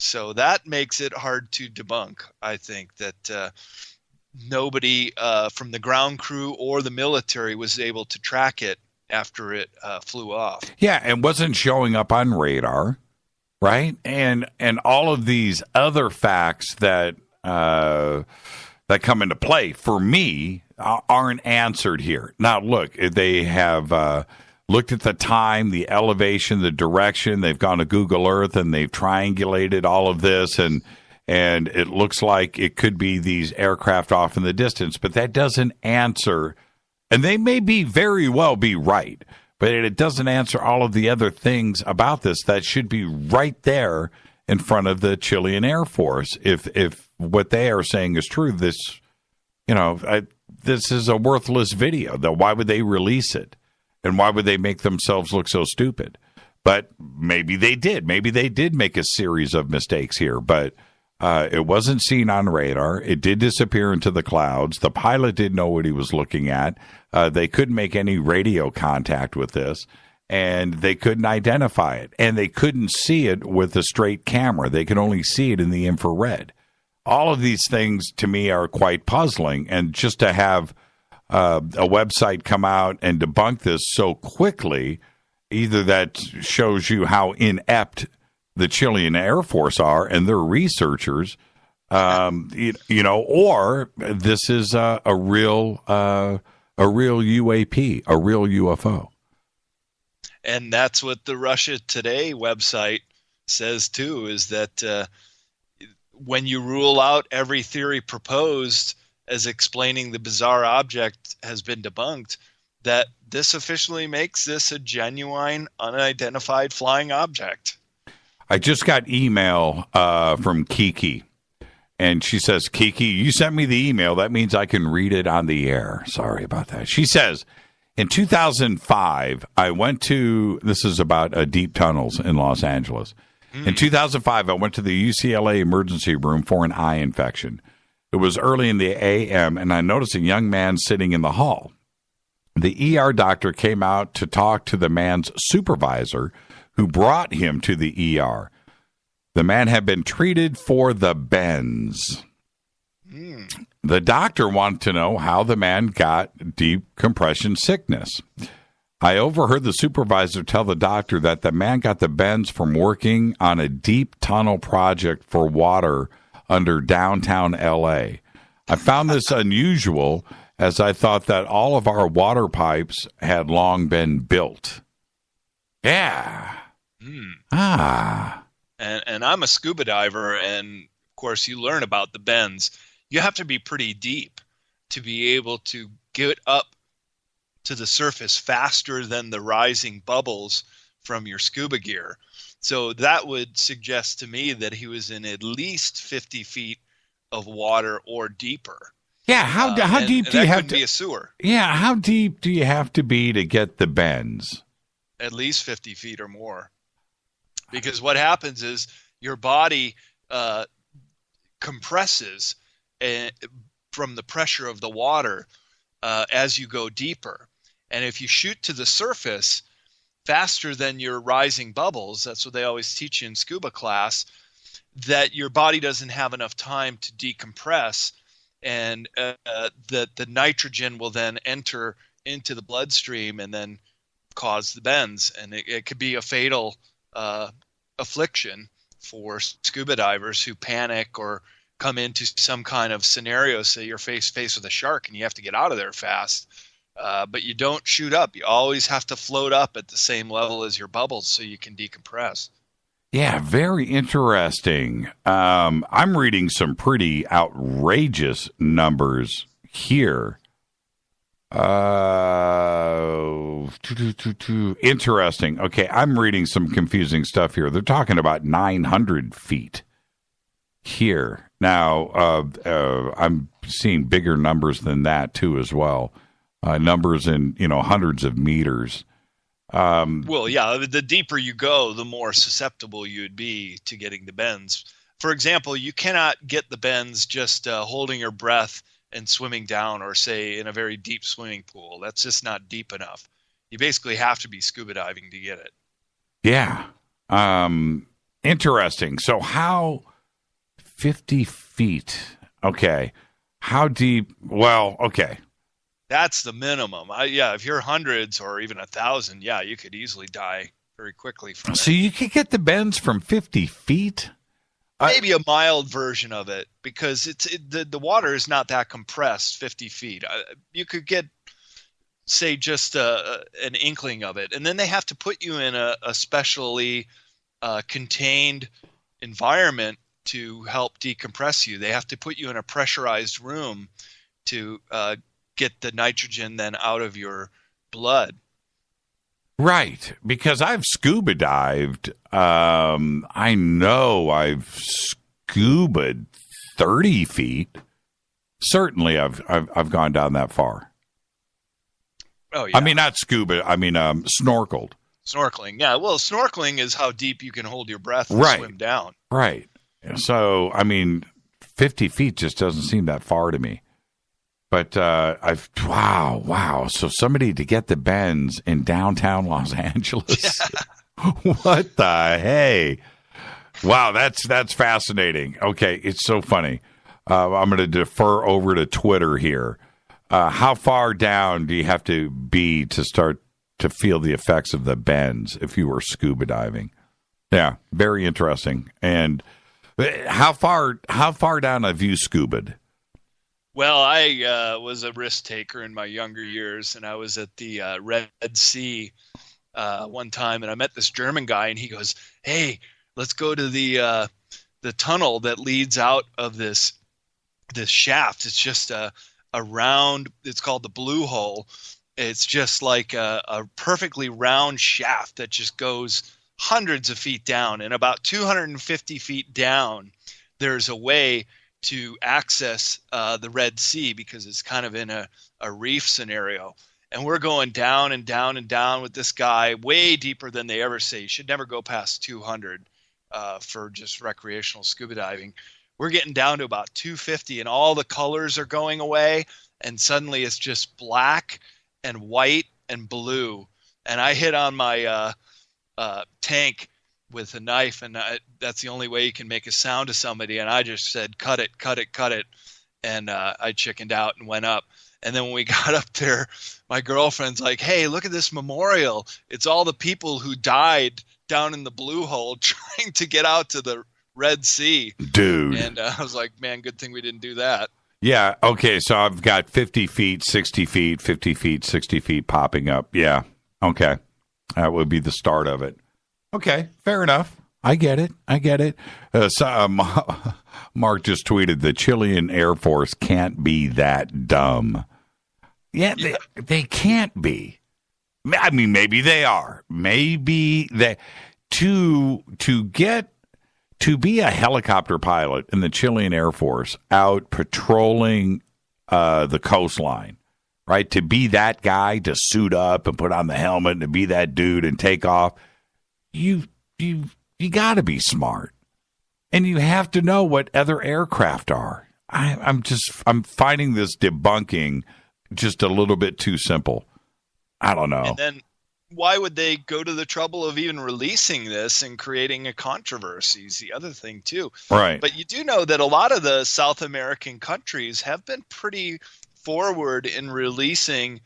So that makes it hard to debunk. I think that nobody from the ground crew or the military was able to track it after it flew off. Yeah, and wasn't showing up on radar, right? And all of these other facts that come into play for me aren't answered here. Now, look, they have looked at the time, the elevation, the direction. They've gone to Google Earth and they've triangulated all of this, and it looks like it could be these aircraft off in the distance. But that doesn't answer, and they may be very well be right, but it doesn't answer all of the other things about this that should be right there in front of the Chilean Air Force. If what they are saying is true, this this is a worthless video. Why would they release it? And why would they make themselves look so stupid? But maybe they did. Maybe they did make a series of mistakes here, but it wasn't seen on radar. It did disappear into the clouds. The pilot didn't know what he was looking at. They couldn't make any radio contact with this, and they couldn't identify it. And they couldn't see it with a straight camera. They could only see it in the infrared. All of these things, to me, are quite puzzling. And just to have a website come out and debunk this so quickly, either that shows you how inept the Chilean Air Force are and their researchers, or this is a real UAP, a real UFO. And that's what the Russia Today website says too, is that when you rule out every theory proposed as explaining the bizarre object has been debunked, that this officially makes this a genuine, unidentified flying object. I just got email from Kiki, and she says, Kiki, you sent me the email. That means I can read it on the air. Sorry about that. She says, in 2005, I went to, this is about deep tunnels in Los Angeles. In 2005, I went to the UCLA emergency room for an eye infection. It was early in the a.m., and I noticed a young man sitting in the hall. The ER doctor came out to talk to the man's supervisor, who brought him to the ER. The man had been treated for the bends. The doctor wanted to know how the man got deep compression sickness. I overheard the supervisor tell the doctor that the man got the bends from working on a deep tunnel project for water under downtown L.A. I found this unusual, as I thought that all of our water pipes had long been built. Yeah. And I'm a scuba diver, and of course you learn about the bends. You have to be pretty deep to be able to get up to the surface faster than the rising bubbles from your scuba gear. So that would suggest to me that he was in at least 50 feet of water or deeper. Yeah, how deep do you have to be a sewer? Yeah, how deep do you have to be to get the bends? At least 50 feet or more. Because what happens is your body compresses from the pressure of the water as you go deeper. And if you shoot to the surface faster than your rising bubbles, that's what they always teach you in scuba class, that your body doesn't have enough time to decompress, and the nitrogen will then enter into the bloodstream and then cause the bends. And it could be a fatal affliction for scuba divers who panic or come into some kind of scenario, say you're face with a shark and you have to get out of there fast. But you don't shoot up. You always have to float up at the same level as your bubbles so you can decompress. Yeah, very interesting. I'm reading some pretty outrageous numbers here. Interesting. Okay, I'm reading some confusing stuff here. They're talking about 900 feet here. Now, I'm seeing bigger numbers than that, too, as well. Numbers in, hundreds of meters. Well, yeah, the deeper you go, the more susceptible you'd be to getting the bends. For example, you cannot get the bends just holding your breath and swimming down, or say in a very deep swimming pool. That's just not deep enough. You basically have to be scuba diving to get it. Yeah. Interesting. So how 50 feet? Okay. How deep? Well, okay. That's the minimum. If you're hundreds or even 1,000, you could easily die very quickly from it. So you could get the bends from 50 feet? Maybe a mild version of it, because the water is not that compressed, 50 feet. You could get, say, just an inkling of it. And then they have to put you in a specially contained environment to help decompress you. They have to put you in a pressurized room to get the nitrogen then out of your blood. Right, because I've scuba dived. I know I've scubaed 30 feet. certainly I've gone down that far. Oh yeah. I mean, not scuba. I mean, snorkeled. Snorkeling. Yeah. Well, snorkeling is how deep you can hold your breath and Right. swim down. Right. So, I mean, 50 feet just doesn't seem that far to me. But wow. So somebody to get the bends in downtown Los Angeles. Yeah. What the hey? Wow, that's fascinating. Okay, it's so funny. I'm going to defer over to Twitter here. How far down do you have to be to start to feel the effects of the bends if you were scuba diving? Yeah, very interesting. And how far down have you scuba'd? Well, I was a risk taker in my younger years, and I was at the Red Sea one time, and I met this German guy, and he goes, "Hey, let's go to the tunnel that leads out of this shaft. It's just a round. It's called the Blue Hole. It's just like a perfectly round shaft that just goes hundreds of feet down, and about 250 feet down, there's a way to access the Red Sea because it's kind of in a reef scenario. And we're going down and down and down with this guy, way deeper than they ever say. You should never go past 200 for just recreational scuba diving. We're getting down to about 250, and all the colors are going away, and suddenly it's just black and white and blue. And I hit on my tank with a knife, and that's the only way you can make a sound to somebody. And I just said, cut it. And I chickened out and went up. And then when we got up there, my girlfriend's like, "Hey, look at this memorial. It's all the people who died down in the Blue Hole trying to get out to the Red Sea." Dude. And I was like, man, good thing we didn't do that. Yeah, okay, so I've got 50 feet, 60 feet, 50 feet, 60 feet popping up. Yeah, okay. That would be the start of it. Okay, fair enough. I get it. Mark just tweeted, the Chilean Air Force can't be that dumb. Yeah, they can't be. I mean, maybe they are. Maybe they to be a helicopter pilot in the Chilean Air Force out patrolling the coastline, right? To be that guy, to suit up and put on the helmet and to be that dude and take off, you got to be smart, and you have to know what other aircraft are. I'm finding this debunking just a little bit too simple. I don't know. And then why would they go to the trouble of even releasing this and creating a controversy is the other thing too. Right. But you do know that a lot of the South American countries have been pretty forward in releasing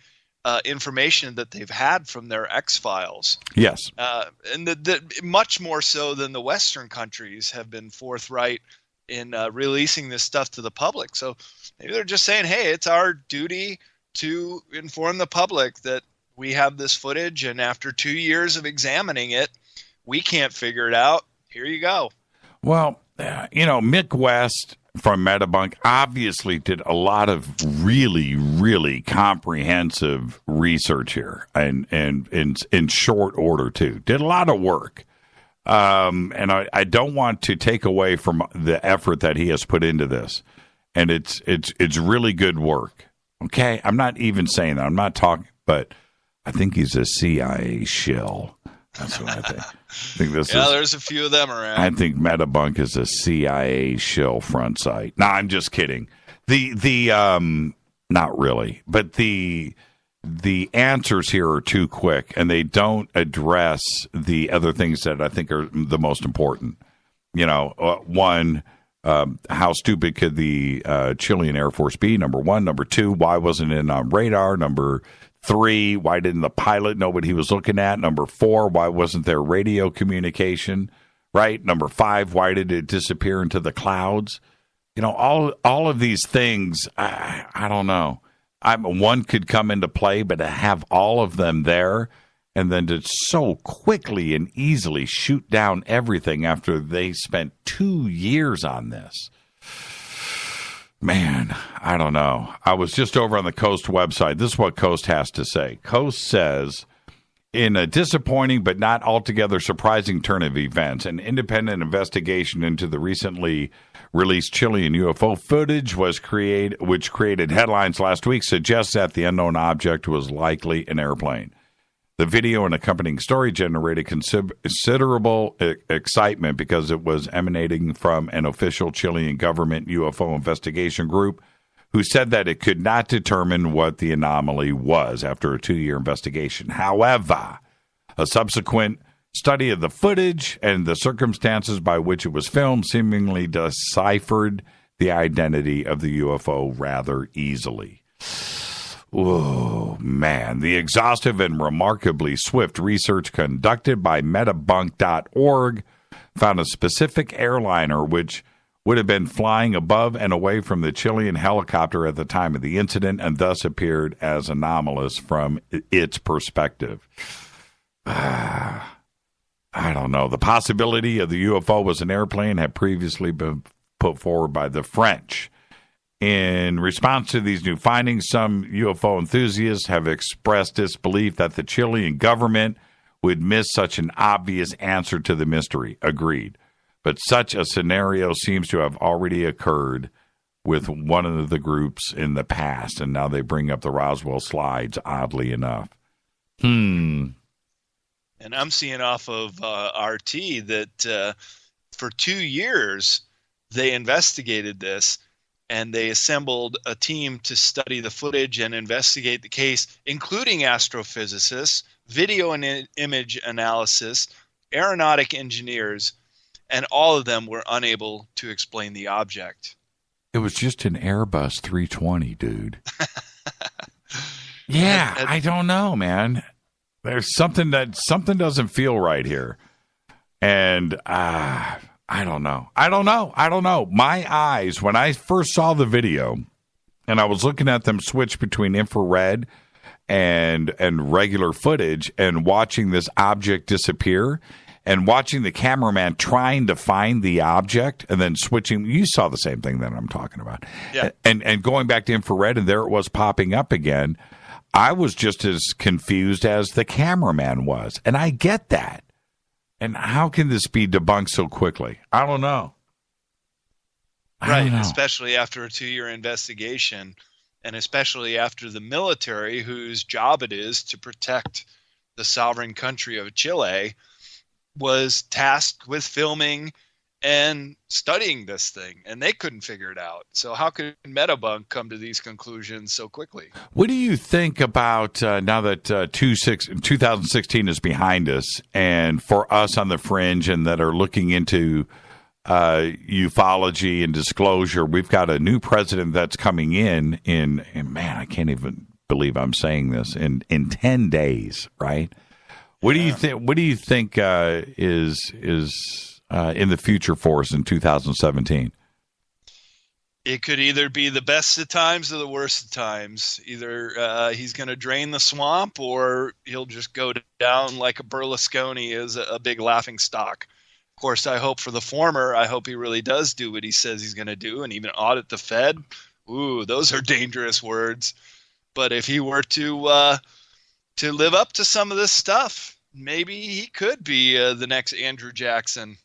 information that they've had from their X-Files. Yes. And much more so than the Western countries have been forthright in releasing this stuff to the public. So maybe they're just saying, hey, it's our duty to inform the public that we have this footage, and after 2 years of examining it, we can't figure it out. Here you go. Well, Mick West from Metabunk obviously did a lot of really, really comprehensive research here, and in short order too. Did a lot of work, and I don't want to take away from the effort that he has put into this, and it's really good work. Okay, I'm not even saying that. I'm not talking, but I think he's a CIA shill. That's what I think. There's a few of them around. I think Metabunk is a CIA shill front site. No, I'm just kidding. Not really, but the answers here are too quick, and they don't address the other things that I think are the most important. One, how stupid could the Chilean Air Force be? Number one. Number two, why wasn't it on radar? Number 3, why didn't the pilot know what he was looking at? Number 4, why wasn't there radio communication? Right? Number 5, why did it disappear into the clouds? All of these things, I don't know. One could come into play, but to have all of them there and then to so quickly and easily shoot down everything after they spent 2 years on this. Man, I don't know. I was just over on the Coast website. This is what Coast has to say. Coast says, In a disappointing but not altogether surprising turn of events, an independent investigation into the recently released Chilean UFO footage which created headlines last week, suggests that the unknown object was likely an airplane. The video and accompanying story generated considerable excitement because it was emanating from an official Chilean government UFO investigation group who said that it could not determine what the anomaly was after a 2-year investigation. However, a subsequent study of the footage and the circumstances by which it was filmed seemingly deciphered the identity of the UFO rather easily. Oh, man. The exhaustive and remarkably swift research conducted by metabunk.org found a specific airliner which would have been flying above and away from the Chilean helicopter at the time of the incident and thus appeared as anomalous from its perspective. I don't know. The possibility of the UFO was an airplane had previously been put forward by the French. In response to these new findings, some UFO enthusiasts have expressed disbelief that the Chilean government would miss such an obvious answer to the mystery. Agreed. But such a scenario seems to have already occurred with one of the groups in the past, and now they bring up the Roswell slides, oddly enough. And I'm seeing off of RT that for 2 years they investigated this, and they assembled a team to study the footage and investigate the case, including astrophysicists, video and image analysis, aeronautic engineers, and all of them were unable to explain the object. It was just an Airbus 320, dude. Yeah, I don't know, man. There's something doesn't feel right here. And I don't know. My eyes, when I first saw the video, and I was looking at them switch between infrared and regular footage and watching this object disappear, and watching the cameraman trying to find the object and then switching. You saw the same thing that I'm talking about. Yeah. And going back to infrared, and there it was popping up again. I was just as confused as the cameraman was. And I get that. And how can this be debunked so quickly? I don't know. Right, especially after a 2-year investigation, and especially after the military, whose job it is to protect the sovereign country of Chile, was tasked with filming and studying this thing, and they couldn't figure it out. So how could Metabunk come to these conclusions so quickly? What do you think about now that 2016 is behind us, and for us on the fringe and that are looking into ufology and disclosure, we've got a new president that's coming in man, I can't even believe I'm saying this, in 10 days, right? What do you think? What do you think is in the future for us in 2017? It could either be the best of times or the worst of times. Either he's going to drain the swamp, or he'll just go down like a Berlusconi as a big laughing stock. Of course, I hope for the former. I hope he really does do what he says he's going to do, and even audit the Fed. Ooh, those are dangerous words. But if he were to live up to some of this stuff, maybe he could be the next Andrew Jackson.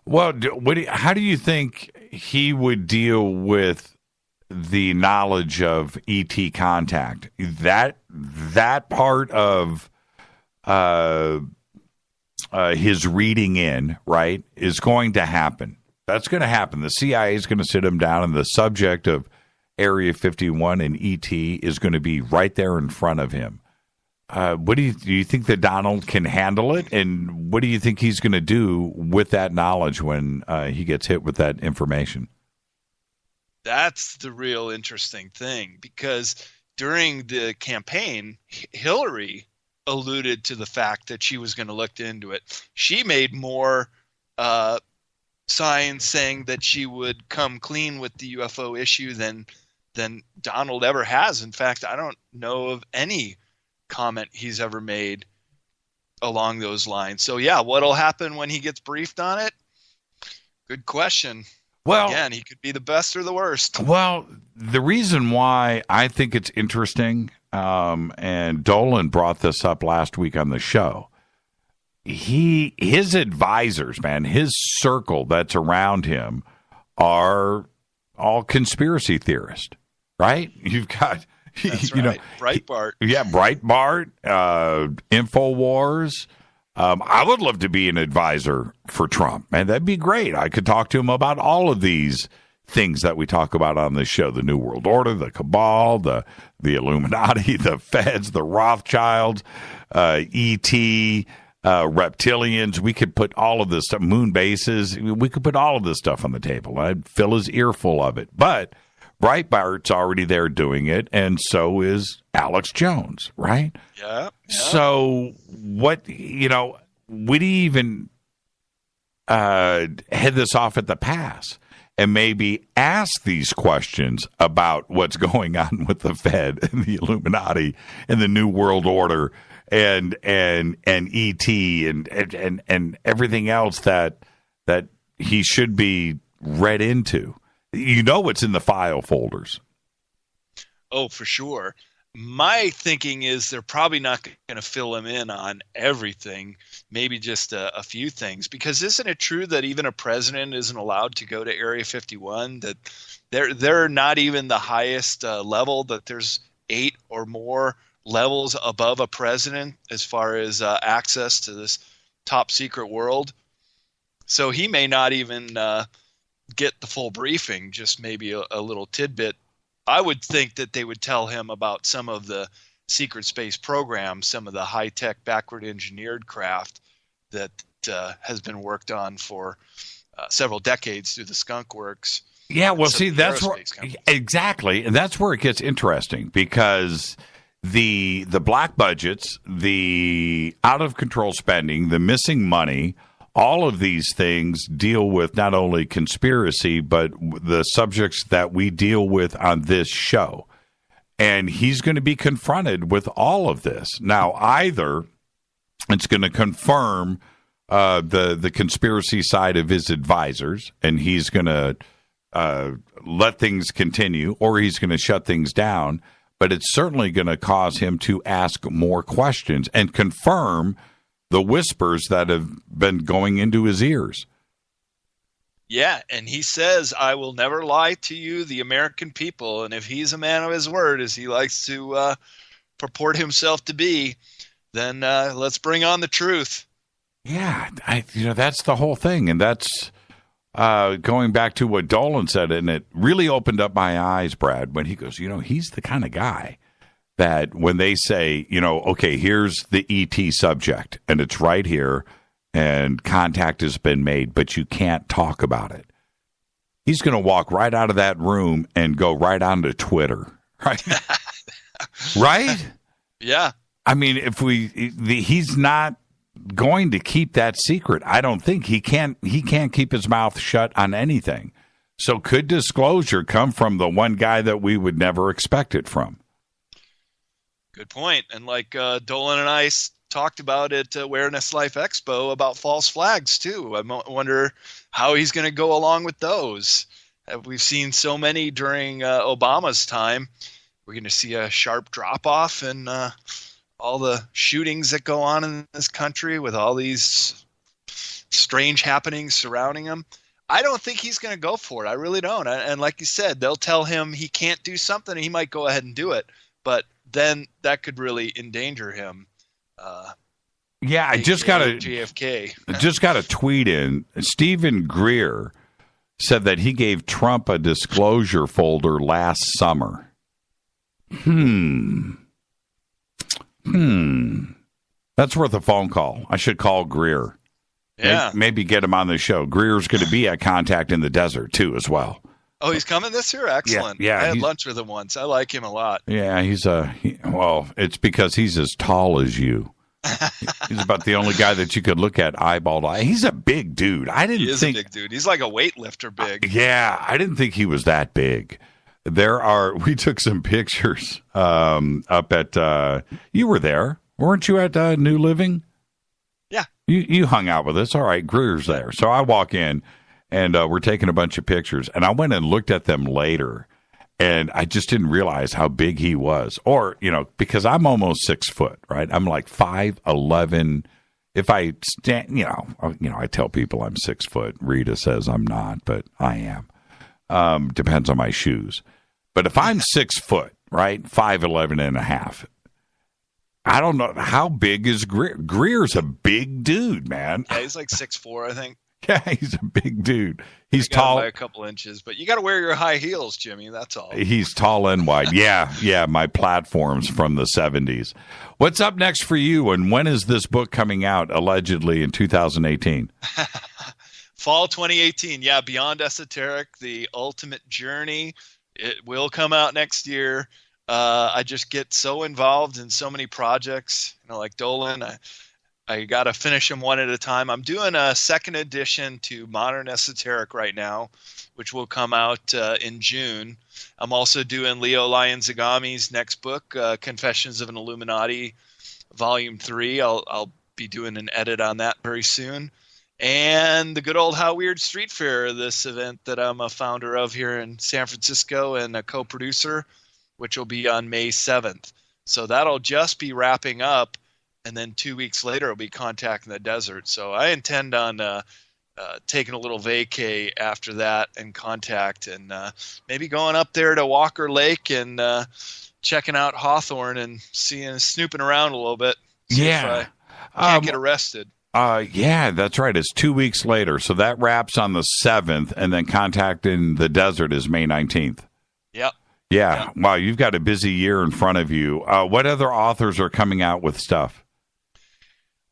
Well, how do you think he would deal with the knowledge of ET contact? That part of his reading in, right, is going to happen. That's going to happen. The CIA is going to sit him down, and the subject of Area 51 and ET is going to be right there in front of him. What do you think that Donald can handle it? And what do you think he's going to do with that knowledge when he gets hit with that information? That's the real interesting thing, because during the campaign, Hillary alluded to the fact that she was going to look into it. She made more signs saying that she would come clean with the UFO issue than Donald ever has. In fact, I don't know of any comment he's ever made along those lines. So yeah, what'll happen when he gets briefed on it? Good question. Well, again, he could be the best or the worst. Well, the reason why I think it's interesting and Dolan brought this up last week on the show. His advisors, man, his circle that's around him are all conspiracy theorists, right? You've got, That's right. Breitbart. Breitbart, InfoWars. I would love to be an advisor for Trump, man. That'd be great. I could talk to him about all of these things that we talk about on this show: the New World Order, the cabal, the Illuminati, the Feds, the Rothschilds, ET, reptilians. We could put all of this stuff, moon bases. We could put all of this stuff on the table. I'd fill his ear full of it. But Breitbart's already there doing it, and so is Alex Jones, right? Yeah. So what, would he even head this off at the pass and maybe ask these questions about what's going on with the Fed and the Illuminati and the New World Order and ET and everything else that he should be read into? What's in the file folders. Oh, for sure. My thinking is they're probably not going to fill him in on everything, maybe just a few things. Because isn't it true that even a president isn't allowed to go to Area 51? That they're not even the highest level, that there's 8 or more levels above a president as far as access to this top secret world. So he may not even get the full briefing, just maybe a little tidbit. I would think that they would tell him about some of the secret space programs, some of the high-tech backward engineered craft that has been worked on for several decades through the Skunk Works. Yeah, well, see, that's where, exactly, and that's where it gets interesting, because the black budgets, the out-of-control spending, the missing money, all of these things deal with not only conspiracy, but the subjects that we deal with on this show. And he's going to be confronted with all of this. Now, either it's going to confirm the conspiracy side of his advisors, and he's going to let things continue, or he's going to shut things down. But it's certainly going to cause him to ask more questions and confirm the whispers that have been going into his ears. Yeah, and he says, I will never lie to you, the American people. And if he's a man of his word, as he likes to purport himself to be, then let's bring on the truth. Yeah, that's the whole thing. And that's going back to what Dolan said, and it really opened up my eyes, Brad, when he goes, he's the kind of guy that when they say, okay, here's the ET subject, and it's right here, and contact has been made, but you can't talk about it. He's going to walk right out of that room and go right onto Twitter, right? Right? Yeah. I mean, he's not going to keep that secret. I don't think he can't keep his mouth shut on anything. So could disclosure come from the one guy that we would never expect it from? Good point. And like Dolan and I talked about at Awareness Life Expo about false flags too. I wonder how he's going to go along with those. We've seen so many during Obama's time. We're going to see a sharp drop off in all the shootings that go on in this country with all these strange happenings surrounding him. I don't think he's going to go for it. I really don't. And like you said, they'll tell him he can't do something and he might go ahead and do it. But then that could really endanger him. Yeah, I just got JFK. Just got a tweet in. Stephen Greer said that he gave Trump a disclosure folder last summer. That's worth a phone call. I should call Greer. Yeah. Maybe get him on the show. Greer's going to be at Contact in the Desert, too, as well. Oh, he's coming this year? Excellent. Yeah, I had lunch with him once. I like him a lot. Yeah, it's because he's as tall as you. He's about the only guy that you could look at eyeball to eye. He's a big dude. He is a big dude. He's like a weightlifter big. Yeah, I didn't think he was that big. We took some pictures up at, you were there. Weren't you at New Living? Yeah. You hung out with us. All right, Greer's there. So I walk in, and we're taking a bunch of pictures. And I went and looked at them later. And I just didn't realize how big he was. Or, because I'm almost 6 foot, right? I'm like 5'11". If I stand, I tell people I'm 6 foot. Rita says I'm not, but I am. Depends on my shoes. But if I'm 6 foot, right, 5'11 and a half, I don't know how big is Greer. Greer's a big dude, man. Yeah, he's like 6'4", I think. Yeah, he's a big dude. He's got him tall by a couple inches, but you got to wear your high heels, Jimmy. That's all. He's tall and wide. Yeah, my platforms from the 70s. What's up next for you, and when is this book coming out, allegedly, in 2018? Fall 2018. Yeah, Beyond Esoteric, The Ultimate Journey. It will come out next year. I just get so involved in so many projects, like Dolan. I got to finish them one at a time. I'm doing a second edition to Modern Esoteric right now, which will come out in June. I'm also doing Leo Lion-Zagami's next book, Confessions of an Illuminati, Volume 3. I'll be doing an edit on that very soon. And the good old How Weird Street Fair, this event that I'm a founder of here in San Francisco and a co-producer, which will be on May 7th. So that'll just be wrapping up. And then 2 weeks later, I'll be contacting the desert. So I intend on taking a little vacay after that and contact, and maybe going up there to Walker Lake and checking out Hawthorne and snooping around a little bit. Yeah. If I can't get arrested. Yeah, that's right. It's 2 weeks later. So that wraps on the 7th, and then contacting the desert is May 19th. Yep. Yeah. Wow, you've got a busy year in front of you. What other authors are coming out with stuff?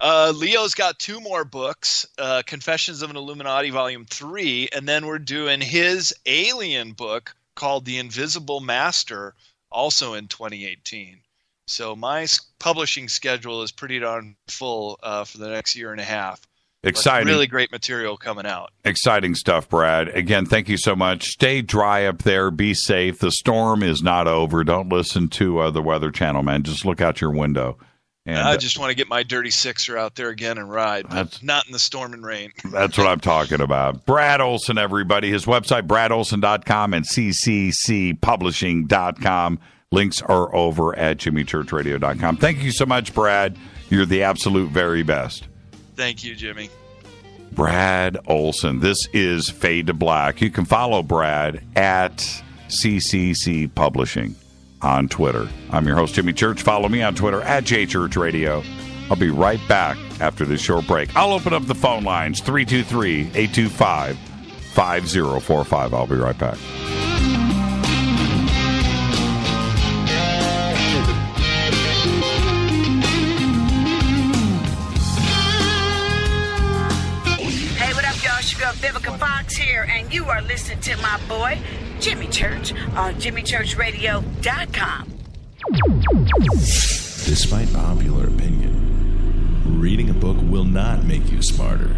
Leo's got 2 more books, Confessions of an Illuminati Volume 3, and then we're doing his alien book called The Invisible Master, also in 2018. So my publishing schedule is pretty darn full for the next year and a half. Exciting. But really great material coming out. Exciting stuff, Brad. Again, thank you so much. Stay dry up there. Be safe. The storm is not over. Don't listen to the Weather Channel, man. Just look out your window. And I just want to get my dirty sixer out there again and ride, but not in the storm and rain. That's what I'm talking about. Brad Olsen, everybody. His website, bradolsen.com and cccpublishing.com. Links are over at jimmychurchradio.com. Thank you so much, Brad. You're the absolute very best. Thank you, Jimmy. Brad Olsen. This is Fade to Black. You can follow Brad at CCC Publishing on Twitter. I'm your host, Jimmy Church. Follow me on Twitter at JChurchRadio. I'll be right back after this short break. I'll open up the phone lines, 323-825-5045. I'll be right back. Hey, what up, y'all? Sugar Vivica Fox here, and you are listening to my boy, Jimmy Church, on jimmychurchradio.com. Despite popular opinion, reading a book will not make you smarter. But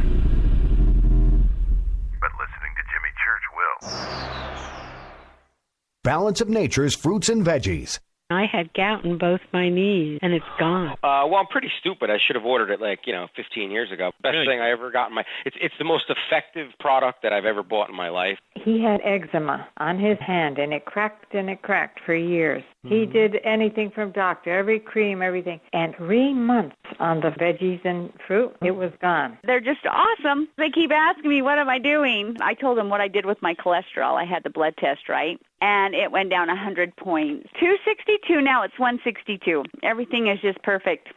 listening to Jimmy Church will. Balance of Nature's fruits and veggies. I had gout in both my knees, and it's gone. Well, I'm pretty stupid. I should have ordered it 15 years ago. Best thing I ever got in my... It's the most effective product that I've ever bought in my life. He had eczema on his hand, and it cracked for years. He did anything from doctor, every cream, everything. And 3 months on the veggies and fruit, it was gone. They're just awesome. They keep asking me, what am I doing? I told them what I did with my cholesterol. I had the blood test, right? And it went down 100 points. 262, now it's 162. Everything is just perfect.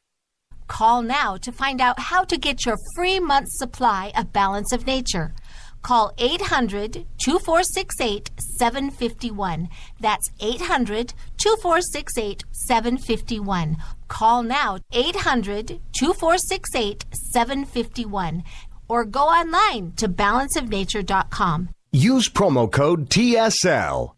Call now to find out how to get your free month's supply of Balance of Nature. Call 800-2468-751. That's 800-2468-751. Call now, 800-2468-751. Or go online to balanceofnature.com. Use promo code TSL.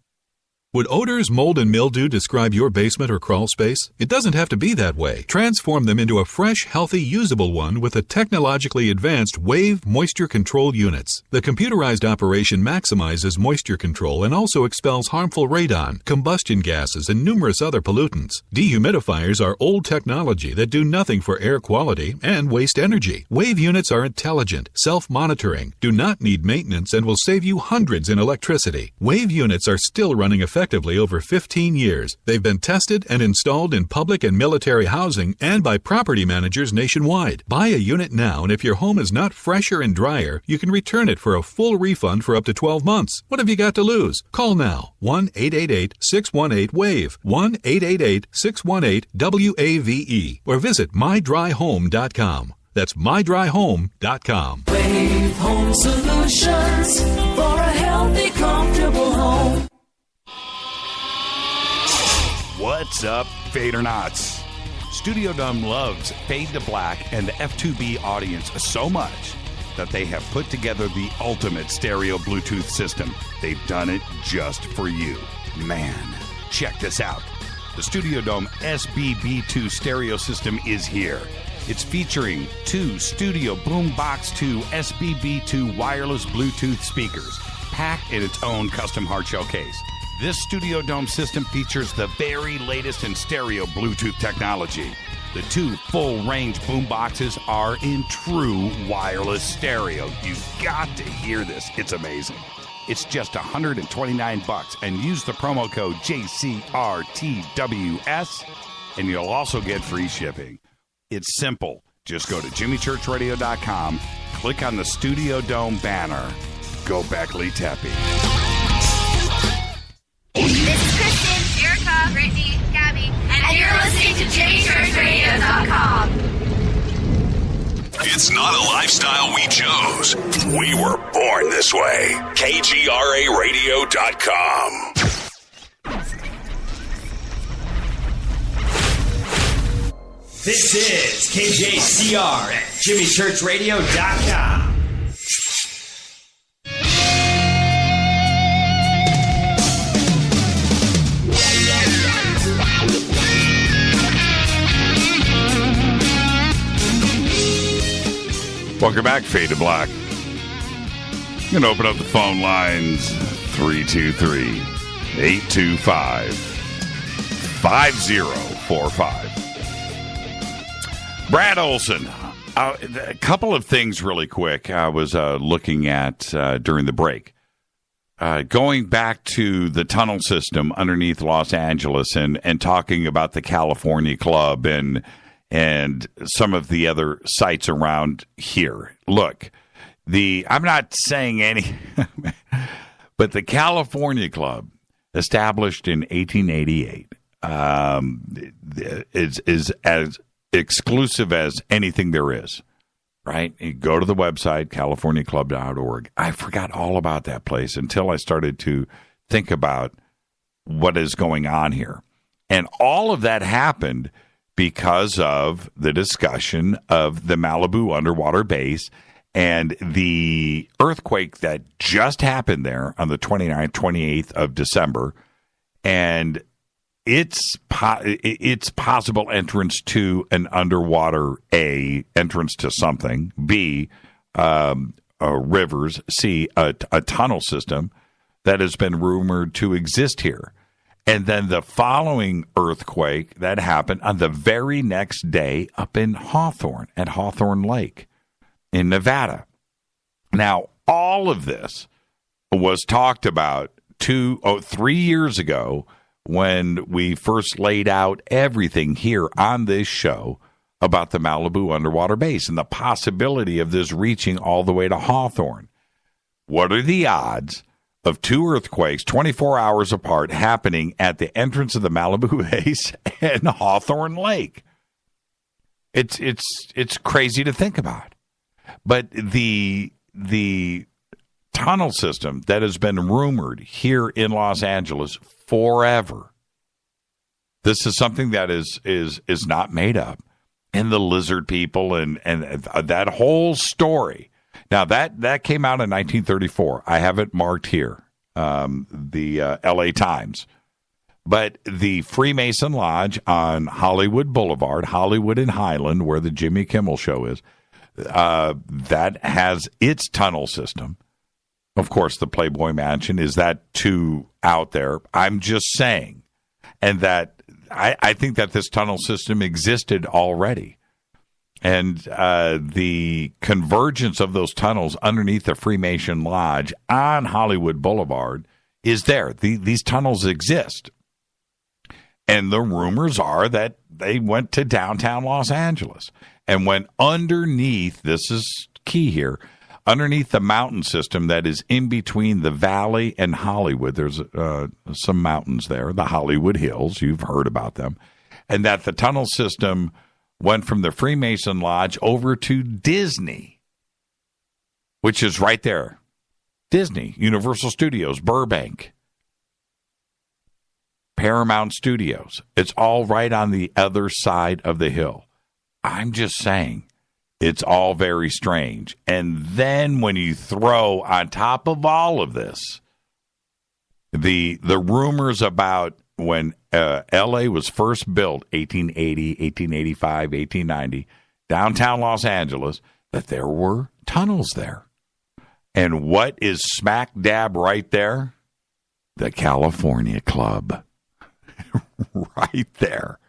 Would odors, mold, and mildew describe your basement or crawl space? It doesn't have to be that way. Transform them into a fresh, healthy, usable one with the technologically advanced Wave Moisture Control Units. The computerized operation maximizes moisture control and also expels harmful radon, combustion gases, and numerous other pollutants. Dehumidifiers are old technology that do nothing for air quality and waste energy. Wave units are intelligent, self-monitoring, do not need maintenance, and will save you hundreds in electricity. Wave units are still running effectively effectively over 15 years. They've been tested and installed in public and military housing and by property managers nationwide. Buy a unit now, and if your home is not fresher and drier, you can return it for a full refund for up to 12 months. What have you got to lose? Call now. 1-888-618-WAVE. 1-888-618-WAVE. Or visit mydryhome.com. That's mydryhome.com. Wave Home Solutions for a healthy, comfortable home. What's up, Fadernauts? Studio Dome loves Fade to Black and the F2B audience so much that they have put together the ultimate stereo Bluetooth system. They've done it just for you. Man, check this out. The Studio Dome SBB2 stereo system is here. It's featuring 2 Studio Boombox 2 SBB2 wireless Bluetooth speakers, packed in its own custom hardshell case. This Studio Dome system features the very latest in stereo Bluetooth technology. The 2 full-range boomboxes are in true wireless stereo. You've got to hear this. It's amazing. It's just $129, and use the promo code JCRTWS, and you'll also get free shipping. It's simple. Just go to jimmychurchradio.com, click on the Studio Dome banner. Go Beckley Tepe. This is Kristen, Erica, Brittany, Gabby, and you're listening to JimmyChurchRadio.com. It's not a lifestyle we chose. We were born this way. KGRARadio.com. This is KJCR at JimmyChurchRadio.com. Welcome back, Fade to Black. You can open up the phone lines 323-825-5045. Brad Olsen. A couple of things really quick I was looking at during the break. Going back to the tunnel system underneath Los Angeles and talking about the California Club and some of the other sites around here. Look, I'm not saying any, but the California Club, established in 1888, is as exclusive as anything there is, right? You go to the website, californiaclub.org. I forgot all about that place until I started to think about what is going on here. And all of that happened because of the discussion of the Malibu Underwater Base and the earthquake that just happened there on the 29th, 28th of December, and its possible entrance to an underwater, A, entrance to something, B, rivers, C, a tunnel system that has been rumored to exist here. And then the following earthquake that happened on the very next day up in Hawthorne, at Hawthorne Lake in Nevada. Now, all of this was talked about 3 years ago when we first laid out everything here on this show about the Malibu Underwater Base and the possibility of this reaching all the way to Hawthorne. What are the odds of 2 earthquakes 24 hours apart happening at the entrance of the Malibu Base and Hawthorne Lake? It's crazy to think about. But the tunnel system that has been rumored here in Los Angeles forever, this is something that is not made up. And the lizard people and that whole story. Now, that came out in 1934. I have it marked here, the L.A. Times. But the Freemason Lodge on Hollywood Boulevard, Hollywood and Highland, where the Jimmy Kimmel Show is, that has its tunnel system. Of course, the Playboy Mansion, is that too out there? I'm just saying. And that I think that this tunnel system existed already. And the convergence of those tunnels underneath the Freemason Lodge on Hollywood Boulevard is there. These tunnels exist. And the rumors are that they went to downtown Los Angeles and went underneath, this is key here, underneath the mountain system that is in between the Valley and Hollywood. There's some mountains there, the Hollywood Hills. You've heard about them. And that the tunnel system went from the Freemason Lodge over to Disney, which is right there. Disney, Universal Studios, Burbank, Paramount Studios. It's all right on the other side of the hill. I'm just saying, it's all very strange. And then when you throw on top of all of this, the rumors about when L.A. was first built, 1880, 1885, 1890, downtown Los Angeles, that there were tunnels there. And what is smack dab right there? The California Club. Right there.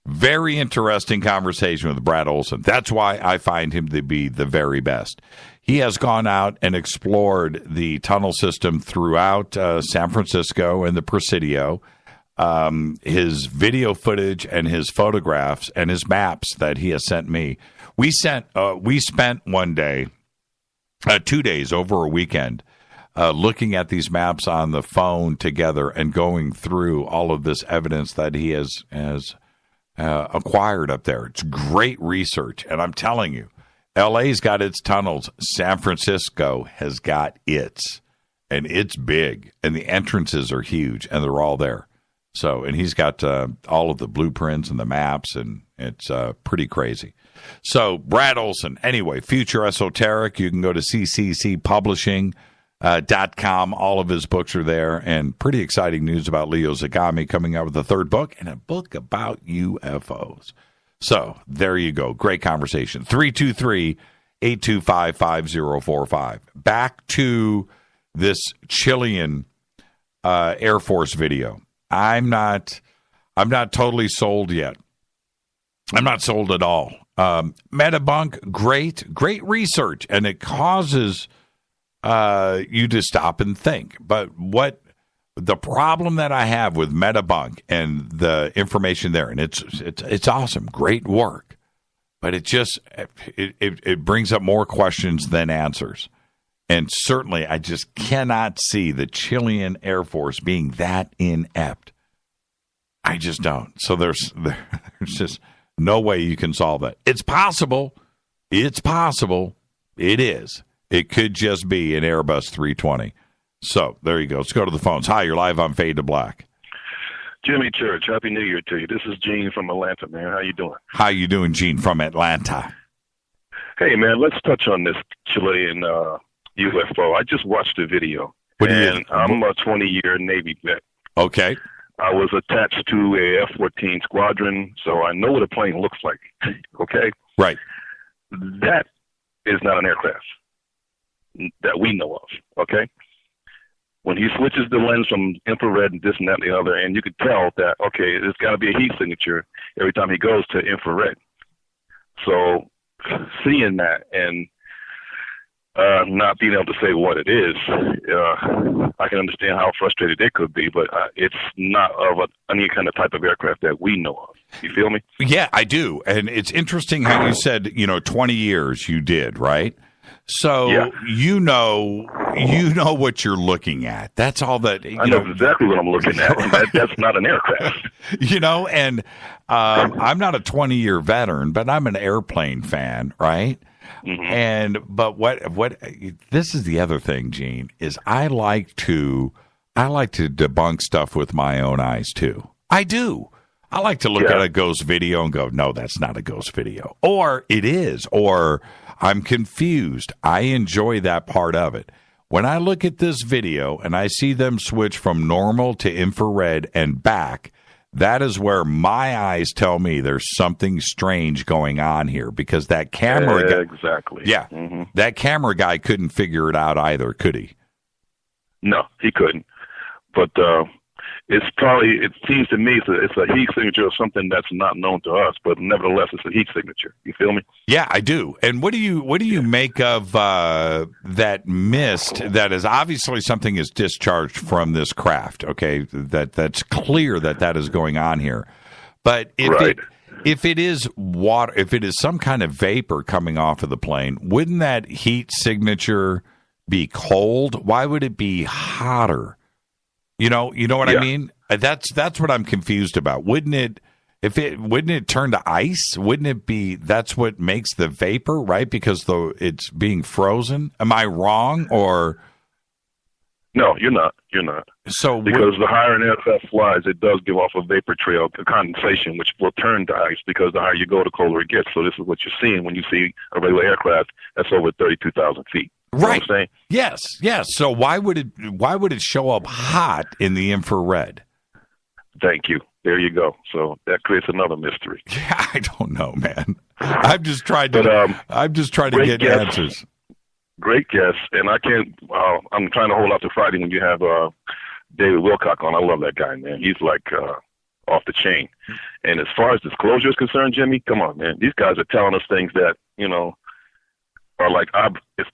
Very interesting conversation with Brad Olsen. That's why I find him to be the very best. He has gone out and explored the tunnel system throughout San Francisco and the Presidio. His video footage and his photographs and his maps that he has sent me. We spent 1 day, 2 days over a weekend, looking at these maps on the phone together and going through all of this evidence that he has acquired up there. It's great research, and I'm telling you, LA's got its tunnels. San Francisco has got its, and it's big, and the entrances are huge, and they're all there. So, and he's got all of the blueprints and the maps, and it's pretty crazy. So, Brad Olsen, anyway, Future Esoteric, you can go to cccpublishing.com. All of his books are there, and pretty exciting news about Leo Zagami coming out with a third book and a book about UFOs. So there you go. Great conversation. 323-825-5045. Back to this Chilean Air Force video. I'm not totally sold yet. I'm not sold at all. Metabunk, great research, and it causes you to stop and think. But what the problem that I have with Metabunk and the information there, and it's awesome, great work, but it just it brings up more questions than answers. And certainly, I just cannot see the Chilean Air Force being that inept. I just don't. So there's just no way you can solve that. It's possible. It's possible. It is. It could just be an Airbus 320. So there you go. Let's go to the phones. Hi, you're live on Fade to Black. Jimmy Church, Happy New Year to you. This is Gene from Atlanta, man. How you doing? How you doing, Gene, from Atlanta? Hey, man, let's touch on this Chilean UFO. I just watched the video, and I'm a 20-year Navy vet. Okay. I was attached to a F-14 squadron, so I know what a plane looks like, okay? Right. That is not an aircraft that we know of, okay? When he switches the lens from infrared and this and that and the other, and you could tell that, okay, there's got to be a heat signature every time he goes to infrared. So seeing that and not being able to say what it is, I can understand how frustrated they could be, but it's not of any kind of type of aircraft that we know of. You feel me? Yeah, I do. And it's interesting how you said, 20 years you did, right? So yeah. you know what you're looking at. That's all that. I know exactly what I'm looking at. That's not an aircraft. And I'm not a 20-year veteran, but I'm an airplane fan, right? Mm-hmm. But what this is the other thing, Gene, is I like to debunk stuff with my own eyes too. I do. I like to look at a ghost video and go, no, that's not a ghost video, or it is, or I'm confused. I enjoy that part of it. When I look at this video and I see them switch from normal to infrared and back, that is where my eyes tell me there's something strange going on here, because that camera guy, exactly. Yeah. Mm-hmm. That camera guy couldn't figure it out either, could he? No, he couldn't. But It's probably, it seems to me it's a heat signature of something that's not known to us, but nevertheless, it's a heat signature. You feel me? Yeah, I do. And what do you make of that mist that is obviously something is discharged from this craft? Okay, that's clear that is going on here. But if it is water, if it is some kind of vapor coming off of the plane, wouldn't that heat signature be cold? Why would it be hotter? You know what I mean? That's what I'm confused about. Wouldn't it turn to ice? Wouldn't it be that's what makes the vapor, right? Because it's being frozen. Am I wrong or? No, you're not. You're not. So because the higher an aircraft flies, it does give off a vapor trail, a condensation, which will turn to ice because the higher you go, the colder it gets. So this is what you're seeing when you see a regular aircraft that's over 32,000 feet. You know what I'm saying? Yes. So why would it show up hot in the infrared? Thank you. There you go. So that creates another mystery. Yeah, I don't know, man. I'm just trying to get answers. Great guess, and I can't. I'm trying to hold out to Friday when you have David Wilcock on. I love that guy, man. He's like off the chain. And as far as disclosure is concerned, Jimmy, come on, man. These guys are telling us things that are like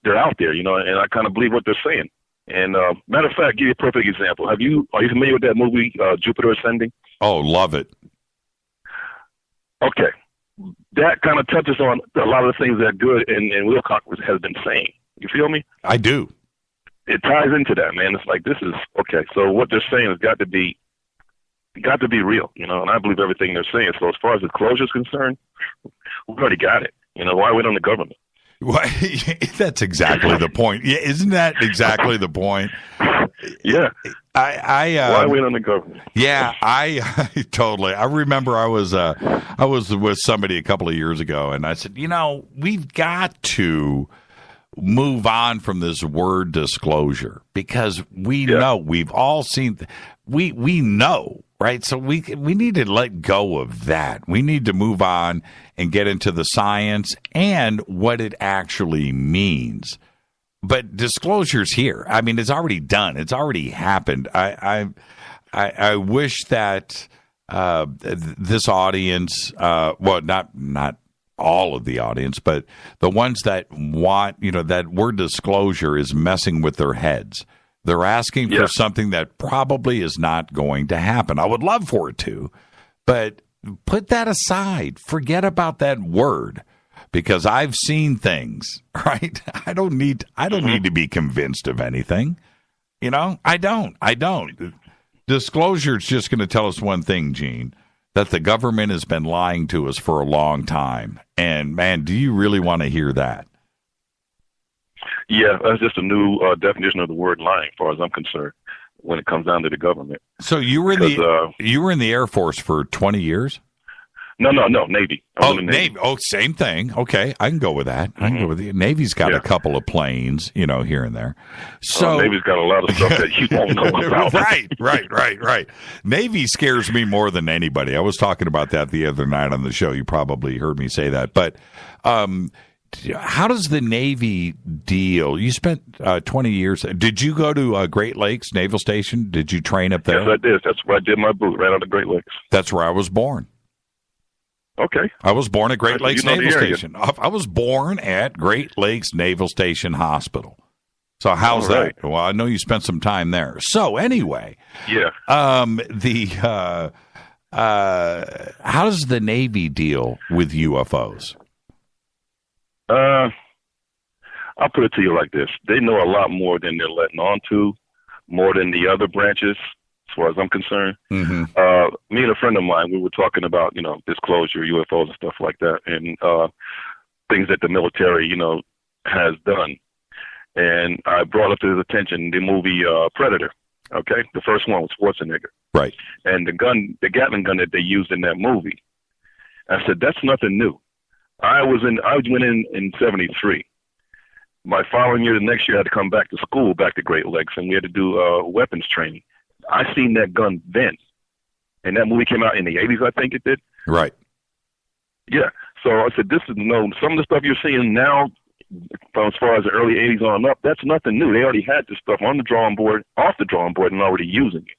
they're out there, and I kind of believe what they're saying. And matter of fact, give you a perfect example. Are you familiar with that movie Jupiter Ascending? Oh, love it. Okay, that kind of touches on a lot of the things that Good and Wilcock has been saying. You feel me? I do. It ties into that, man. It's like this is okay. So what they're saying has got to be real, and I believe everything they're saying. So as far as the closure is concerned, we've already got it. Why wait on the government? Well, that's exactly the point. Yeah, isn't that exactly the point? Yeah. Why wait on the government? Yeah, I totally. I remember I was with somebody a couple of years ago, and I said, we've got to move on from this word disclosure because we know we've all seen. We know. Right. So we need to let go of that. We need to move on and get into the science and what it actually means. But disclosure's here. I mean, it's already done. It's already happened. I wish that this audience, not all of the audience, but the ones that want, that word disclosure is messing with their heads. They're asking for something that probably is not going to happen. I would love for it to, but put that aside. Forget about that word because I've seen things, right? I don't need to be convinced of anything. I don't. Disclosure is just going to tell us one thing, Gene, that the government has been lying to us for a long time. And man, do you really want to hear that? Yeah, that's just a new definition of the word lying, as far as I'm concerned, when it comes down to the government. So you were in the Air Force for 20 years? No, Navy. Navy. Oh, same thing. Okay, I can go with that. I can go with it. Navy's got a couple of planes, here and there. So Navy's got a lot of stuff that you won't know about. Right. Navy scares me more than anybody. I was talking about that the other night on the show. You probably heard me say that, but. How does the Navy deal? You spent 20 years. Did you go to Great Lakes Naval Station? Did you train up there? Yes, I did. That's where I did my boot, right out of Great Lakes. That's where I was born. Okay. I was born at Great Lakes Naval Station. I was born at Great Lakes Naval Station Hospital. So how's that? Well, I know you spent some time there. So anyway. Yeah. How does the Navy deal with UFOs? I'll put it to you like this. They know a lot more than they're letting on to, more than the other branches, as far as I'm concerned. Mm-hmm. Me and a friend of mine, we were talking about, disclosure, UFOs and stuff like that, and things that the military, has done. And I brought up to his attention the movie Predator, okay? The first one was Schwarzenegger. Right. And the Gatling gun that they used in that movie, I said, that's nothing new. I went in 73. My following year, the next year, I had to come back to school, back to Great Lakes, and we had to do weapons training. I seen that gun then. And that movie came out in the 80s, I think it did. Right. Yeah. So I said, some of the stuff you're seeing now, from as far as the early 80s on up, that's nothing new. They already had this stuff on the drawing board, off the drawing board, and already using it.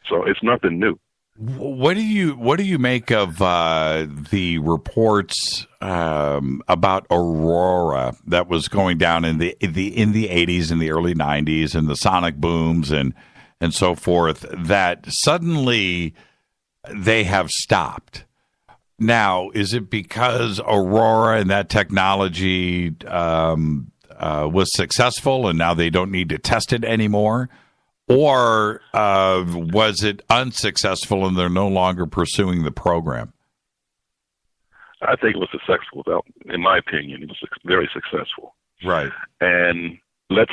So it's nothing new. What do you make of the reports about aurora that was going down in the 80s and the early 90s and the sonic booms and so forth, that suddenly they have stopped? Now, is it because aurora and that technology was successful and now they don't need to test it anymore? Or was it unsuccessful and they're no longer pursuing the program? I think it was successful. In my opinion, it was very successful. Right. And I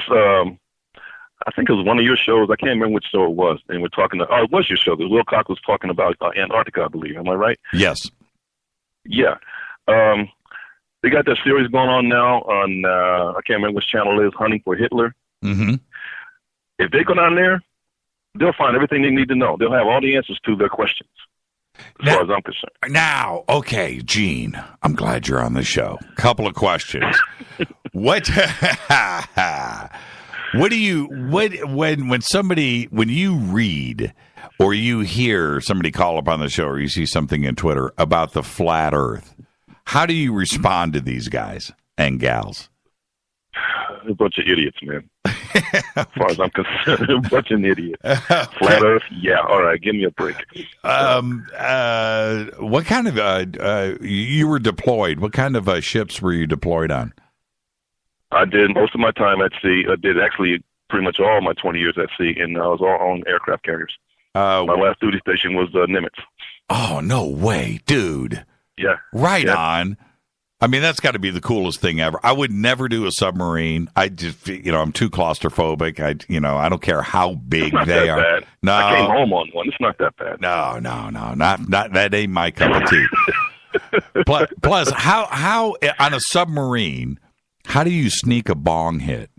think it was one of your shows. I can't remember which show it was. And we're talking it was your show. Wilcox was talking about Antarctica, I believe. Am I right? Yes. Yeah. They got that series going on now on, I can't remember which channel it is, Hunting for Hitler. Mm-hmm. If they go down there, they'll find everything they need to know. They'll have all the answers to their questions, as far as I'm concerned. Now, okay, Gene, I'm glad you're on the show. Couple of questions. When you read or you hear somebody call up on the show or you see something in Twitter about the flat Earth, how do you respond to these guys and gals? A bunch of idiots, man. As far as I'm concerned, a bunch of idiots. Flat Earth, yeah, all right, give me a break. What kind of you were deployed? What kind of ships were you deployed on? I did most of my time at sea. I did actually pretty much all my 20 years at sea, and I was all on aircraft carriers. My last duty station was Nimitz. Oh, no way, dude. Yeah. Right on. I mean, that's got to be the coolest thing ever. I would never do a submarine. I just, I'm too claustrophobic. I don't care how big they are. Bad. No, I came home on one. It's not that bad. No, not that ain't my cup of tea. Plus, how on a submarine, how do you sneak a bong hit?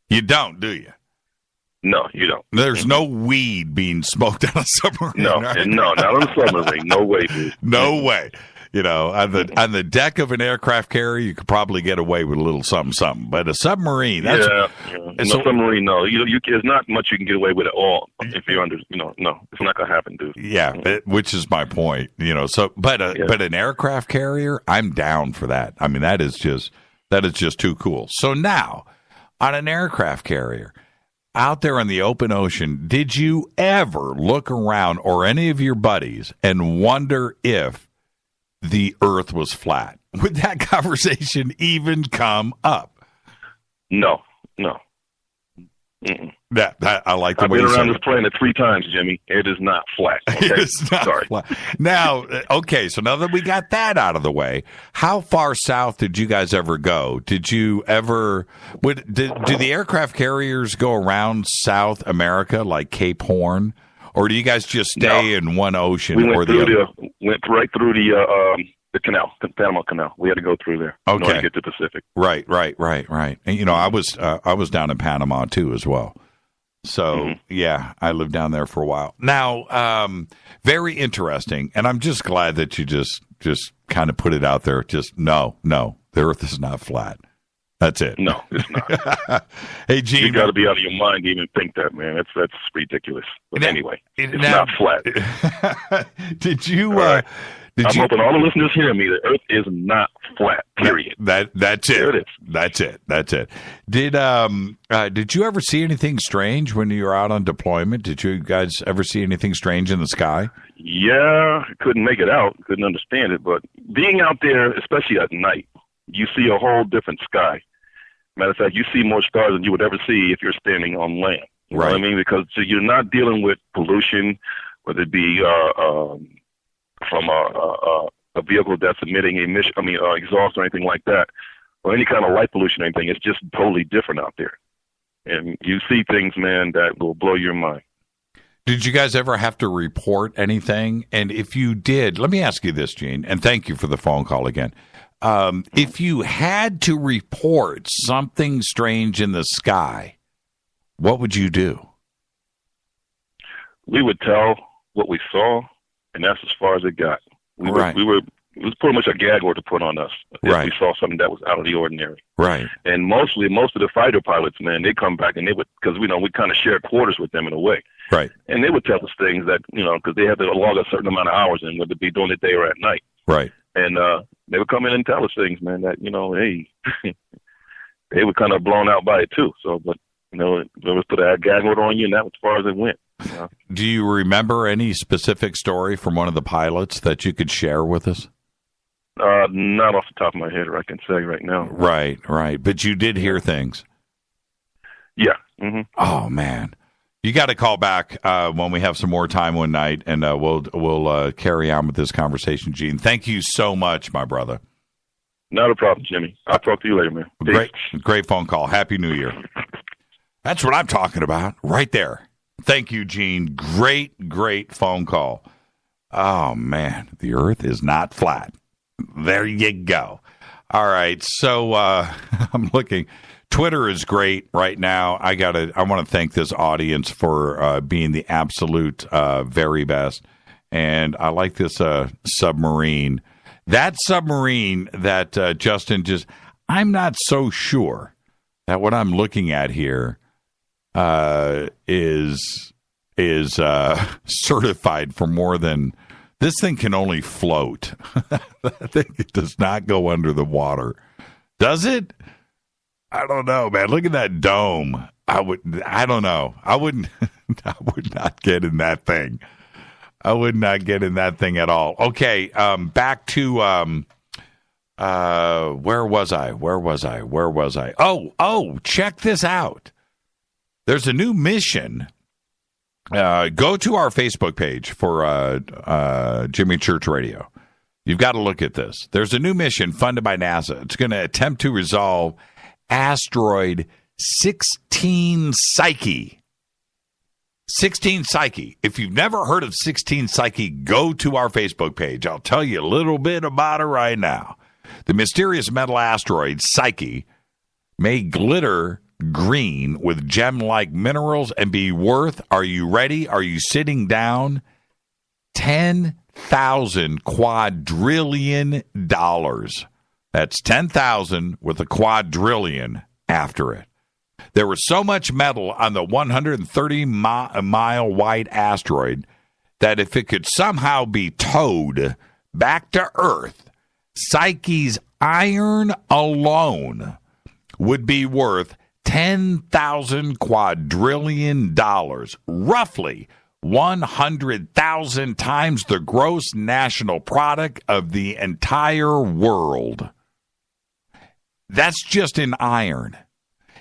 You don't, do you? No, you don't. There's no weed being smoked on a submarine. No, right? no, not on a submarine. No way, dude. No way. On the deck of an aircraft carrier, you could probably get away with a little something. But a submarine, that's submarine. No, there's not much you can get away with at all. If you're under, no, it's not gonna happen, dude. Yeah, which is my point. But an aircraft carrier, I'm down for that. I mean, that is just too cool. So now, on an aircraft carrier, out there in the open ocean, did you ever look around, or any of your buddies, and wonder if the Earth was flat? Would that conversation even come up? No. That I like the I've way been you around said this planet 3 times, Jimmy. It is not flat. Okay? It is not Sorry. flat. Now, okay, so now that we got that out of the way, how far south did you guys ever go? Did you ever? Do the aircraft carriers go around South America, like Cape Horn, or do you guys just stay in one ocean? We went or through the other? went right through the canal, the Panama Canal. We had to go through there in order to get to the Pacific. Right. And I was down in Panama too as well. So yeah, I lived down there for a while. Now, very interesting, and I'm just glad that you just kind of put it out there. Just no, the Earth is not flat. That's it. No, it's not. Hey, Gene, you got to be out of your mind to even think that, man. That's ridiculous. But anyway, it's not flat. Did you? I'm hoping all the listeners hear me. The Earth is not flat. Period. That's it. There it is. That's it. Did you ever see anything strange when you were out on deployment? Did you guys ever see anything strange in the sky? Yeah, couldn't make it out. Couldn't understand it. But being out there, especially at night, you see a whole different sky. Matter of fact, you see more stars than you would ever see if you're standing on land. You know what I mean? Because you're not dealing with pollution, whether it be from a vehicle that's emitting exhaust or anything like that, or any kind of light pollution or anything. It's just totally different out there. And you see things, man, that will blow your mind. Did you guys ever have to report anything? And if you did, let me ask you this, Gene, and thank you for the phone call again. If you had to report something strange in the sky, what would you do? We would tell what we saw, and that's as far as it got. We were it was pretty much a gag order to put on us if we saw something that was out of the ordinary. Right. And most of the fighter pilots, man, they come back and they would, because we kind of share quarters with them in a way. Right. And they would tell us things that, because they have to log a certain amount of hours in, whether it be during the day or at night. Right. And they would come in and tell us things, man, that, hey, they were kind of blown out by it too. So, but, they was put a gag order on you, and that was as far as it went. Do you remember any specific story from one of the pilots that you could share with us? Not off the top of my head, I can say right now. Right. But you did hear things. Yeah. Mm-hmm. Oh man, you got to call back when we have some more time one night, and we'll carry on with this conversation. Gene, thank you so much, my brother. Not a problem, Jimmy. I'll talk to you later, man. Peace. Great phone call. Happy New Year. That's what I'm talking about, right there. Thank you, Gene. Great phone call. Oh man, the Earth is not flat. There you go. All right, so I'm looking. Twitter is great right now. I want to thank this audience for being the absolute very best. And I like this submarine. That submarine that Justin I'm not so sure that what I'm looking at here is certified for more than. This thing can only float. I think it does not go under the water. Does it? I don't know, man. Look at that dome. I don't know. I would not get in that thing. I would not get in that thing at all. Okay, back to where was I? Oh, check this out. There's a new mission. Go to our Facebook page for Jimmy Church Radio. You've got to look at this. There's a new mission funded by NASA. It's going to attempt to resolve asteroid 16 Psyche. 16 Psyche. If you've never heard of 16 Psyche, go to our Facebook page. I'll tell you a little bit about it right now. The mysterious metal asteroid Psyche may glitter green with gem-like minerals and be worth, are you ready? Are you sitting down? $10,000 quadrillion. That's 10,000 with a quadrillion after it. There was so much metal on the 130-mile wide asteroid that if it could somehow be towed back to Earth, Psyche's iron alone would be worth 10,000 quadrillion dollars, roughly 100,000 times the gross national product of the entire world. That's just in iron.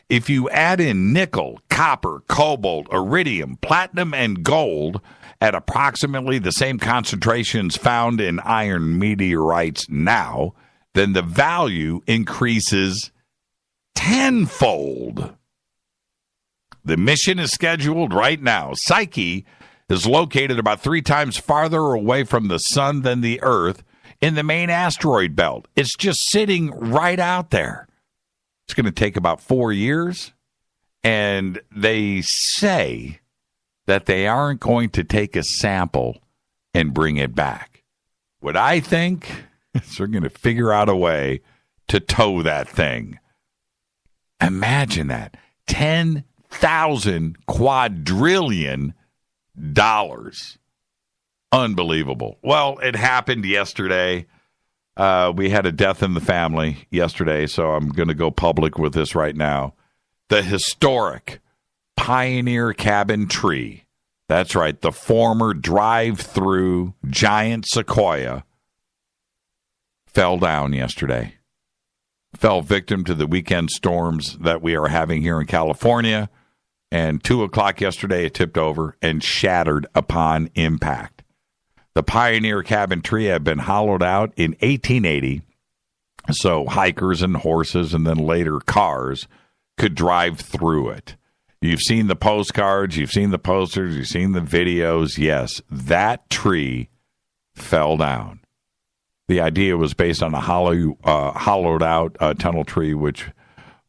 If you add in nickel, copper, cobalt, iridium, platinum, and gold at approximately the same concentrations found in iron meteorites now, then the value increases tenfold. The mission is scheduled right now. Psyche is located about 3 times farther away from the sun than the Earth in the main asteroid belt. It's just sitting right out there. It's going to take about 4 years, and they say that they aren't going to take a sample and bring it back. What I think is they're going to figure out a way to tow that thing. Imagine that. 10,000 quadrillion dollars. Unbelievable. Well, it happened yesterday. We had a death in the family yesterday, so I'm going to go public with this right now. The historic Pioneer Cabin tree. That's right, the former drive-through giant sequoia fell down yesterday. Fell victim to the weekend storms that we are having here in California. And 2 o'clock yesterday, it tipped over and shattered upon impact. The Pioneer Cabin tree had been hollowed out in 1880, so hikers and horses and then later cars could drive through it. You've seen the postcards, you've seen the posters, you've seen the videos. Yes, that tree fell down. The idea was based on a hollowed out tunnel tree, which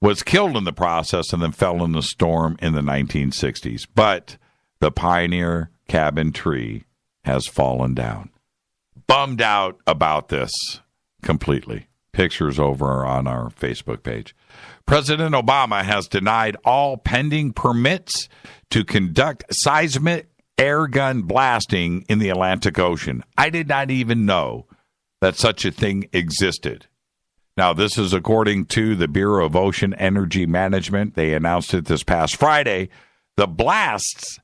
was killed in the process and then fell in the storm in the 1960s. But the Pioneer Cabin tree has fallen down. bummed out about this completely. Pictures over on our Facebook page. President Obama has denied all pending permits to conduct seismic airgun blasting in the Atlantic Ocean. I did not even know that such a thing existed. Now, this is according to the Bureau of Ocean Energy Management. They announced it this past Friday. The blasts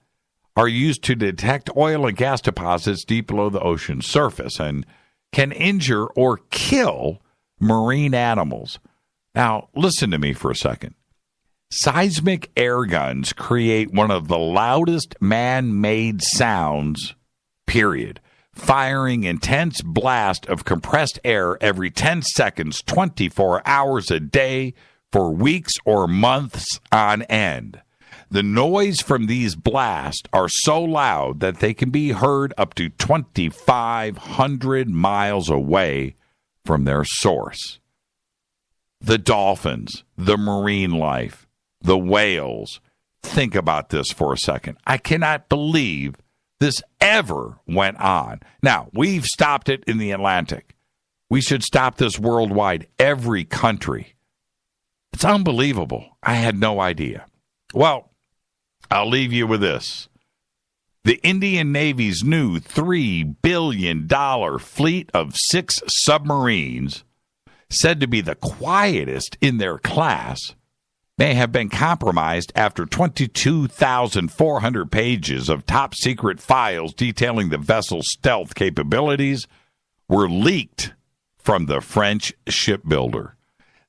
are used to detect oil and gas deposits deep below the ocean surface and can injure or kill marine animals. Now, listen to me for a second. Seismic air guns create one of the loudest man-made sounds, period, firing intense blast of compressed air every 10 seconds, 24 hours a day for weeks or months on end. The noise from these blasts are so loud that they can be heard up to 2,500 miles away from their source. The dolphins, the marine life, the whales. Think about this for a second. I cannot believe this ever went on. Now, we've stopped it in the Atlantic. We should stop this worldwide, every country. It's unbelievable. I had no idea. Well, I'll leave you with this. The Indian Navy's new $3 billion fleet of 6 submarines, said to be the quietest in their class, may have been compromised after 22,400 pages of top-secret files detailing the vessel's stealth capabilities were leaked from the French shipbuilder.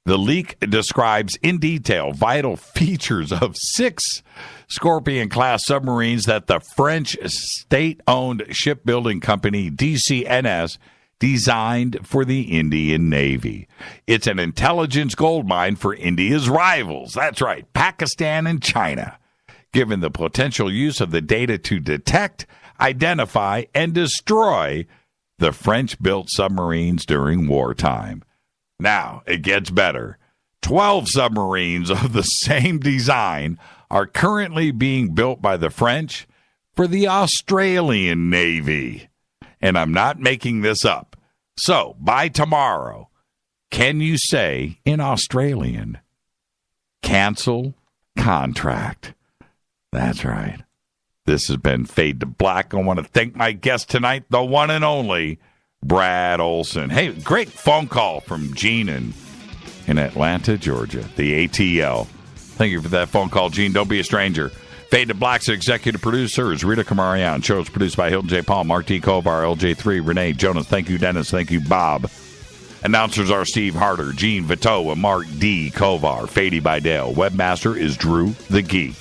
The leak describes in detail vital features of 6 Scorpion-class submarines that the French state-owned shipbuilding company DCNS designed for the Indian Navy. It's an intelligence goldmine for India's rivals. That's right, Pakistan and China, given the potential use of the data to detect, identify, and destroy the French-built submarines during wartime. Now, it gets better. 12 submarines of the same design are currently being built by the French for the Australian Navy. And I'm not making this up. So, by tomorrow, can you say in Australian, cancel contract? That's right. This has been Fade to Black. I want to thank my guest tonight, the one and only Brad Olsen. Hey, great phone call from Gene in Atlanta, Georgia, the ATL. Thank you for that phone call, Gene. Don't be a stranger. Fade to Black's executive producer is Rita Kamarian. Show is produced by Hilton J. Paul, Mark D. Kovar, LJ3, Renee Jonas. Thank you, Dennis. Thank you, Bob. Announcers are Steve Harder, Gene Vito, and Mark D. Kovar. Fady by Dale. Webmaster is Drew the Geek.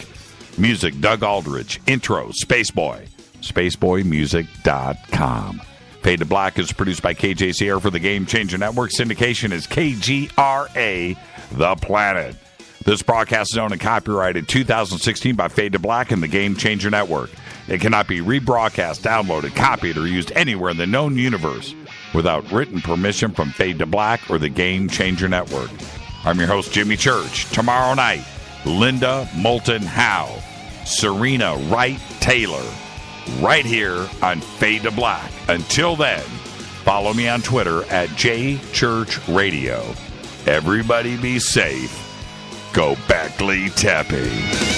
Music, Doug Aldrich. Intro, Spaceboy. SpaceboyMusic.com. Fade to Black is produced by KJ Sierra for the Game Changer Network. Syndication is KGRA, The Planet. This broadcast is owned and copyrighted 2016 by Fade to Black and the Game Changer Network. It cannot be rebroadcast, downloaded, copied, or used anywhere in the known universe without written permission from Fade to Black or the Game Changer Network. I'm your host, Jimmy Church. Tomorrow night, Linda Moulton Howe, Serena Wright Taylor, right here on Fade to Black. Until then, follow me on Twitter at JChurchRadio. Everybody be safe. Go Beckley Tepe.